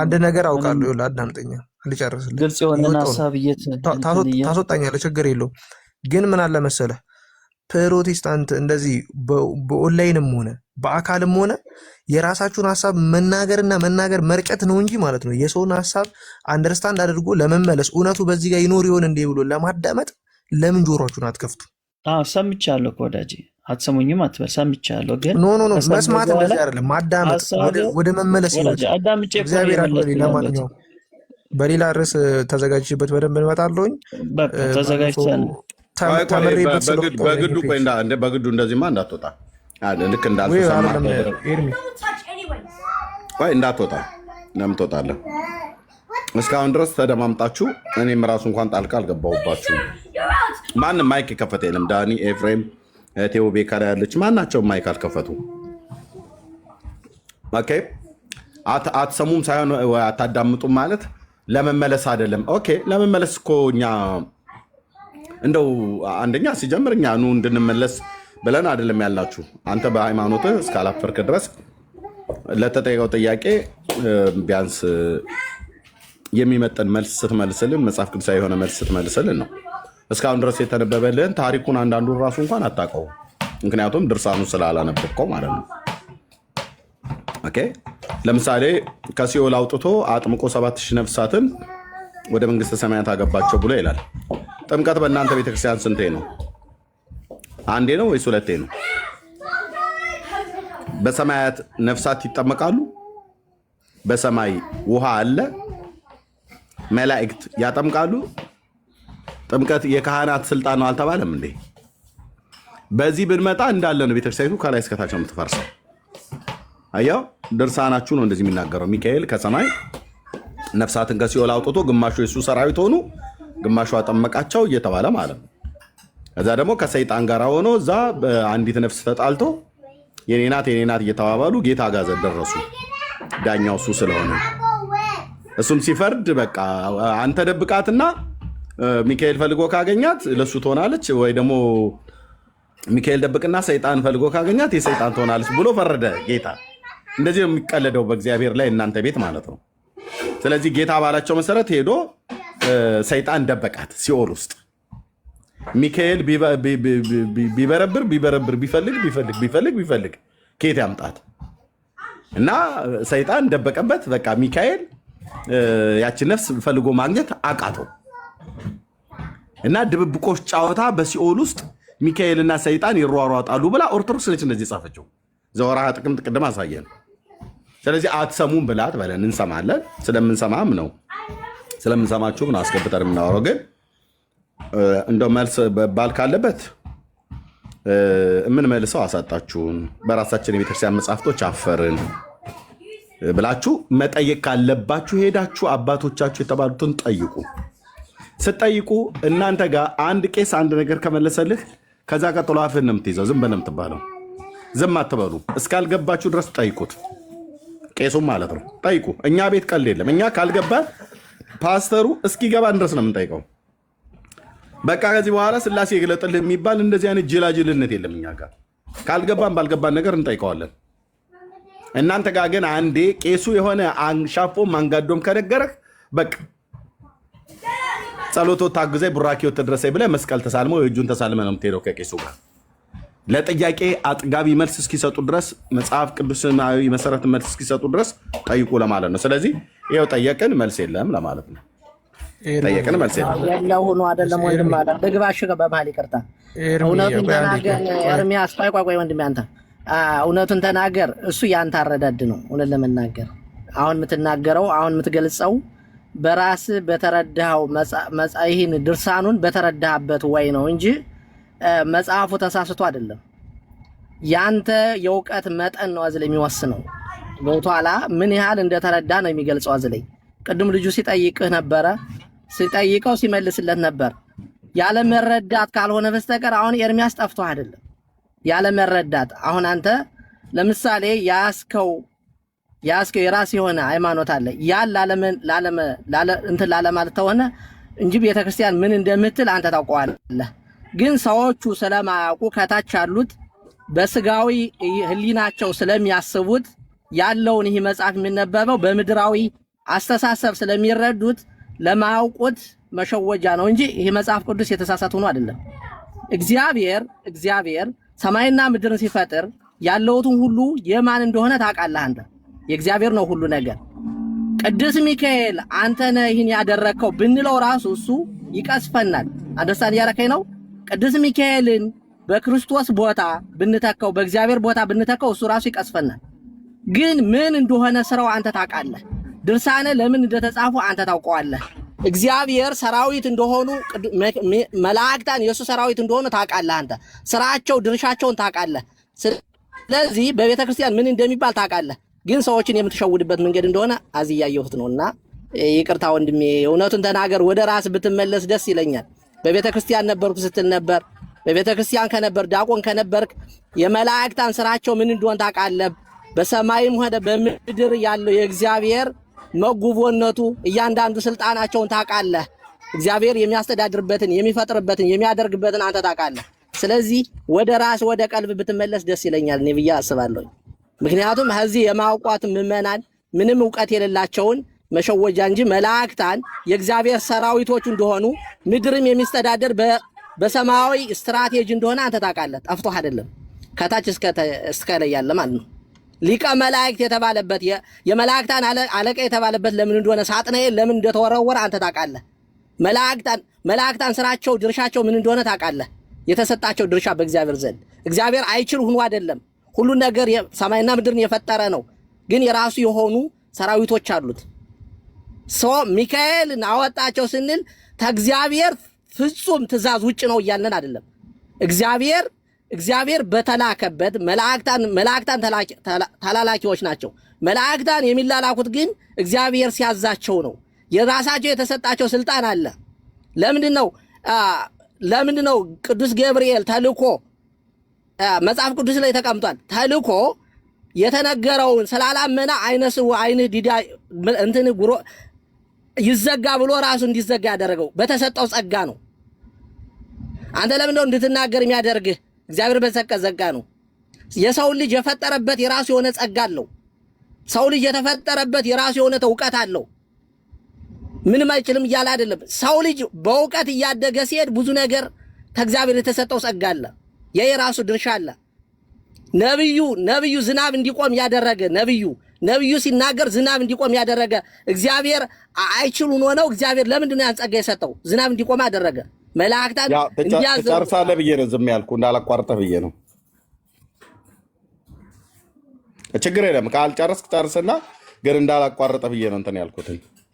አንድ ነገር አውቃለሁ። ይኸውልህ አዳምጠኛ ልጨርስልህ። ግልጽ የሆነን ሀሳብ ታስወጣኛለህ፣ ችግር የለውም። ግን ምን አለ መሰለህ ፕሮቴስታንት እንደዚህ በኦንላይንም ሆነ በአካልም ሆነ የራሳችሁን ሀሳብ መናገር መርጨት ነው እንጂ ማለት ነው የሰውን ሀሳብ አንደርስታንድ አድርጎ ለመመለስ እውነቱ በዚህ ጋር ይኖር ይሆን እንዴ ብሎ ለማዳመጥ ለምን ጆሮአችሁን አትከፍቱ? ሰምቻለሁ እኮ ወዳጄ፣ አትሰሙኝም አትበል። ሰምቻለሁ ግን ኖ መስማት እንደዚህ አይደለም፣ ማዳመጥ ወደ መመለስ ነው። እግዚአብሔር አክብር። ለማንኛውም በሌላ ርዕስ ተዘጋጅበት በደንብ እንመጣለሁኝ። ተዘጋጅተን በግዱ እንደዚህማ እንዳትወጣ ልክ እንዳትወጣ ለምን ትወጣለህ? እስካሁን ድረስ ተደማምጣችሁ እኔም ራሱ እንኳን ጣልቃ አልገባሁባችሁ። ማንም ማይክ የከፈተ የለም። ዳኒ፣ ኤፍሬም፣ ቴዎ ቤካሪ ያለች ማናቸው ማይክ አልከፈቱ። ኦኬ አትሰሙም ሳይሆን አታዳምጡም ማለት ለመመለስ አይደለም። ኦኬ ለመመለስ እኮ እኛ እንደው አንደኛ ሲጀምር እኛ ኑ እንድንመለስ ብለን አይደለም ያላችሁ። አንተ በሃይማኖትህ እስካላፈርክ ድረስ ለተጠየቀው ጥያቄ ቢያንስ የሚመጠን መልስ ስትመልስልን፣ መጽሐፍ ቅዱሳዊ የሆነ መልስ ስትመልስልን ነው። እስካሁን ድረስ የተነበበልህን ታሪኩን አንዳንዱን ራሱ እንኳን አታውቀውም። ምክንያቱም ድርሳኑ ስላላነበብከው ማለት ነው። ኦኬ ለምሳሌ ከሲኦል አውጥቶ አጥምቆ 7000 ነፍሳትን ወደ መንግስተ ሰማያት አገባቸው ብሎ ይላል። ጥምቀት በእናንተ ቤተክርስቲያን ስንቴ ነው? አንዴ ነው ወይስ ሁለቴ ነው? በሰማያት ነፍሳት ይጠመቃሉ። በሰማይ ውሃ አለ። መላእክት ያጠምቃሉ። ጥምቀት የካህናት ስልጣን ነው አልተባለም እንዴ? በዚህ ብንመጣ እንዳለ ነው ቤተክርስቲያኒቱ ከላይ እስከታች ነው የምትፈርሰው። አያው ድርሳናችሁ ነው እንደዚህ የሚናገረው። ሚካኤል ከሰማይ ነፍሳትን ከሲኦል አውጥቶ ግማሹ የሱ ሰራዊት ሆኑ፣ ግማሹ አጠመቃቸው እየተባለ ማለት ነው። እዛ ደግሞ ከሰይጣን ጋር ሆኖ እዛ አንዲት ነፍስ ተጣልቶ የኔ ናት እየተባባሉ ጌታ ጋር ደረሱ። ዳኛው እሱ ስለሆነ እሱም ሲፈርድ በቃ አንተ ደብቃትና ሚካኤል ፈልጎ ካገኛት ለሱ ትሆናለች፣ ወይ ደግሞ ሚካኤል ደብቅና ሰይጣን ፈልጎ ካገኛት የሰይጣን ትሆናለች ብሎ ፈረደ ጌታ። እንደዚህ ነው የሚቀለደው በእግዚአብሔር ላይ እናንተ ቤት ማለት ነው። ስለዚህ ጌታ ባላቸው መሰረት ሄዶ ሰይጣን ደበቃት ሲኦል ውስጥ። ሚካኤል ቢበረብር ቢፈልግ ከየት ያምጣት? እና ሰይጣን ደበቀበት። በቃ ሚካኤል ያችን ነፍስ ፈልጎ ማግኘት አቃተው እና ድብብቆች ጫወታ በሲኦል ውስጥ ሚካኤልና ሰይጣን ይሯሯጣሉ ብላ ኦርቶዶክስ ነች እንደዚህ ጻፈችው። ዘወርሃ ጥቅምት ቅድም አሳየን። ስለዚህ አትሰሙም ብላት በለን እንሰማለን። ስለምንሰማም ነው ስለምንሰማችሁ ነው አስገብተን የምናወራው። ግን እንደው መልስ ባል ካለበት የምንመልሰው አሳጣችሁን፣ በራሳችን የቤተክርስቲያን መጽሐፍቶች አፈርን ብላችሁ መጠየቅ ካለባችሁ ሄዳችሁ አባቶቻችሁ የተባሉትን ጠይቁ። ስትጠይቁ እናንተ ጋር አንድ ቄስ አንድ ነገር ከመለሰልህ ከዛ ቀጥሎ አፍህን ነው የምትይዘው። ዝም በለም ትባለው። ዝም አትበሉ። እስካልገባችሁ ድረስ ጠይቁት። ቄሱም ማለት ነው ጠይቁ። እኛ ቤት ቀልድ የለም። እኛ ካልገባ ፓስተሩ እስኪገባን ድረስ ነው የምንጠይቀው። በቃ ከዚህ በኋላ ስላሴ ይግለጥልህ የሚባል እንደዚህ አይነት ጅላጅልነት የለም። እኛ ጋር ካልገባን ባልገባን ነገር እንጠይቀዋለን። እናንተ ጋር ግን አንዴ ቄሱ የሆነ አንሻፎም አንጋዶም ከነገረህ በቃ ጸሎቶ ታግዘኝ ቡራኪው ተድረሰኝ ብለህ መስቀል ተሳልመው የእጁን ተሳልመ ነው የምትሄደው ከቄሱ ጋር። ለጥያቄ አጥጋቢ መልስ እስኪሰጡ ድረስ መጽሐፍ ቅዱሳዊ መሰረት መልስ እስኪሰጡ ድረስ ጠይቁ ለማለት ነው። ስለዚህ ይኸው ጠየቅን መልስ የለም ለማለት ነው። ጠየቅን መልስ የለም ያለው ሆኖ አይደለም። ወንድም አለ ደግባሽ በመሀል ይቅርታ፣ እውነቱን ተናገር ኤርሚያስ። ቆይ ወንድም አንተ እውነቱን ተናገር። እሱ ያንተ አረዳድ ነው። እውነት ለመናገር አሁን የምትናገረው አሁን የምትገልጸው በራስ በተረዳው ይህን ድርሳኑን በተረዳህበት ወይ ነው እንጂ መጽሐፉ ተሳስቶ አይደለም። ያንተ የእውቀት መጠን ነው አዝለ የሚወስነው። ገብቶሃል? ምን ያህል እንደተረዳ ነው የሚገልጸው አዝለ። ቅድም ልጁ ሲጠይቅህ ነበረ፣ ሲጠይቀው ሲመልስለት ነበር። ያለ መረዳት ካልሆነ በስተቀር አሁን ኤርሚያስ ጠፍቶ አይደለም። ያለ መረዳት አሁን አንተ ለምሳሌ ያስከው የራስ የሆነ ሃይማኖት አለ። ያን ላለማለት ተሆነ እንጂ ቤተክርስቲያን ምን እንደምትል አንተ ታውቀዋለህ። ግን ሰዎቹ ስለማያውቁ ከታች ያሉት በስጋዊ ህሊናቸው ስለሚያስቡት ያለውን ይህ መጽሐፍ የሚነበበው በምድራዊ አስተሳሰብ ስለሚረዱት ለማያውቁት መሸወጃ ነው እንጂ ይህ መጽሐፍ ቅዱስ የተሳሳተ ሆኖ አይደለም። እግዚአብሔር ሰማይና ምድርን ሲፈጥር ያለውትን ሁሉ የማን እንደሆነ ታውቃለህ አንተ። የእግዚአብሔር ነው ሁሉ ነገር። ቅዱስ ሚካኤል አንተ ነህ ይህን ያደረከው ብንለው ራሱ እሱ ይቀስፈናል። አንደርስታንድ ያረከኝ ነው። ቅዱስ ሚካኤልን በክርስቶስ ቦታ ብንተካው፣ በእግዚአብሔር ቦታ ብንተካው እሱ ራሱ ይቀስፈናል። ግን ምን እንደሆነ ስራው አንተ ታውቃለህ። ድርሳነ ለምን እንደተጻፉ አንተ ታውቀዋለህ። እግዚአብሔር ሰራዊት እንደሆኑ መላእክታን የሱ ሰራዊት እንደሆኑ ታውቃለህ አንተ። ስራቸው ድርሻቸውን ታውቃለህ። ስለዚህ በቤተ ክርስቲያን ምን እንደሚባል ታውቃለህ። ግን ሰዎችን የምትሸውድበት መንገድ እንደሆነ አዝያየሁት ነውና ይቅርታ ወንድሜ፣ እውነቱን ተናገር። ወደ ራስ ብትመለስ ደስ ይለኛል። በቤተ ክርስቲያን ነበርኩ ስትል ነበር። በቤተ ክርስቲያን ከነበር ዲያቆን ከነበርክ የመላእክታን ስራቸው ምን እንደሆነ ታውቃለህ። በሰማይም ሆነ በምድር ያለው የእግዚአብሔር መጉቦነቱ እያንዳንዱ ስልጣናቸውን ታውቃለህ። እግዚአብሔር የሚያስተዳድርበትን የሚፈጥርበትን የሚያደርግበትን አንተ ታውቃለህ። ስለዚህ ወደ ራስ ወደ ቀልብ ብትመለስ ደስ ይለኛል እኔ ብዬ አስባለሁ። ምክንያቱም ከዚህ የማውቋት ምዕመናን ምንም ዕውቀት የሌላቸውን መሸወጃ እንጂ መላእክታን የእግዚአብሔር ሰራዊቶች እንደሆኑ ምድርም የሚስተዳደር በሰማያዊ ስትራቴጂ እንደሆነ አንተ ታውቃለህ። ጠፍቶህ አይደለም። ከታች እስከ ላይ ያለ ማለት ነው። ሊቀ መላእክት የተባለበት የመላእክታን አለቃ የተባለበት ለምን እንደሆነ ሳጥናኤል ለምን እንደተወረወረ አንተ ታውቃለህ። መላእክታን ስራቸው ድርሻቸው ምን እንደሆነ ታውቃለህ። የተሰጣቸው ድርሻ በእግዚአብሔር ዘንድ እግዚአብሔር አይችል ሆኖ አይደለም። ሁሉ ነገር ሰማይና ምድርን የፈጠረ ነው። ግን የራሱ የሆኑ ሰራዊቶች አሉት። ሚካኤልን አወጣቸው ስንል ከእግዚአብሔር ፍጹም ትእዛዝ ውጭ ነው እያለን አይደለም። እግዚአብሔር በተላከበት መላእክታን ተላላኪዎች ናቸው። መላእክታን የሚላላኩት ግን እግዚአብሔር ሲያዛቸው ነው። የራሳቸው የተሰጣቸው ስልጣን አለ። ለምንድን ነው ቅዱስ ገብርኤል ተልኮ መጽሐፍ ቅዱስ ላይ ተቀምጧል። ተልኮ የተነገረውን ስላላመነ አይንህ ዲዳ እንትን ጉሮ ይዘጋ ብሎ ራሱ እንዲዘጋ ያደረገው በተሰጠው ጸጋ ነው። አንተ ለምንድነው እንድትናገር የሚያደርግህ? እግዚአብሔር በሰጠ ጸጋ ነው። የሰው ልጅ የፈጠረበት የራሱ የሆነ ጸጋ አለው። ሰው ልጅ የተፈጠረበት የራሱ የሆነ ዕውቀት አለው። ምንም አይችልም እያለ አይደለም። ሰው ልጅ በእውቀት እያደገ ሲሄድ ብዙ ነገር ከእግዚአብሔር የተሰጠው ጸጋ አለ። የራሱ ድርሻ አለ። ነብዩ ዝናብ እንዲቆም ያደረገ ነብዩ ሲናገር ዝናብ እንዲቆም ያደረገ እግዚአብሔር አይችሉን ሆነው እግዚአብሔር ለምንድነው ያን ጸጋ የሰጠው? ዝናብ እንዲቆም አደረገ። መላእክታን ጨርሳለህ ብዬ ነው ዝም ያልኩህ፣ እንዳላቋርጠህ ብዬ ነው። ችግር የለም ካልጨረስክ ጨርስና፣ ግን እንዳላቋርጠህ ብዬ ነው እንትን ያልኩት።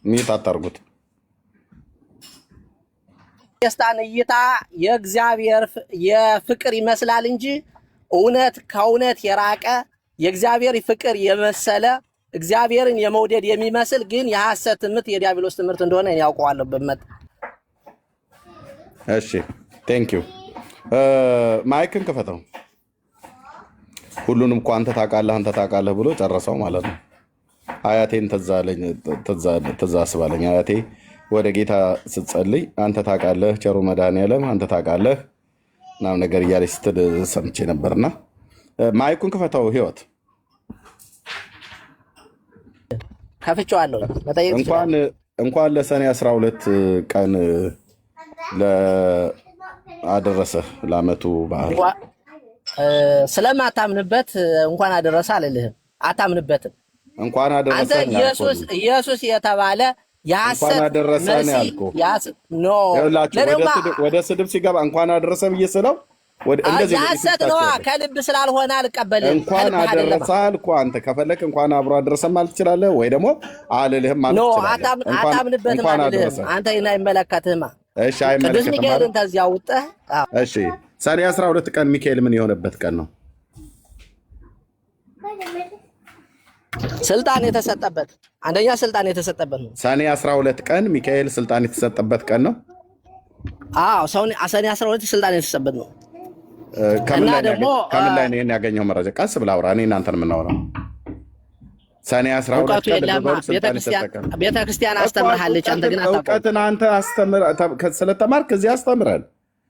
ሚት አታርጉት። የስታን እይታ የእግዚአብሔር የፍቅር ይመስላል እንጂ እውነት ከእውነት የራቀ የእግዚአብሔር ፍቅር የመሰለ እግዚአብሔርን የመውደድ የሚመስል ግን የሐሰት ትምህርት የዲያብሎስ ትምህርት እንደሆነ እኔ ያውቀዋለሁ በመጥ እሺ ቴንክ ዩ ማይክን ክፈተው። ሁሉንም እኮ አንተ ታውቃለህ ብሎ ጨረሰው ማለት ነው። አያቴን ትዝ አስባለኝ። አያቴ ወደ ጌታ ስትጸልይ አንተ ታውቃለህ ቸሩ መድኃኔዓለም አንተ ታውቃለህ ምናምን ነገር እያለች ስትል ሰምቼ ነበርና ማይኩን ክፈተው። ህይወት ከፍቼዋለሁ። እንኳን ለሰኔ 12 ቀን አደረሰ ለዓመቱ በዓል። ስለማታምንበት እንኳን አደረሰ አልልህም። አታምንበትም። እንኳን አደረሰ ኢየሱስ የተባለ እንኳን አደረሰ ነው ያልኩህ። ወደ ስድብ ሲገባ እንኳን አደረሰ ብዬ ስለው እንደዚህ ሐሰት ነው። ከልብ ስላልሆነ አልቀበልም። እንኳን አደረሰ አልኩህ። አንተ ከፈለክ እንኳን አብሮ አደረሰ ማለት ትችላለህ፣ ወይ ደግሞ አልልህም ማለት ትችላለህ። አታምንበትም አልልህም። አንተ አይመለከትህም። እሺ አይመለከትህም። ቅዱስ ሚካኤልን ተዚያ ውጠህ እሺ ሰኔ 12 ቀን ሚካኤል ምን የሆነበት ቀን ነው? ስልጣን የተሰጠበት አንደኛ ስልጣን የተሰጠበት ነው። ሰኔ 12 ቀን ሚካኤል ስልጣን የተሰጠበት ቀን ነው። አዎ ሰኔ 12 ስልጣን የተሰጠበት ነው። ከምን ላይ ነው ያገኘው መረጃ? ቀስ ብለህ አውራ። እኔ እናንተን የምናወራው ሰኔ 12 ቀን ቤተክርስቲያን አስተምርሃለች። አንተ ግን አታውቅም። እውቀትን አንተ ስለተማርክ እዚህ አስተምረን።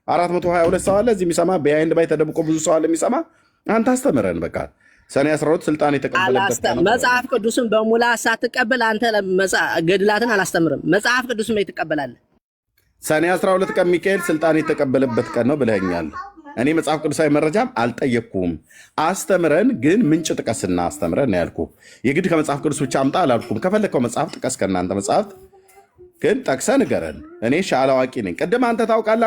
422 ሰው አለ እዚህ የሚሰማ፣ በአይንድ ባይ ተደብቆ ብዙ ሰው አለ የሚሰማ። አንተ አስተምረን በቃ። ሰኔ 12 ስልጣን የተቀበለበት ቀን ነው። መጽሐፍ ቅዱስን በሙላ ሳትቀበል አንተ ገድላትን አላስተምርም። መጽሐፍ ቅዱስን ትቀበላለህ። ሰኔ 12 ቀን ሚካኤል ስልጣን የተቀበለበት ቀን ነው ብለኸኛል። እኔ መጽሐፍ ቅዱሳዊ መረጃም አልጠየቅኩም። አስተምረን ግን ምንጭ ጥቀስና አስተምረን ነው ያልኩህ። የግድ ከመጽሐፍ ቅዱስ ብቻ አምጣ አላልኩም። ከፈለግከው መጽሐፍ ጥቀስ፣ ከእናንተ መጽሐፍት ግን ጠቅሰህ ንገረን። እኔ ሻል አዋቂ ነኝ። ቅድም አንተ ታውቃለህ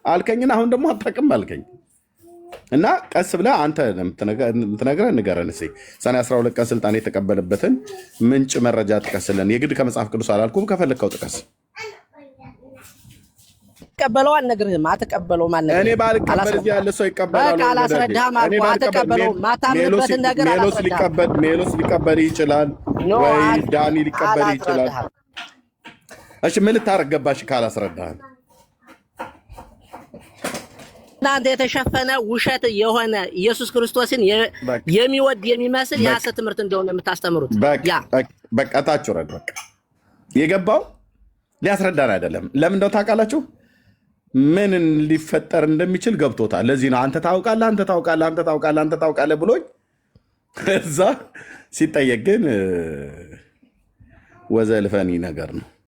አልከኝና አሁን ደግሞ አታውቅም አልከኝ እና ቀስ ብለህ አንተ የምትነግረን ንገረን። ሰኔ 12 ቀን ስልጣን የተቀበለበትን ምንጭ መረጃ ጥቀስልን። የግድ ከመጽሐፍ ቅዱስ አላልኩም። ከፈለግከው ጥቀስ። ተቀበለው አልነግርህም። አትቀበለው ማለት እኔ ባልቀበል እዚህ ያለ ሰው ይቀበላል። በቃ አላስረዳህም። አትቀበለው። ማታምንበትን ነገር ሜሎስ ሊቀበል ይችላል ወይ ዳኒ ሊቀበል ይችላል። እሺ ምን ልታረግ ገባሽ ካላስረዳህን? እናንተ የተሸፈነ ውሸት የሆነ ኢየሱስ ክርስቶስን የሚወድ የሚመስል የሐሰት ትምህርት እንደሆነ የምታስተምሩት በቃ ታች ወረድ። በቃ የገባው ሊያስረዳን አይደለም። ለምን እንደው ታውቃላችሁ ምን ሊፈጠር እንደሚችል ገብቶታል። ለዚህ ነው አንተ ታውቃለህ ብሎኝ እዛ ሲጠየቅ ግን ወዘልፈኒ ነገር ነው።